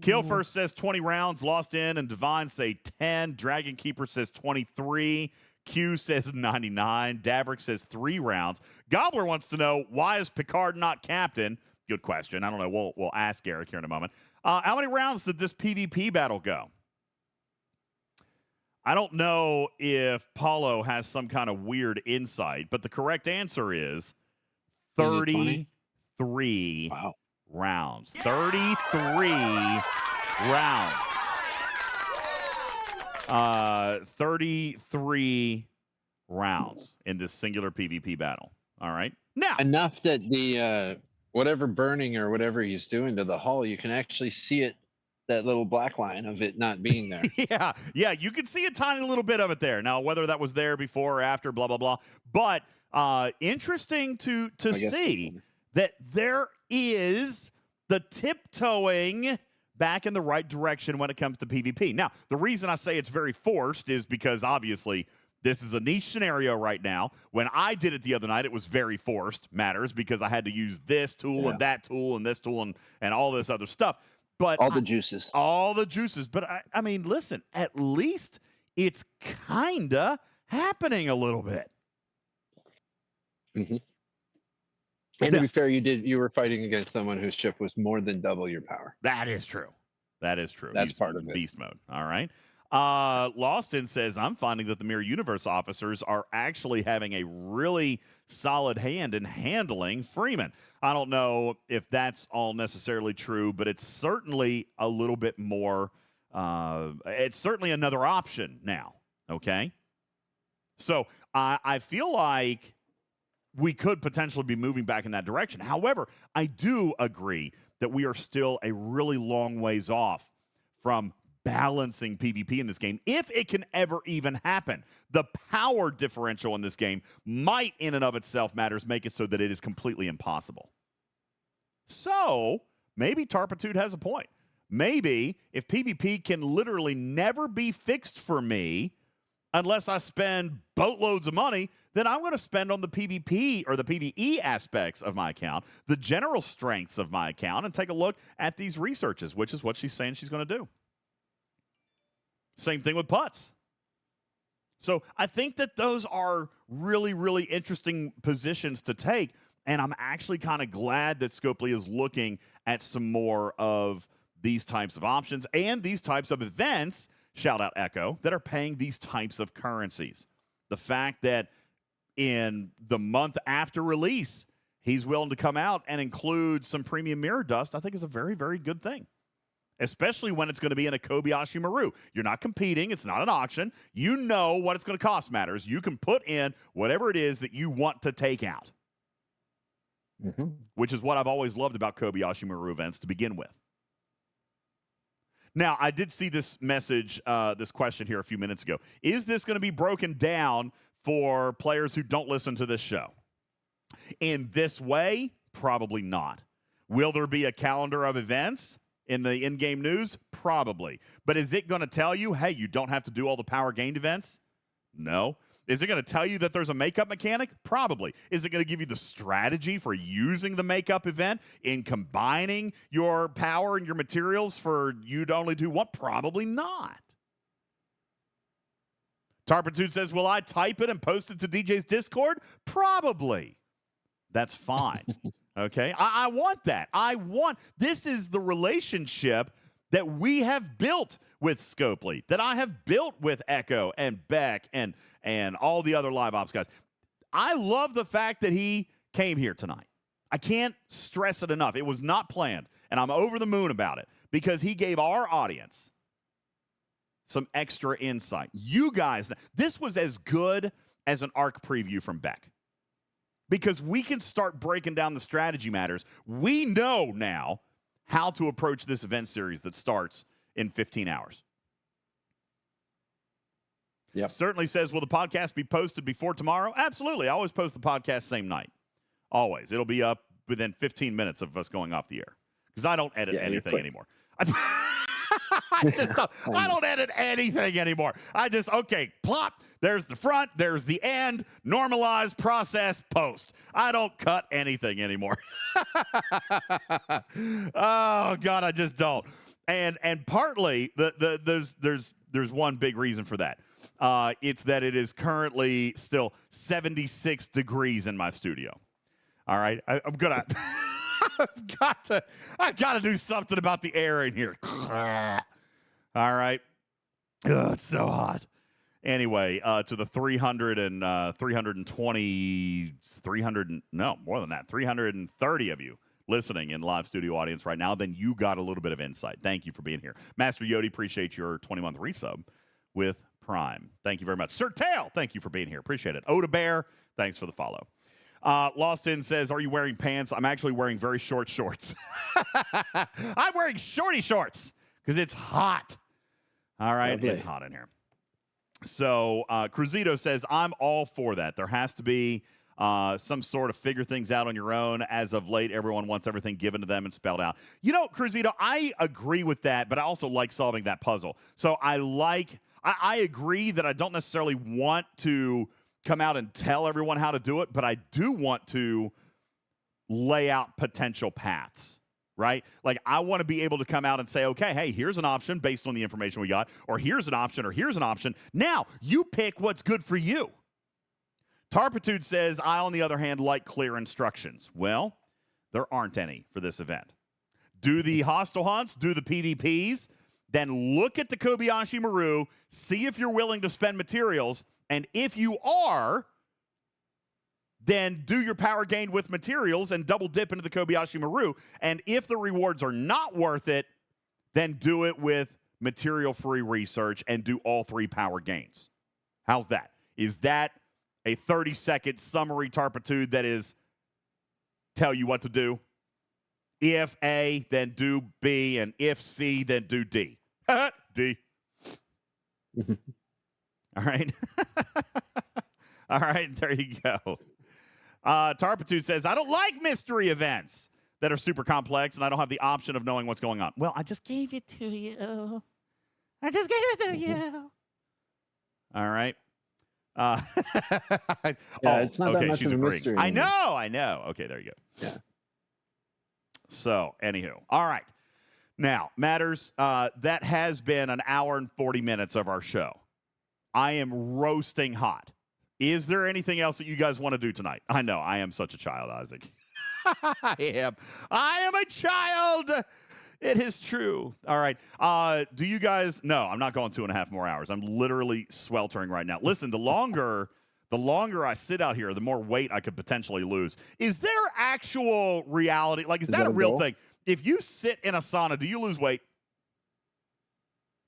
Kill First says 20 rounds, Lost In and Divine say 10. Dragon Keeper says 23. Q says 99. Daverick says 3 rounds. Gobbler wants to know, why is Picard not captain? Good question. I don't know. We'll ask Eric here in a moment. How many rounds did this PvP battle go? I don't know if Paulo has some kind of weird insight, but the correct answer is 33 rounds. 33 rounds. 33 rounds in this singular PvP battle. All right. Now, enough that the whatever burning or whatever he's doing to the hull, you can actually see it, that little black line of it not being there. yeah, you can see a tiny little bit of it there. Now, whether that was there before or after, blah, blah, blah. But interesting to see that there is the tiptoeing back in the right direction when it comes to PvP. Now, the reason I say it's very forced is because obviously this is a niche scenario right now. When I did it the other night, it was very forced matters because I had to use this tool and that tool and this tool and all this other stuff. But all the juices. But I mean, listen, at least it's kind of happening a little bit. Mm-hmm. And to be fair, you were fighting against someone whose ship was more than double your power. That is true. That's He's part of it. Beast mode. All right. Lost In says, I'm finding that the Mirror Universe officers are actually having a really solid hand in handling Freeman. I don't know if that's all necessarily true, but it's certainly a little bit more. It's certainly another option now. Okay. So I feel like we could potentially be moving back in that direction. However, I do agree that we are still a really long ways off from balancing PvP in this game, if it can ever even happen. The power differential in this game might, in and of itself, make it so that it is completely impossible. So, maybe Tarpitude has a point. Maybe if PvP can literally never be fixed for me unless I spend boatloads of money, then I'm going to spend on the PvP or the PvE aspects of my account, the general strengths of my account, and take a look at these researches, which is what she's saying she's going to do. Same thing with putts. So I think that those are really, really interesting positions to take, and I'm actually kind of glad that Scopely is looking at some more of these types of options and these types of events, shout out Ekko, that are paying these types of currencies. The fact that in the month after release, he's willing to come out and include some premium mirror dust, I think is a very, very good thing. Especially when it's going to be in a Kobashi Maru. You're not competing. It's not an auction. You know what it's going to cost matters. You can put in whatever it is that you want to take out. Mm-hmm. Which is what I've always loved about Kobayashi Maru events to begin with. Now, I did see this message, this question here a few minutes ago. Is this going to be broken down for players who don't listen to this show? In this way, probably not. Will there be a calendar of events in the in-game news? Probably. But is it going to tell you, hey, you don't have to do all the power gained events? No. Is it going to tell you that there's a makeup mechanic? Probably. Is it going to give you the strategy for using the makeup event in combining your power and your materials for you to only do one? Probably not. Tarpitude says, will I type it and post it to DJ's Discord? Probably. That's fine. Okay? I want that. This is the relationship that we have built with Scopely, that I have built with Ekko and Beck and all the other live ops guys. I love the fact that he came here tonight. I can't stress it enough. It was not planned, and I'm over the moon about it because he gave our audience some extra insight. You guys, this was as good as an ARC preview from Beck because we can start breaking down the strategy matters. We know now how to approach this event series that starts in 15 hours. Yep. Certainly says, will the podcast be posted before tomorrow? Absolutely. I always post the podcast same night. Always. It'll be up within 15 minutes of us going off the air because I don't edit anything anymore. I don't edit anything anymore. Okay, plop. There's the front. There's the end. Normalize, process, post. I don't cut anything anymore. Oh God, I just don't. And partly there's one big reason for that. It's that it is currently still 76 degrees in my studio. All right, I'm gonna. I've got to do something about the air in here. All right. Ugh, it's so hot. Anyway, to the 330 of you listening in live studio audience right now, then you got a little bit of insight. Thank you for being here. Master Yodi, appreciate your 20-month resub with Prime. Thank you very much. Sir Tail, thank you for being here. Appreciate it. Oda Bear, thanks for the follow. Lost In says, are you wearing pants? I'm actually wearing very short shorts. I'm wearing shorty shorts because it's hot. All right, lovely. It's hot in here. So Cruzito says, I'm all for that. There has to be some sort of figure things out on your own. As of late, everyone wants everything given to them and spelled out. You know, Cruzito, I agree with that, but I also like solving that puzzle. So I agree that I don't necessarily want to come out and tell everyone how to do it, but I do want to lay out potential paths, right? Like, I want to be able to come out and say, okay, hey, here's an option based on the information we got, or here's an option, or here's an option. Now, you pick what's good for you. Tarpitude says, I, on the other hand, like clear instructions. Well, there aren't any for this event. Do the hostile hunts, do the PvPs, then look at the Kobashi Maru, see if you're willing to spend materials, and if you are, then do your power gain with materials and double dip into the Kobashi Maru. And if the rewards are not worth it, then do it with material-free research and do all 3 power gains. How's that? Is that a 30-second summary, Tarpitude, that is tell you what to do? If A, then do B, and if C, then do D. D. All right. All right, there you go. Tarpitude says, I don't like mystery events that are super complex, and I don't have the option of knowing what's going on. Well, I just gave it to you. All right. It's not that much of a mystery. I know. Okay, there you go. Yeah. So, anywho. All right. Now, Matters, that has been an hour and 40 minutes of our show. I am roasting hot. Is there anything else that you guys want to do tonight? I know, I am such a child, Isaac. I am a child. It is true. All right. Do you guys? No, I'm not going 2.5 more hours. I'm literally sweltering right now. Listen, the longer I sit out here, the more weight I could potentially lose. Is there actual reality? Like, is that a real thing? If you sit in a sauna, do you lose weight?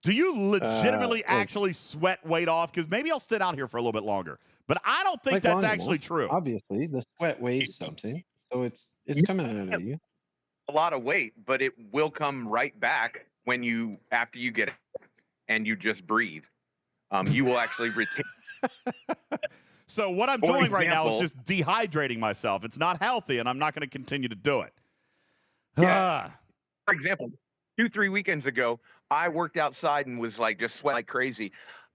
Do you legitimately actually sweat weight off? Because maybe I'll sit out here for a little bit longer. But I don't think that's actually true. Obviously, the sweat weighs something. So it's coming out of you. A lot of weight, but it will come right back after you get it and you just breathe. You will actually retain. So what I'm doing right now is just dehydrating myself. It's not healthy, and I'm not going to continue to do it. Yeah. For example, 2-3 weekends ago, I worked outside and was like just sweating like crazy.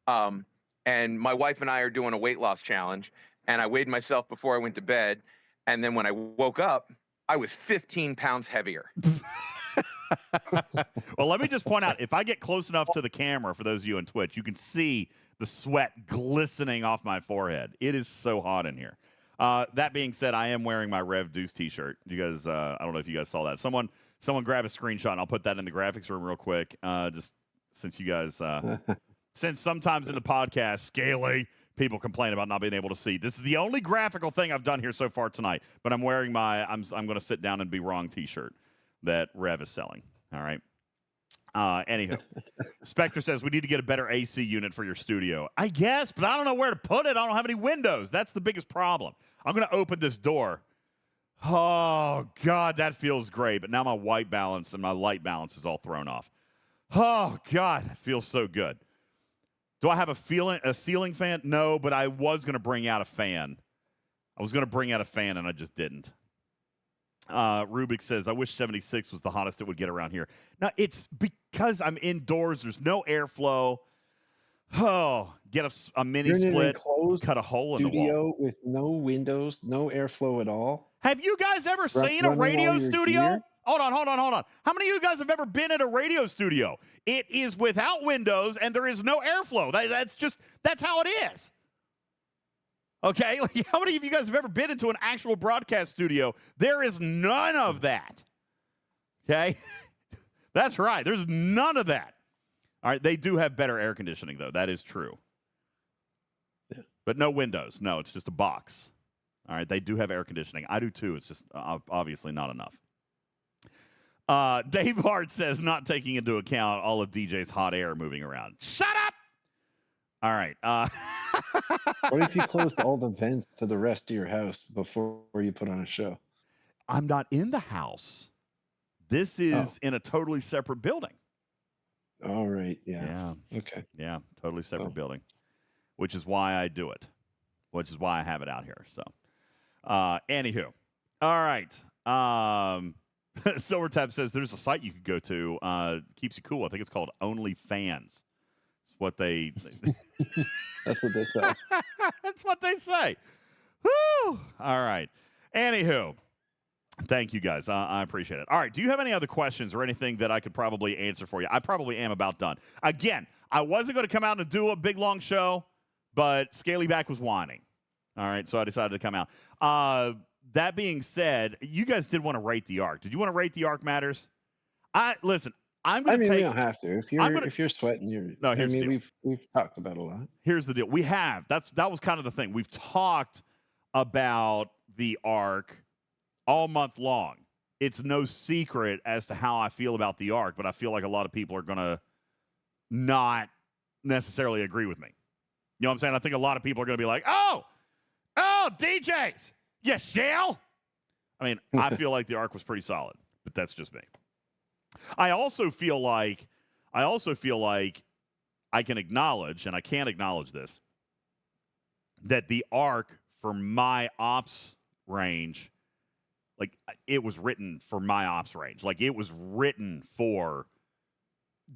And my wife and I are doing a weight loss challenge, and I weighed myself before I went to bed. And then when I woke up, I was 15 pounds heavier. Well, let me just point out, if I get close enough to the camera, for those of you on Twitch, you can see the sweat glistening off my forehead. It is so hot in here. That being said, I am wearing my Rev Deuce t-shirt. You guys, I don't know if you guys saw that. Someone grab a screenshot, and I'll put that in the graphics room real quick. Just since you guys, since sometimes in the podcast, Scaly, people complain about not being able to see. This is the only graphical thing I've done here so far tonight. But I'm wearing my I'm going to sit down and be wrong t-shirt that Rev is selling. All right. Anywho, Spectre says we need to get a better AC unit for your studio. I guess, but I don't know where to put it. I don't have any windows. That's the biggest problem. I'm going to open this door. Oh, God, that feels great. But now my white balance and my light balance is all thrown off. Oh, God, it feels so good. Do I have a ceiling fan? No, but I was going to bring out a fan. And I just didn't. Rubik says, I wish 76 was the hottest it would get around here. Now, it's because I'm indoors. There's no airflow. Oh, get a mini split, cut a hole in the wall. Studio with no windows, no airflow at all. Have you guys ever seen a radio studio? Gear? Hold on. How many of you guys have ever been in a radio studio? It is without windows and there is no airflow. That's how it is. Okay? Like, how many of you guys have ever been into an actual broadcast studio? There is none of that. Okay? That's right. There's none of that. All right, they do have better air conditioning, though. That is true. Yeah. But no windows. No, it's just a box. All right, they do have air conditioning. I do, too. It's just obviously not enough. Dave Hart says, not taking into account all of DJ's hot air moving around. Shut up! All right. What if you closed all the vents to the rest of your house before you put on a show? I'm not in the house. This is in a totally separate building. All right. Yeah. Okay. Yeah, totally separate building, which is why I do it, which is why I have it out here. So, anywho. All right. Silvertap says there's a site you could go to. Keeps you cool. I think it's called OnlyFans. It's what they. That's what they say. That's what they say. Woo! All right. Anywho. Thank you, guys. I appreciate it. All right. Do you have any other questions or anything that I could probably answer for you? I probably am about done. Again, I wasn't going to come out and do a big, long show, but Scalyback was whining. All right. So I decided to come out. That being said, you guys did want to rate the Arc. Did you want to rate the Arc Matters? Listen, I'm going to take. We don't have to. If you're sweating, you're. No, here's the deal. We've talked about a lot. Here's the deal. We have. That was kind of the thing. We've talked about the Arc all month long. It's no secret as to how I feel about the Arc, but I feel like a lot of people are going to not necessarily agree with me. You know what I'm saying? I think a lot of people are going to be like, oh, DJs, you shall? I mean, I feel like the Arc was pretty solid, but that's just me. I also feel like I can acknowledge, and I can't acknowledge this, that the Arc for my ops range, like, it was written for my ops range. Like, it was written for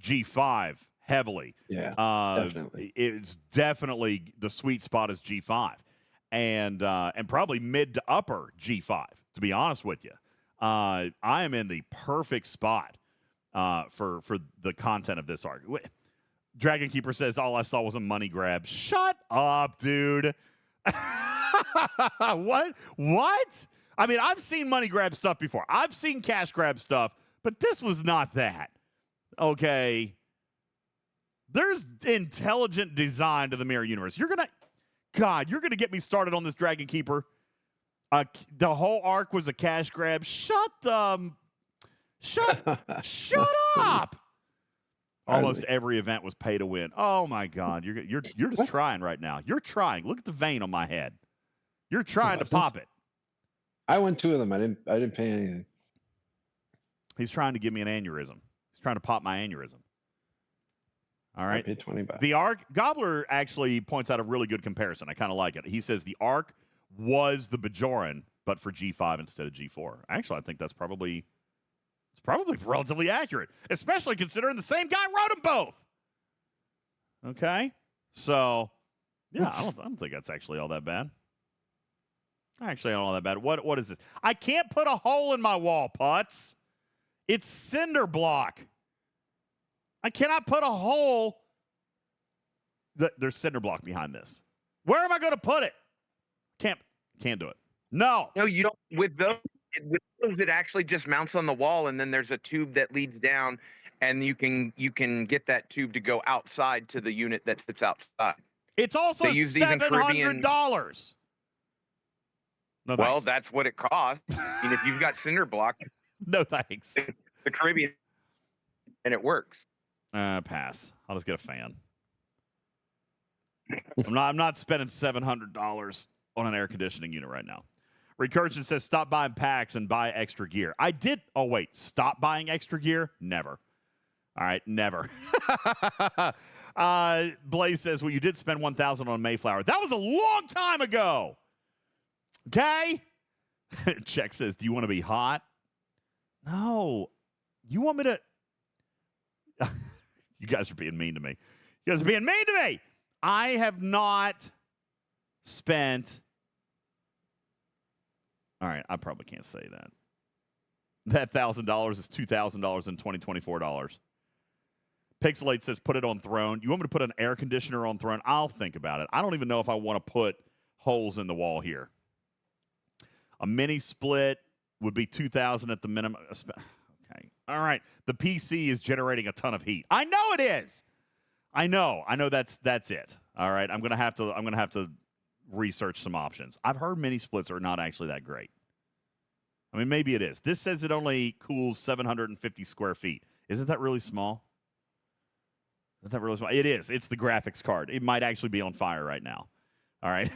G5 heavily. Yeah, definitely. It's definitely the sweet spot is G5. And probably mid to upper G5, to be honest with you. I am in the perfect spot for the content of this Arc. Dragon Keeper says, all I saw was a money grab. Shut up, dude. What? I mean, I've seen money grab stuff before. I've seen cash grab stuff, but this was not that. Okay. There's intelligent design to the Mirror Universe. You're going to get me started on this Dragon Keeper. The whole Arc was a cash grab. Shut up. Almost every event was pay to win. Oh my God. You're just trying right now. You're trying. Look at the vein on my head. You're trying to pop it. I won 2 of them. I didn't pay anything. He's trying to give me an aneurysm. He's trying to pop my aneurysm. All right. I paid $20. The Arc, Gobbler actually points out a really good comparison. I kind of like it. He says the Arc was the Bajoran, but for G5 instead of G4. Actually, I think that's probably relatively accurate, especially considering the same guy wrote them both. Okay. So, yeah, I don't think that's actually all that bad. Actually, not all that bad. What is this? I can't put a hole in my wall, Putz. It's cinder block. I cannot put a hole. There's cinder block behind this. Where am I going to put it? Can't do it. No. No, you don't. With those, it actually just mounts on the wall, and then there's a tube that leads down, and you can get that tube to go outside to the unit that sits outside. It's also $700. No, well, thanks. that's what it costs. I mean, if you've got cinder block, no thanks. The Caribbean, and it works. Pass. I'll just get a fan. I'm not spending $700 on an air conditioning unit right now. Recursion says, stop buying packs and buy extra gear. I did. Oh, wait. Stop buying extra gear? Never. All right. Never. Blaze says, well, you did spend 1,000 on Mayflower. That was a long time ago. Okay? Check says, do you want to be hot? No. You want me to... You guys are being mean to me. You guys are being mean to me. I have not spent... All right, I probably can't say that. That $1,000 is $2,000 in 2024 dollars. Pixelate says, put it on Throne. You want me to put an air conditioner on Throne? I'll think about it. I don't even know if I want to put holes in the wall here. A mini split would be $2,000 at the minimum. Okay. All right. The PC is generating a ton of heat. I know it is. I know that's it. All right. I'm going to have to research some options. I've heard mini splits are not actually that great. I mean, maybe it is. This says it only cools 750 square feet. Isn't that really small? Isn't that really small? It is. It's the graphics card. It might actually be on fire right now. All right.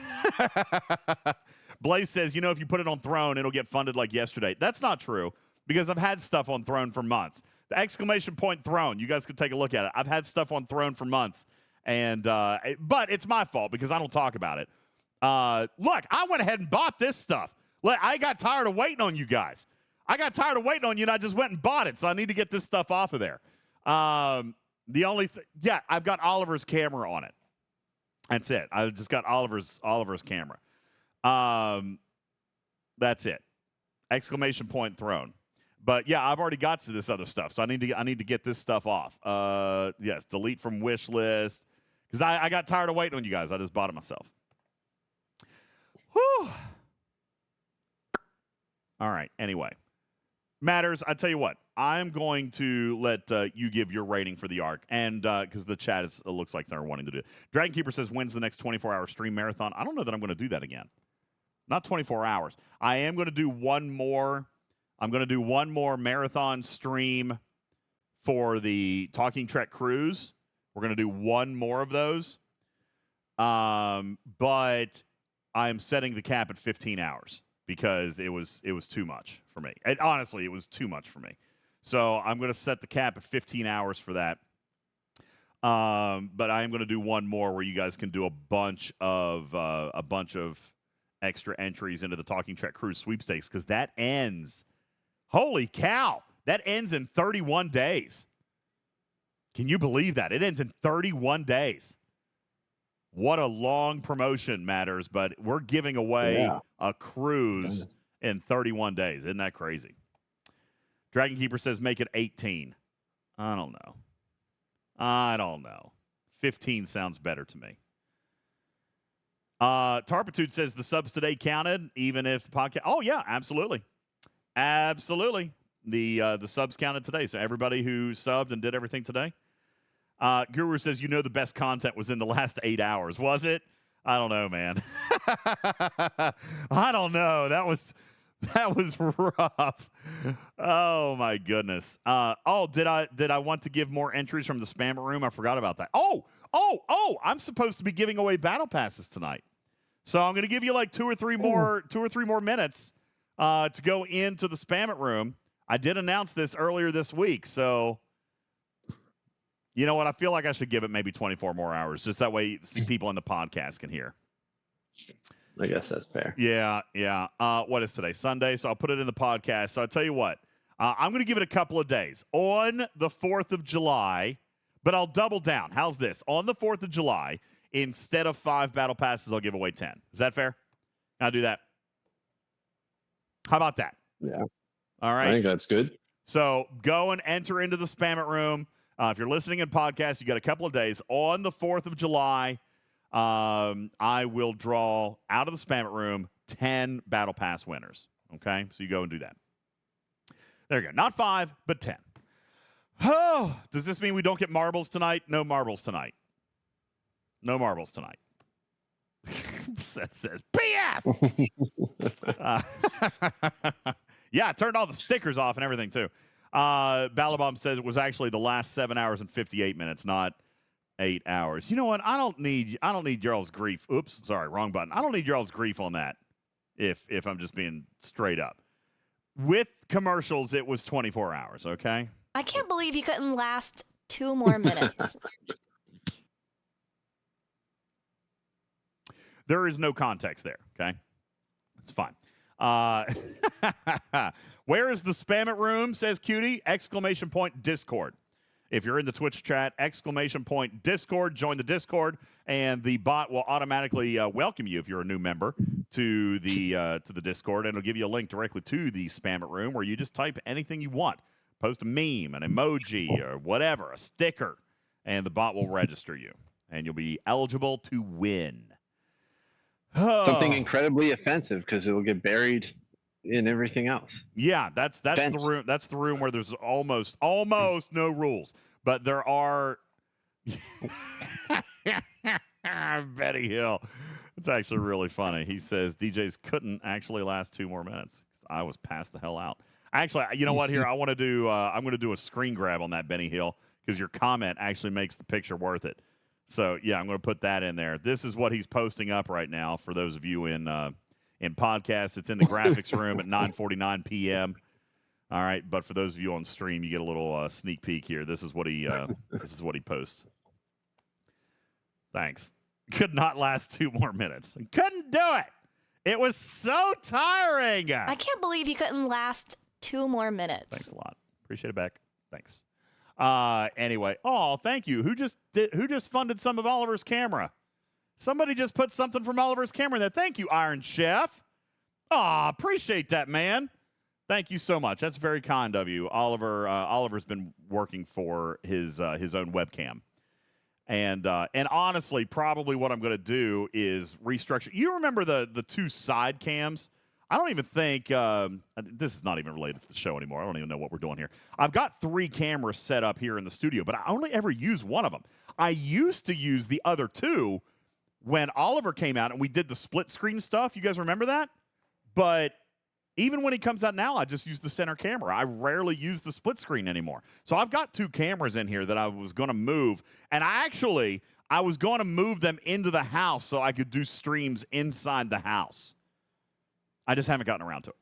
Blaze says, if you put it on Throne, it'll get funded like yesterday. That's not true because I've had stuff on Throne for months. The exclamation point Throne, you guys could take a look at it. I've had stuff on Throne for months, but it's my fault because I don't talk about it. Look, I went ahead and bought this stuff. I got tired of waiting on you guys. I got tired of waiting on you, and I just went and bought it, so I need to get this stuff off of there. The only I've got Oliver's camera on it. That's it. I just got Oliver's camera. That's it. Exclamation point Throne. But yeah, I've already got to this other stuff, so I need to get this stuff off. Yes, delete from wish list because I got tired of waiting on you guys. I just bought it myself. Whew. All right. Anyway, Matters. I tell you what, I'm going to let you give your rating for the arc, and because the chat looks like they're wanting to do it. Dragon Keeper says, when's the next 24-hour stream marathon? I don't know that I'm going to do that again. Not 24 hours. I am going to do one more. I'm going to do one more marathon stream for the Talking Trek cruise. We're going to do one more of those. But I'm setting the cap at 15 hours because it was too much for me. And honestly, it was too much for me. So I'm going to set the cap at 15 hours for that. But I am going to do one more where you guys can do a bunch of extra entries into the Talking Trek Cruise sweepstakes because that ends. Holy cow! That ends in 31 days. Can you believe that? It ends in 31 days. What a long promotion, Matters, but we're giving away a cruise in 31 days. Isn't that crazy? Dragon Keeper says make it 18. I don't know. 15 sounds better to me. Tarpitude says the subs today counted, even if podcast. Oh, yeah, absolutely. Absolutely. The subs counted today. So everybody who subbed and did everything today. Guru says, the best content was in the last 8 hours. Was it? I don't know, man. I don't know. That was rough. Oh my goodness. Did I want to give more entries from the spam room? I forgot about that. Oh, I'm supposed to be giving away battle passes tonight. So I'm going to give you like two or three more minutes to go into the spam it room. I did announce this earlier this week, so you know what? I feel like I should give it maybe 24 more hours, just that way people in the podcast can hear. I guess that's fair. Yeah. What is today? Sunday, so I'll put it in the podcast. So I'll tell you what, I'm going to give it a couple of days. On the 4th of July, but I'll double down. How's this? On the 4th of July, instead of 5 battle passes, I'll give away 10. Is that fair? I'll do that. How about that? Yeah. All right. I think that's good. So go and enter into the spam it room. If you're listening in podcast, you got a couple of days. On the 4th of July, I will draw out of the spam it room 10 battle pass winners. Okay? So you go and do that. There you go. Not 5, but 10. Oh, does this mean we don't get marbles tonight? No marbles tonight. No marbles tonight. Seth says, P.S. Yeah, I turned all the stickers off and everything, too. Balabom says it was actually the last 7 hours and 58 minutes, not 8 hours. You know what? I don't need y'all's grief. Oops, sorry, wrong button. I don't need y'all's grief on that. If I'm just being straight up. With commercials, it was 24 hours. Okay. I can't believe you couldn't last 2 more minutes. There is no context there, okay? It's fine. Where is the spam it room, says Cutie? ! Discord. If you're in the Twitch chat, ! Discord, join the Discord, and the bot will automatically welcome you if you're a new member to the Discord, and it'll give you a link directly to the spam it room where you just type anything you want. Post a meme, an emoji, or whatever, a sticker, and the bot will register you, and you'll be eligible to win. Something incredibly offensive because it will get buried in everything else. Yeah, that's the room. That's the room where there's almost no rules, but there are. Betty Hill. It's actually really funny. He says DJs couldn't actually last 2 more minutes. I was passed the hell out. Actually, you know what? Here, I want to do. I'm going to do a screen grab on that, Benny Hill, because your comment actually makes the picture worth it. So yeah, I'm going to put that in there. This is what he's posting up right now for those of you in podcasts. It's in the graphics room at 9:49 p.m. All right, but for those of you on stream, you get a little sneak peek here. This is what he posts. Thanks. Could not last 2 more minutes. Couldn't do it. It was so tiring. I can't believe you couldn't last 2 more minutes. Thanks a lot. Appreciate it, Beck. Thanks. Anyway, thank you. Who just funded some of Oliver's camera? Somebody just put something from Oliver's camera in there. Thank you, Iron Chef. Appreciate that, man. Thank you so much. That's very kind of you. Oliver's been working for his own webcam. And honestly, probably what I'm going to do is restructure. You remember the 2 side cams? I don't even think this is not even related to the show anymore. I don't even know what we're doing here. I've got 3 cameras set up here in the studio, but I only ever use one of them. I used to use the other 2 when Oliver came out and we did the split screen stuff. You guys remember that? But even when he comes out now, I just use the center camera. I rarely use the split screen anymore. So I've got 2 cameras in here that I was going to move, and I was going to move them into the house so I could do streams inside the house. I just haven't gotten around to it.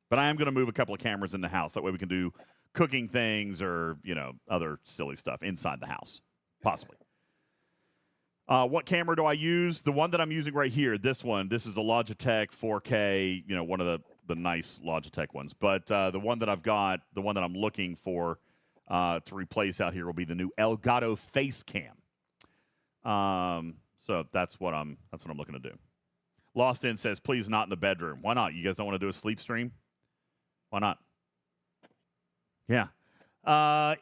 But I am going to move a couple of cameras in the house. That way we can do cooking things or, other silly stuff inside the house, possibly. What camera do I use? The one that I'm using right here, this one. This is a Logitech 4K, one of the nice Logitech ones. But the one that I've got, the one that I'm looking for to replace out here will be the new Elgato Face Cam. So that's what I'm looking to do. Lost In says, please not in the bedroom. Why not? You guys don't want to do a sleep stream? Why not? Yeah.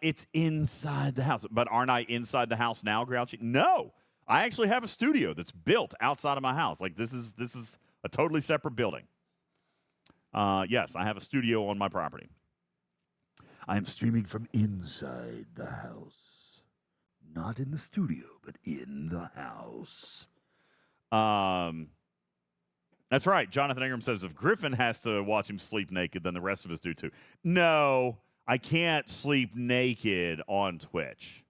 It's inside the house. But aren't I inside the house now, Grouchy? No. I actually have a studio that's built outside of my house. Like, this is a totally separate building. Yes, I have a studio on my property. I am streaming from inside the house. Not in the studio, but in the house. That's right. Jonathan Ingram says, if Griffin has to watch him sleep naked, then the rest of us do too. No, I can't sleep naked on Twitch.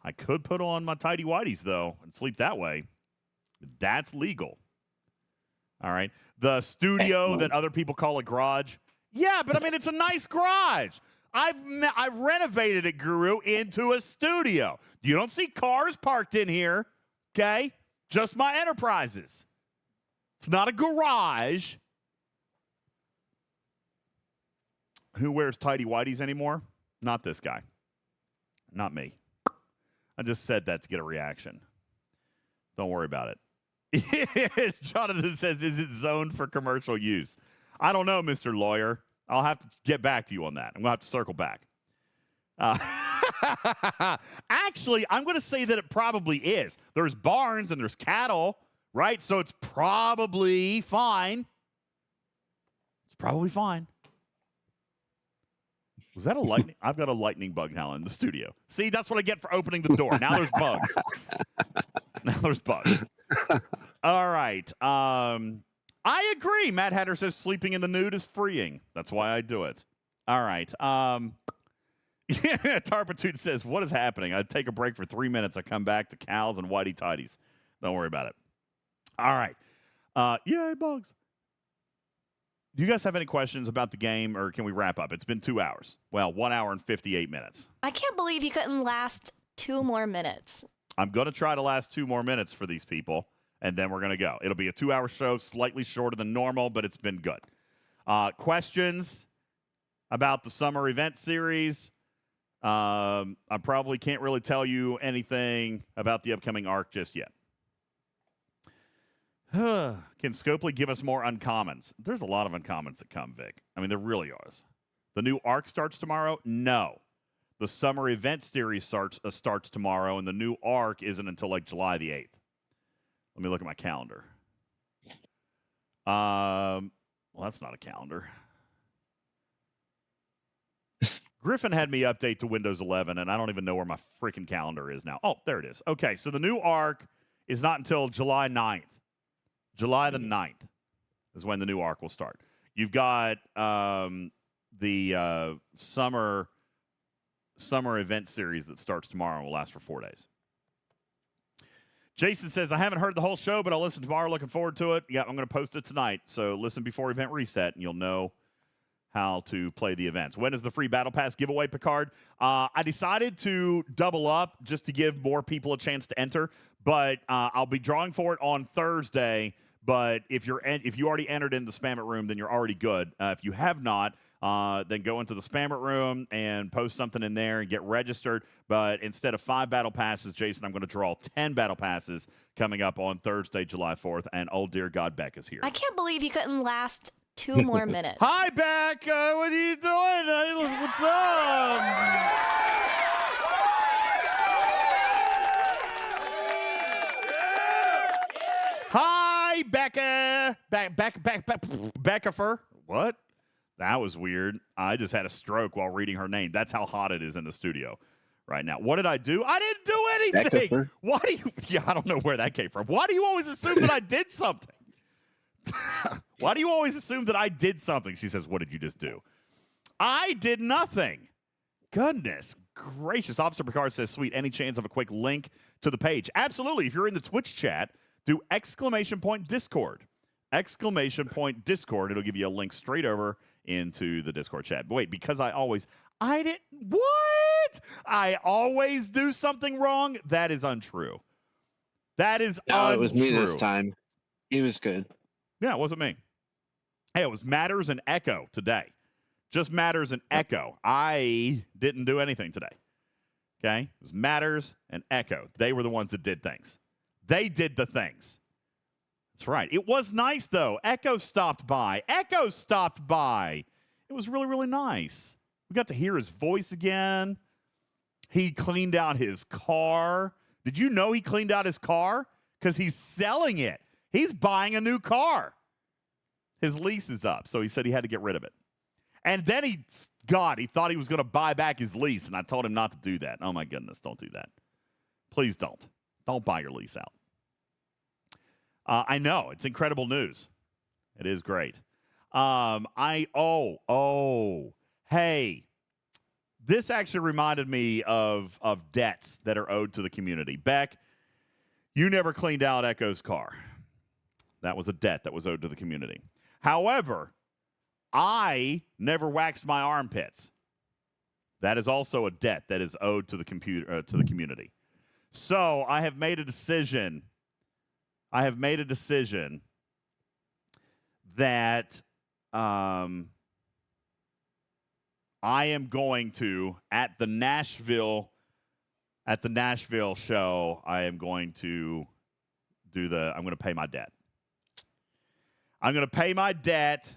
I could put on my tidy whities, though, and sleep that way. That's legal. All right. The studio that other people call a garage. Yeah, but I mean, it's a nice garage. I've renovated it, Guru, into a studio. You don't see cars parked in here, okay? Just my enterprises. It's not a garage. Who wears tidy whities anymore? Not this guy. Not me. I just said that to get a reaction. Don't worry about it. Jonathan says, is it zoned for commercial use? I don't know, Mr. Lawyer. I'll have to get back to you on that. I'm going to have to circle back. Actually, I'm going to say that it probably is. There's barns and there's cattle, right? So it's probably fine. It's probably fine. Was that a lightning? I've got a lightning bug now in the studio. See, that's what I get for opening the door. Now there's bugs. All right. I agree. Matt Hatter says sleeping in the nude is freeing. That's why I do it. All right. Tarpitude says, what is happening? I take a break for 3 minutes. I come back to cows and whitey tidies. Don't worry about it. All right. Yay, bugs. Do you guys have any questions about the game, or can we wrap up? It's been 2 hours. Well, 1 hour and 58 minutes. I can't believe you couldn't last 2 more minutes. I'm going to try to last 2 more minutes for these people, and then we're going to go. It'll be a 2-hour show, slightly shorter than normal, but it's been good. Questions about the summer event series? I probably can't really tell you anything about the upcoming arc just yet. Can Scopely give us more uncommons? There's a lot of uncommons that come, Vic. I mean, there really are. The new arc starts tomorrow? No. The summer event series starts tomorrow, and the new arc isn't until like July the 8th. Let me look at my calendar. Well, that's not a calendar. Griffin had me update to Windows 11, and I don't even know where my freaking calendar is now. Oh, there it is. Okay, so the new arc is not until July 9th. July the 9th is when the new arc will start. You've got the summer event series that starts tomorrow and will last for 4 days. Jason says, I haven't heard the whole show, but I'll listen tomorrow. Looking forward to it. Yeah, I'm going to post it tonight. So listen before event reset, and you'll know how to play the events. When is the free Battle Pass giveaway, Picard? I decided to double up just to give more people a chance to enter, but I'll be drawing for it on Thursday. But if you already entered in the Spam It room, then you're already good. If you have not, then go into the Spam It room and post something in there and get registered. But instead of 5 Battle Passes, Jason, I'm going to draw 10 Battle Passes coming up on Thursday, July 4th. And oh, dear God, Beck is here. I can't believe you couldn't last 2 more minutes. Hi, Beck. What are you doing? What's up? Hi, Becca. Becca. What? That was weird. I just had a stroke while reading her name. That's how hot it is in the studio right now. What did I do? I didn't do anything. Becca. Why do you? Yeah, I don't know where that came from. Why do you always assume that I did something? Why do you always assume that I did something? She says, what did you just do? I did nothing. Goodness gracious. Officer Picard says, sweet, any chance of a quick link to the page? Absolutely. If you're in the Twitch chat, do !Discord. !Discord. It'll give you a link straight over into the Discord chat. But wait, because I always do something wrong? That is untrue. That is untrue. It was me this time. He was good. Yeah, it wasn't me. Hey, it was Matters and Ekko today. Just Matters and Ekko. I didn't do anything today. Okay? It was Matters and Ekko. They were the ones that did things. They did the things. That's right. It was nice, though. Ekko stopped by. It was really, really nice. We got to hear his voice again. He cleaned out his car. Did you know he cleaned out his car? Because he's selling it. He's buying a new car. His lease is up, so he said he had to get rid of it. And then he thought he was going to buy back his lease, and I told him not to do that. Oh, my goodness, don't do that. Please don't. Don't buy your lease out. I know. It's incredible news. It is great. Hey. This actually reminded me of debts that are owed to the community. Beck, you never cleaned out Ekko's car. That was a debt that was owed to the community. However, I never waxed my armpits. That is also a debt that is owed to the community. So I have made a decision. That I am going to at the Nashville show. I am going to I'm going to pay my debt. I'm going to pay my debt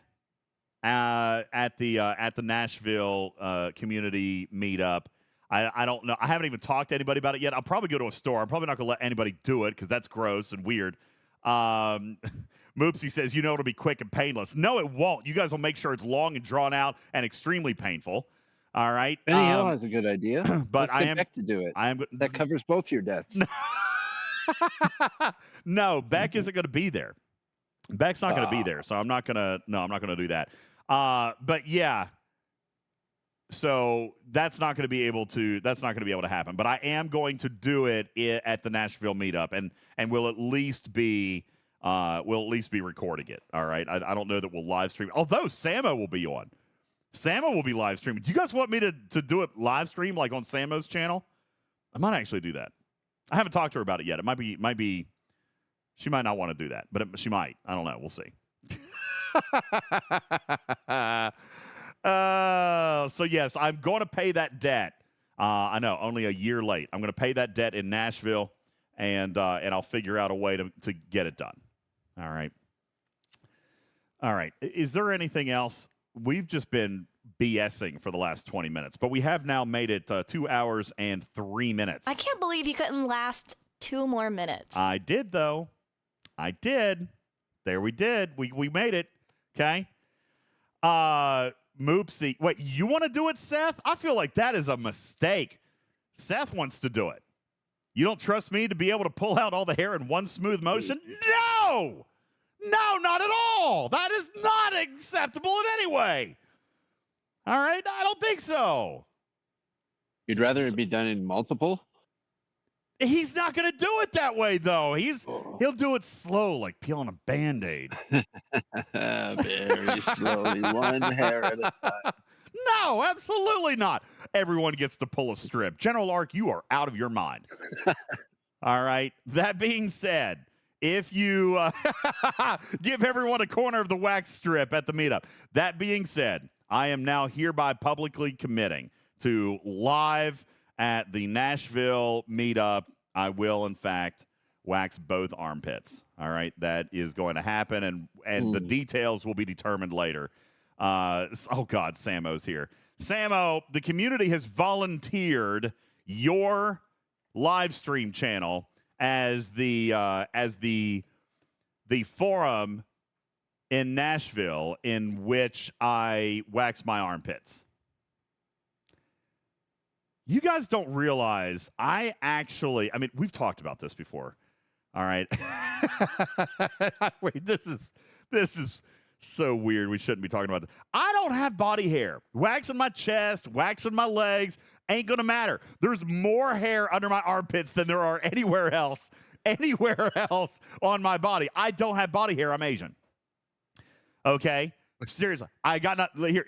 at the Nashville community meetup. I don't know. I haven't even talked to anybody about it yet. I'll probably go to a store. I'm probably not going to let anybody do it because that's gross and weird. Moopsy says, it'll be quick and painless. No, it won't. You guys will make sure it's long and drawn out and extremely painful. All right. Benny Hill has a good idea. But I am Beck to do it. That covers both your debts. No, Beck isn't going to be there. Beck's not going to be there, so I'm not going to do that. But yeah. So that's not going to be able to happen. But I am going to do it at the Nashville meetup, and we'll at least be recording it. All right. I don't know that we'll live stream. Although Samo will be on. Samo will be live streaming. Do you guys want me to do it live stream like on Samo's channel? I might actually do that. I haven't talked to her about it yet. It might be. She might not want to do that, but she might. I don't know. We'll see. So yes, I'm going to pay that debt. I know, only a year late. I'm going to pay that debt in Nashville, and I'll figure out a way to get it done. All right. All right. Is there anything else? We've just been BSing for the last 20 minutes, but we have now made it 2 hours and 3 minutes. I can't believe you couldn't last 2 more minutes. I did, though. I did. There we did. We made it. Okay. Moopsie. Wait, you want to do it, Seth? I feel like that is a mistake. Seth wants to do it. You don't trust me to be able to pull out all the hair in one smooth motion? No! No, not at all. That is not acceptable in any way. All right? I don't think so. You'd rather it be done in multiple? He's not going to do it that way, though. He'll do it slow, like peeling a Band-Aid. Very slowly, one hair at a time. No, absolutely not. Everyone gets to pull a strip. General Ark, you are out of your mind. All right? That being said, if you give everyone a corner of the wax strip at the meetup. That being said, I am now hereby publicly committing to live at the Nashville meetup. I will, in fact, wax both armpits. All right? That is going to happen, and the details will be determined later. Oh, God, Samo's here. Samo, the community has volunteered your live stream channel as the forum in Nashville in which I wax my armpits. You guys don't realize I mean, we've talked about this before. All right. Wait, this is so weird. We shouldn't be talking about this. I don't have body hair. Waxing my chest, waxing my legs ain't going to matter. There's more hair under my armpits than there are anywhere else on my body. I don't have body hair. I'm Asian. Okay? Seriously.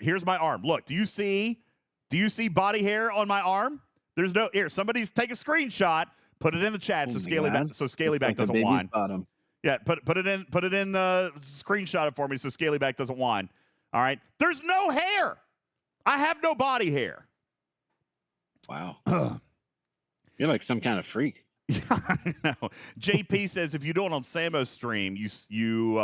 Here's my arm. Look, do you see body hair on my arm? There's no here. Somebody's take a screenshot, put it in the chat so Scalyback doesn't whine. Bottom. Yeah, put it in the screenshot it for me so Scalyback doesn't whine. All right. There's no hair. I have no body hair. Have You're like some kind of freak. I know. JP says if you do it on Samo's stream, you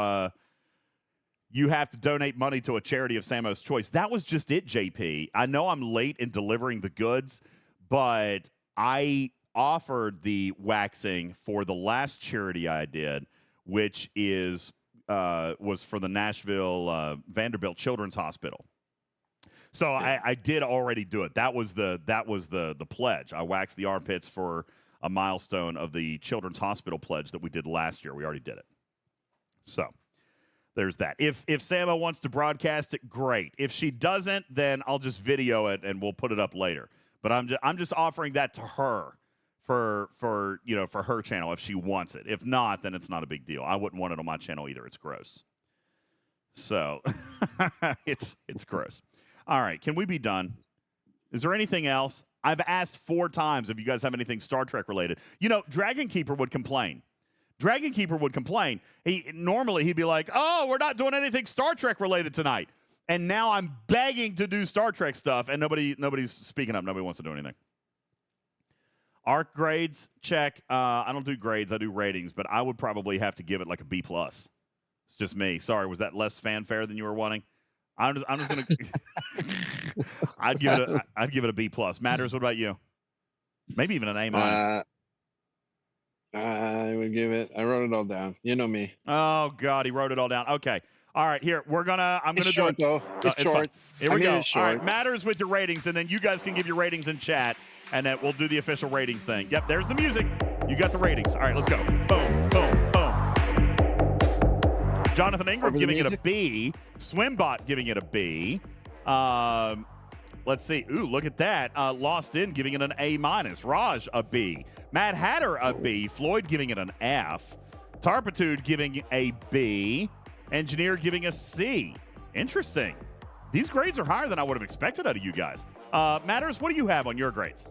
have to donate money to a charity of Samo's choice. That was just it, JP. I know I'm late in delivering the goods, but I offered the waxing for the last charity I did, which was for the Nashville Vanderbilt Children's Hospital. So I did already do it. That was the pledge. I waxed the armpits for a milestone of the Children's Hospital pledge that we did last year. We already did it. So there's that. If Samo wants to broadcast it, great. If she doesn't, then I'll just video it and we'll put it up later. But I'm just offering that to her for her channel if she wants it. If not, then it's not a big deal. I wouldn't want it on my channel either. It's gross. So it's gross. All right, can we be done? Is there anything else? I've asked 4 times if you guys have anything Star Trek related. Dragon Keeper would complain. Normally he'd be like, "Oh, we're not doing anything Star Trek related tonight." And now I'm begging to do Star Trek stuff, and nobody's speaking up. Nobody wants to do anything. Arc grades, check. I don't do grades. I do ratings, but I would probably have to give it like a B+. It's just me. Sorry, was that less fanfare than you were wanting? I'm just gonna. I'd give it a B+. Matters. What about you? Maybe even an A-. I would give it. I wrote it all down. You know me. Oh God, he wrote it all down. Okay. All right. Here I'm gonna do it. Though. It's short. Here we go. All right. Matters with your ratings, and then you guys can give your ratings in chat, and then we'll do the official ratings thing. Yep. There's the music. You got the ratings. All right. Let's go. Boom. Boom. Boom. Jonathan Ingram giving it a B. Swimbot giving it a B. Let's see. Ooh, look at that. Lost In giving it an A-. Raj, a B. Mad Hatter, a B. Floyd giving it an F. Tarpitude giving a B. Engineer giving a C. Interesting. These grades are higher than I would have expected out of you guys. Matters, what do you have on your grades?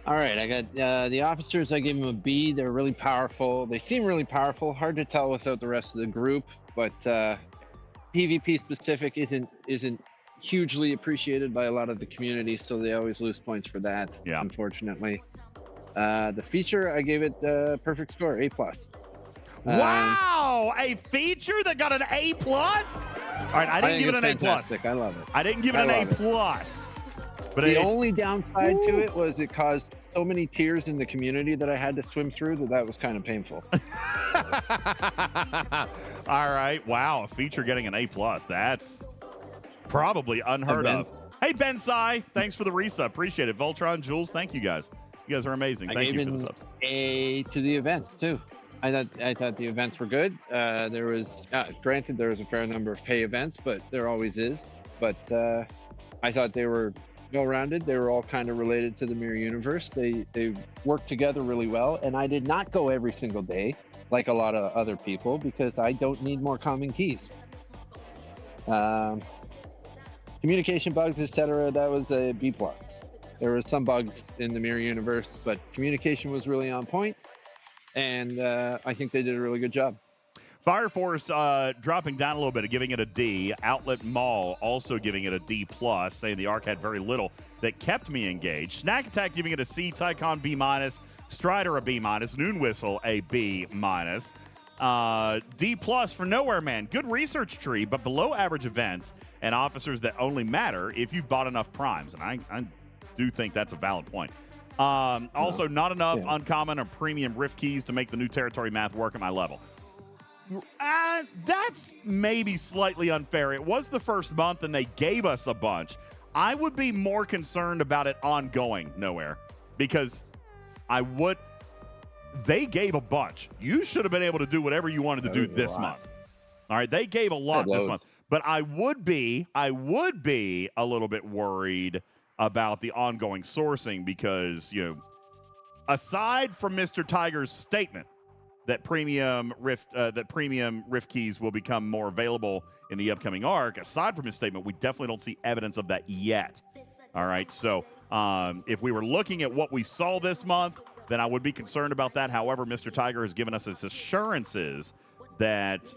All right, I got the officers. I gave them a B. They're really powerful. They seem really powerful. Hard to tell without the rest of the group, but PvP specific isn't hugely appreciated by a lot of the community, so they always lose points for that. Yeah. Unfortunately, the feature I gave it perfect score, A+. Wow, a feature that got an A+. All right, I didn't give it an A+. I love it. I didn't give it an A+. But the only downside to it was it caused so many tears in the community that I had to swim through that was kind of painful. All right. Wow. A feature getting an A+. That's probably unheard of. Hey, Ben Sai. Thanks for the resub. Appreciate it. Voltron, Jules, thank you guys. You guys are amazing. Thank you for the subs. A to the events, too. I thought the events were good. There was, granted, there was a fair number of pay events, but there always is. But I thought they were well-rounded. They were all kind of related to the Mirror Universe. They worked together really well, and I did not go every single day like a lot of other people because I don't need more common keys. Communication bugs, etc. That was a B+. There were some bugs in the Mirror Universe, but communication was really on point, and I think they did a really good job. Fire Force dropping down a little bit, giving it a D. Outlet Mall also giving it a D+, saying the arc had very little that kept me engaged. Snack Attack giving it a C. Tycon B-. Strider a B-. Noon Whistle a B-. D+ for Nowhere Man. Good research tree, but below average events and officers that only matter if you've bought enough primes. And I do think that's a valid point. Also, not enough uncommon or premium rift keys to make the new territory math work at my level. That's maybe slightly unfair. It was the first month, and they gave us a bunch. I would be more concerned about it ongoing, Nowhere, because they gave a bunch. You should have been able to do whatever you wanted to do this month. All right, they gave a lot this month. But I would be a little bit worried about the ongoing sourcing because, aside from Mr. Tiger's statement that premium rift keys will become more available in the upcoming arc, aside from his statement, we definitely don't see evidence of that yet. All right, so if we were looking at what we saw this month, then I would be concerned about that. However, Mr. Tiger has given us his assurances that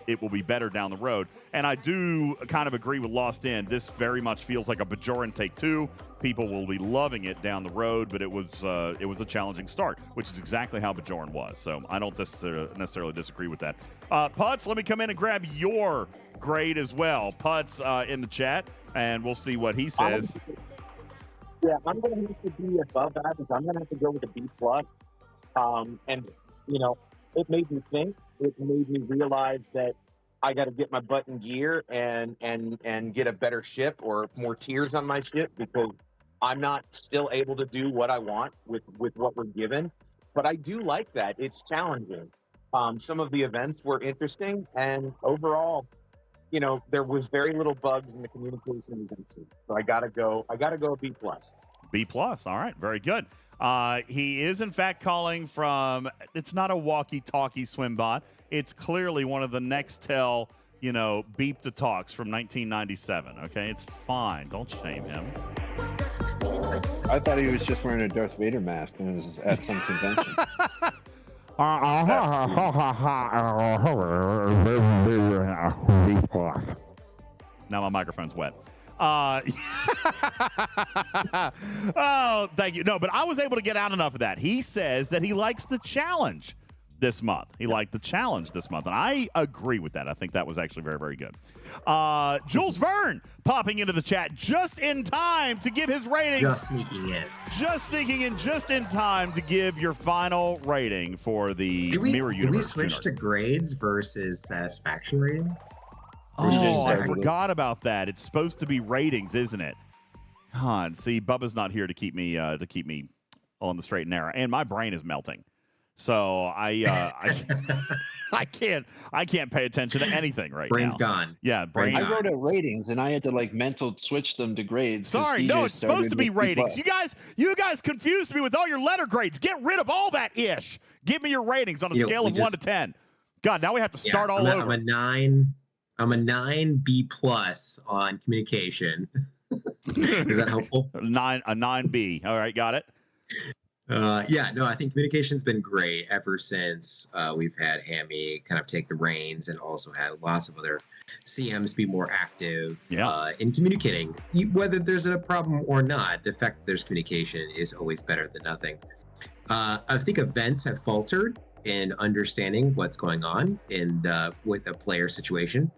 it will be better down the road. And I do kind of agree with Lost End. This very much feels like a Bajoran Take 2. People will be loving it down the road, but it was a challenging start, which is exactly how Bajoran was. So I don't necessarily disagree with that. Putz, let me come in and grab your grade as well. Putz in the chat, and we'll see what he says. I'm going to have to be above average. I'm going to have to go with a B+. And, it made me think. It made me realize that I got to get my butt in gear and get a better ship or more tiers on my ship because I'm not still able to do what I want with what we're given. But I do like that. It's challenging. Some of the events were interesting, and overall, there was very little bugs in the communication agency. So I gotta go B+. B+. All right, very good. He is, in fact, calling from, it's not a walkie-talkie swim bot. It's clearly one of the Nextel, beep to talks from 1997. Okay, it's fine. Don't shame him. I thought he was just wearing a Darth Vader mask and was at some convention. Now my microphone's wet. Oh, thank you. No, but I was able to get out enough of that. He says that he likes the challenge this month. He liked the challenge this month, and I agree with that. I think that was actually very, very good. Jules Verne popping into the chat just in time to give his ratings. Just sneaking in. Just sneaking in just in time to give your final rating for the Mirror Universe. Did we switch to grades versus satisfaction rating? Oh, I forgot about that. It's supposed to be ratings, isn't it? See, Bubba's not here to keep me on the straight and narrow, and my brain is melting. So I can't pay attention to anything right Brain's now. Gone. Yeah, brain. I wrote out ratings, and I had to mental switch them to grades. Sorry, no, it's supposed to be ratings. You guys confused me with all your letter grades. Get rid of all that ish. Give me your ratings on a scale of 1 to 10. God, now we have to start all over. I'm a 9 B+ on communication. Is that helpful? A 9 B. All right, got it. Yeah, no, I think communication's been great ever since we've had Hammy kind of take the reins and also had lots of other CMs be more active in communicating. Whether there's a problem or not, the fact that there's communication is always better than nothing. I think events have faltered in understanding what's going on with a player situation.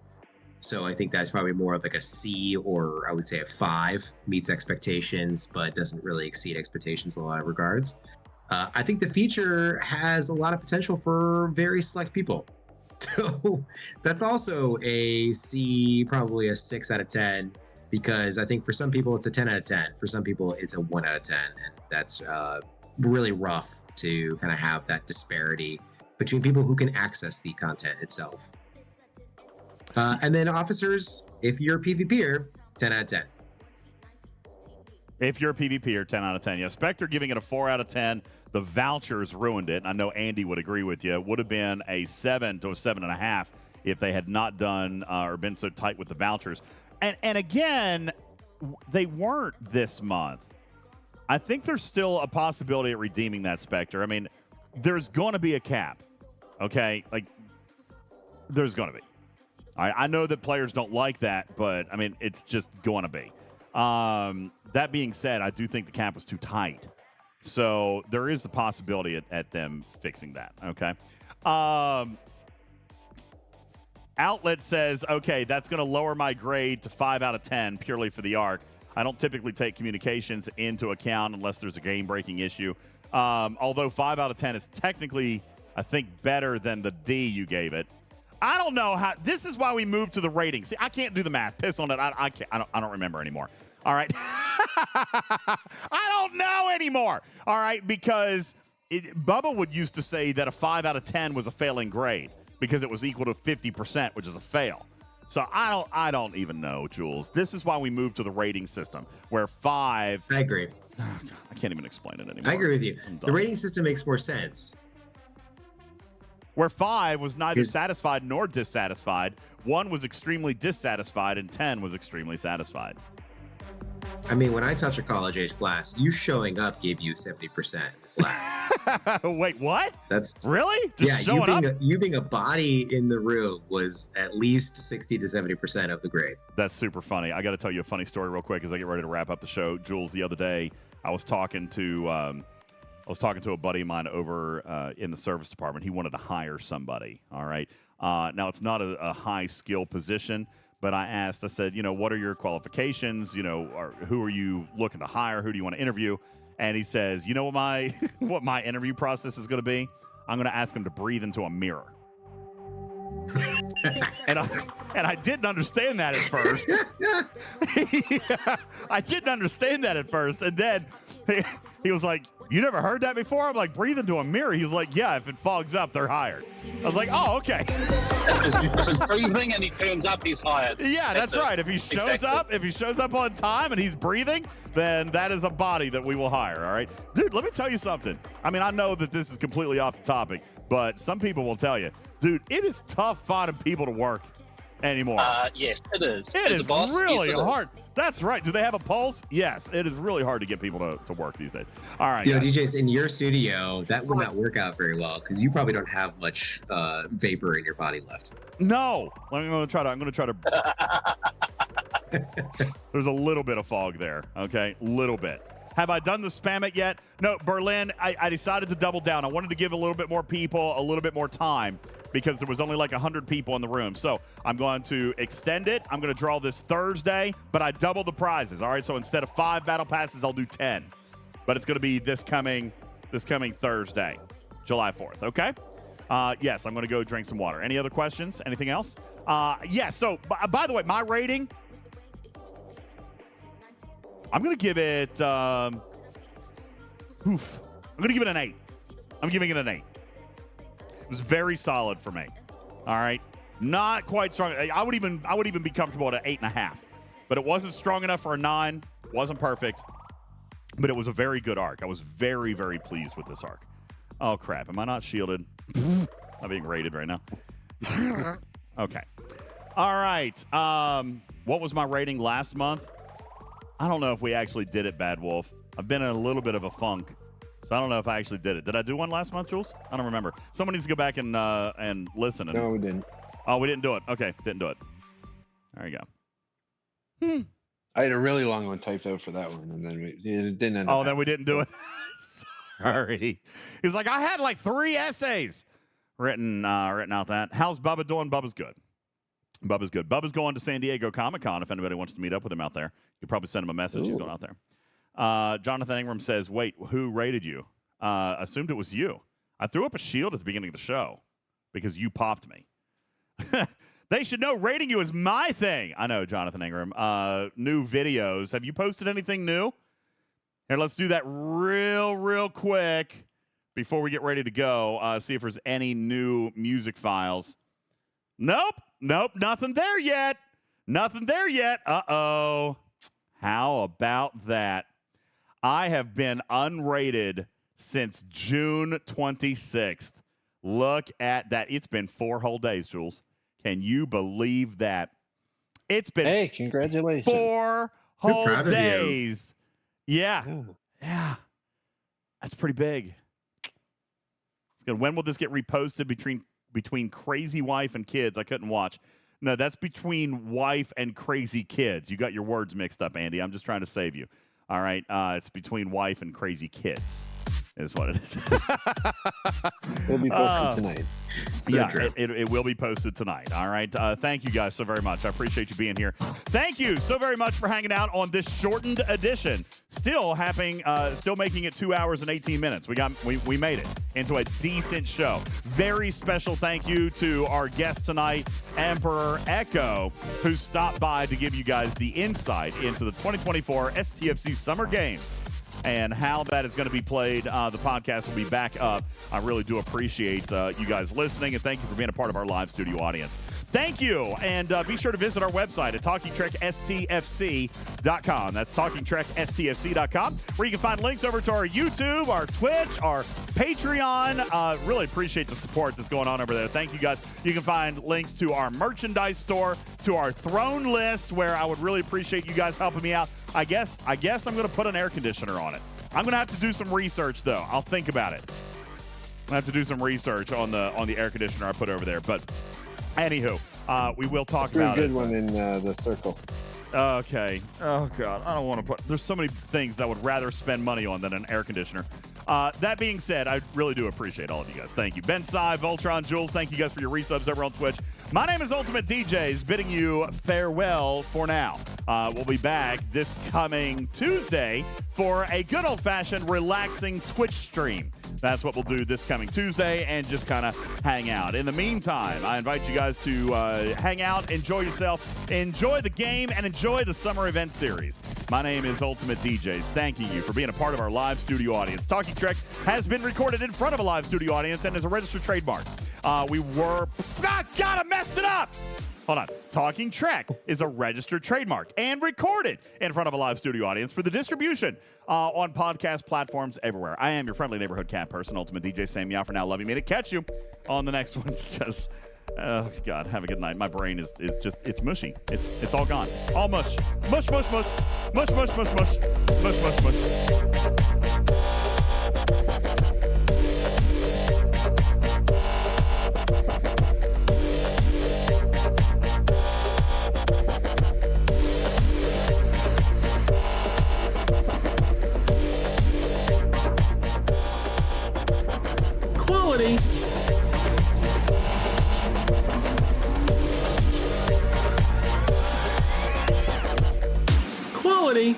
So I think that's probably more of like a C, or I would say a 5, meets expectations, but doesn't really exceed expectations in a lot of regards. I think the feature has a lot of potential for very select people. So that's also a C, probably a 6 out of 10, because I think for some people it's a 10 out of 10. For some people it's a 1 out of 10. And that's really rough to kind of have that disparity between people who can access the content itself. And then officers, if you're a PvPer, 10 out of 10. If you're a PvPer, 10 out of 10. Yeah, Spectre giving it a 4 out of 10. The vouchers ruined it. I know Andy would agree with you. It would have been a 7 to a 7.5 if they had not done or been so tight with the vouchers. And again, they weren't this month. I think there's still a possibility of redeeming that, Spectre. I mean, there's going to be a cap, okay? Like, there's going to be. I know that players don't like that, but, I mean, it's just going to be. That being said, I do think the cap was too tight. So there is the possibility at them fixing that, okay? Outlet says, okay, that's going to lower my grade to 5 out of 10 purely for the arc. I don't typically take communications into account unless there's a game-breaking issue. Although 5 out of 10 is technically, I think, better than the D you gave it. I don't know how. This is why we moved to the rating. See, I can't do the math. Piss on it. I can't. I don't remember anymore. All right. I don't know anymore. All right, because Bubba would used to say that a 5 out of 10 was a failing grade because it was equal to 50%, which is a fail. So I don't even know, Jules. This is why we moved to the rating system where 5. I agree. I can't even explain it anymore. I agree with you. The rating system makes more sense. Where 5 was neither satisfied nor dissatisfied. 1 was extremely dissatisfied, and 10 was extremely satisfied. I mean, when I touch a college-age class, you showing up gave you 70% in the class. Wait, what? That's really? Just showing up? You being a body in the room was at least 60 to 70% of the grade. That's super funny. I got to tell you a funny story real quick as I get ready to wrap up the show. Jules, the other day, I was talking to a buddy of mine over in the service department. He wanted to hire somebody, all right? Now, it's not a high-skill position, but I said, what are your qualifications? Who are you looking to hire? Who do you want to interview? And he says, you know what what my interview process is going to be? I'm going to ask him to breathe into a mirror. and I didn't understand that at first. I didn't understand that at first. And then he was like, you never heard that before? I'm like, breathe into a mirror. He was like, yeah, if it fogs up, they're hired. I was like, oh, okay. If he's breathing and he turns up, he's hired. Yeah, that's right. If he shows up on time and he's breathing, then that is a body that we will hire, all right? Dude, let me tell you something. I mean, I know that this is completely off the topic, but some people will tell you, dude, it is tough finding people to work anymore. Yes, it is. It is really hard. That's right. Do they have a pulse? Yes. It is really hard to get people to work these days. All right. DJs, in your studio, that would not work out very well because you probably don't have much vapor in your body left. No. I'm going to try to. There's a little bit of fog there. Okay. Little bit. Have I done the spam it yet? No, Berlin, I decided to double down. I wanted to give a little bit more people a little bit more time because there was only like 100 people in the room. So I'm going to extend it. I'm going to draw this Thursday, but I doubled the prizes. All right, so instead of 5 battle passes, I'll do 10. But it's going to be this coming Thursday, July 4th, okay? Yes, I'm going to go drink some water. Any other questions? Anything else? Yeah, so by the way, my rating, I'm going to give it, I'm going to give it an 8. I'm giving it an 8. It was very solid for me. All right. Not quite strong. I would even be comfortable at an 8.5. But it wasn't strong enough for a 9. Wasn't perfect. But it was a very good arc. I was very, very pleased with this arc. Oh, crap. Am I not shielded? I'm being rated right now. Okay. All right. What was my rating last month? I don't know if we actually did it, Bad Wolf. I've been in a little bit of a funk. So I don't know if I actually did it. Did I do one last month, Jules? I don't remember. Someone needs to go back and listen. No, we didn't. Oh, we didn't do it. Okay, didn't do it. There you go. I had a really long one typed out for that one, and then it didn't end up. Oh, then we didn't do it. Sorry. He's like, I had like 3 essays written out that. How's Bubba doing? Bubba's good. Bubba's good. Bubba's going to San Diego Comic-Con. If anybody wants to meet up with him out there, you could probably send him a message. He's going out there. Jonathan Ingram says, wait, who rated you? Assumed it was you. I threw up a shield at the beginning of the show because you popped me. They should know rating you is my thing. I know, Jonathan Ingram. New videos. Have you posted anything new? Here, let's do that real quick before we get ready to go. See if there's any new music files. Nope, nothing there yet. Nothing there yet. Uh-oh. How about that? I have been unrated since June 26th. Look at that. It's been 4 whole days, Jules. Can you believe that? It's been Hey, congratulations. 4 whole proud of you. days. Yeah. That's pretty big. It's good. When will this get reposted between Crazy Wife and Kids? I couldn't watch. No, that's between wife and crazy kids. You got your words mixed up, Andy. I'm just trying to save you. All right. It's between wife and crazy kids is what it is. It'll be posted tonight. So it will be posted tonight. All right. Thank you guys so very much. I appreciate you being here. Thank you so very much for hanging out on this shortened edition. Still making it 2 hours and 18 minutes. We made it into a decent show. Very special thank you to our guest tonight, Emperor Ekko, who stopped by to give you guys the insight into the 2024 STFC Summer Games and how that is going to be played. The podcast will be back up. I really do appreciate you guys listening, and thank you for being a part of our live studio audience. Thank you, and be sure to visit our website at TalkingTrekSTFC.com. That's TalkingTrekSTFC.com, where you can find links over to our YouTube, our Twitch, our Patreon. Really appreciate the support that's going on over there. Thank you, guys. You can find links to our merchandise store, to our throne list, where I would really appreciate you guys helping me out. I guess I'm going to put an air conditioner on it. I'm going to have to do some research, though. I'll think about it. I'm going to have to do some research on the air conditioner I put over there. But anywho, we will talk about it. Pretty good one in the circle. Okay. Oh, God. I don't want to put... There's so many things that I would rather spend money on than an air conditioner. That being said, I really do appreciate all of you guys. Thank you. Ben Sai, Voltron, Jules, thank you guys for your resubs over on Twitch. My name is Ultimate DJs, bidding you farewell for now. We'll be back this coming Tuesday for a good old-fashioned relaxing Twitch stream. That's what we'll do this coming Tuesday and just kind of hang out. In the meantime, I invite you guys to hang out, enjoy yourself, enjoy the game, and enjoy the summer event series. My name is Ultimate DJs, thanking you for being a part of our live studio audience. Talking Trek has been recorded in front of a live studio audience and is a registered trademark. God, I messed it up! Hold on. Talking Trek is a registered trademark and recorded in front of a live studio audience for the distribution on podcast platforms everywhere. I am your friendly neighborhood cat person, Ultimate DJ Sam Meow. For now, love you, made it. Catch you on the next one because, oh, God, have a good night. My brain is just, it's mushy. It's all gone. All mush. Mush, mush, mush. Mush, mush, mush, mush. Mush, mush, mush. Quality.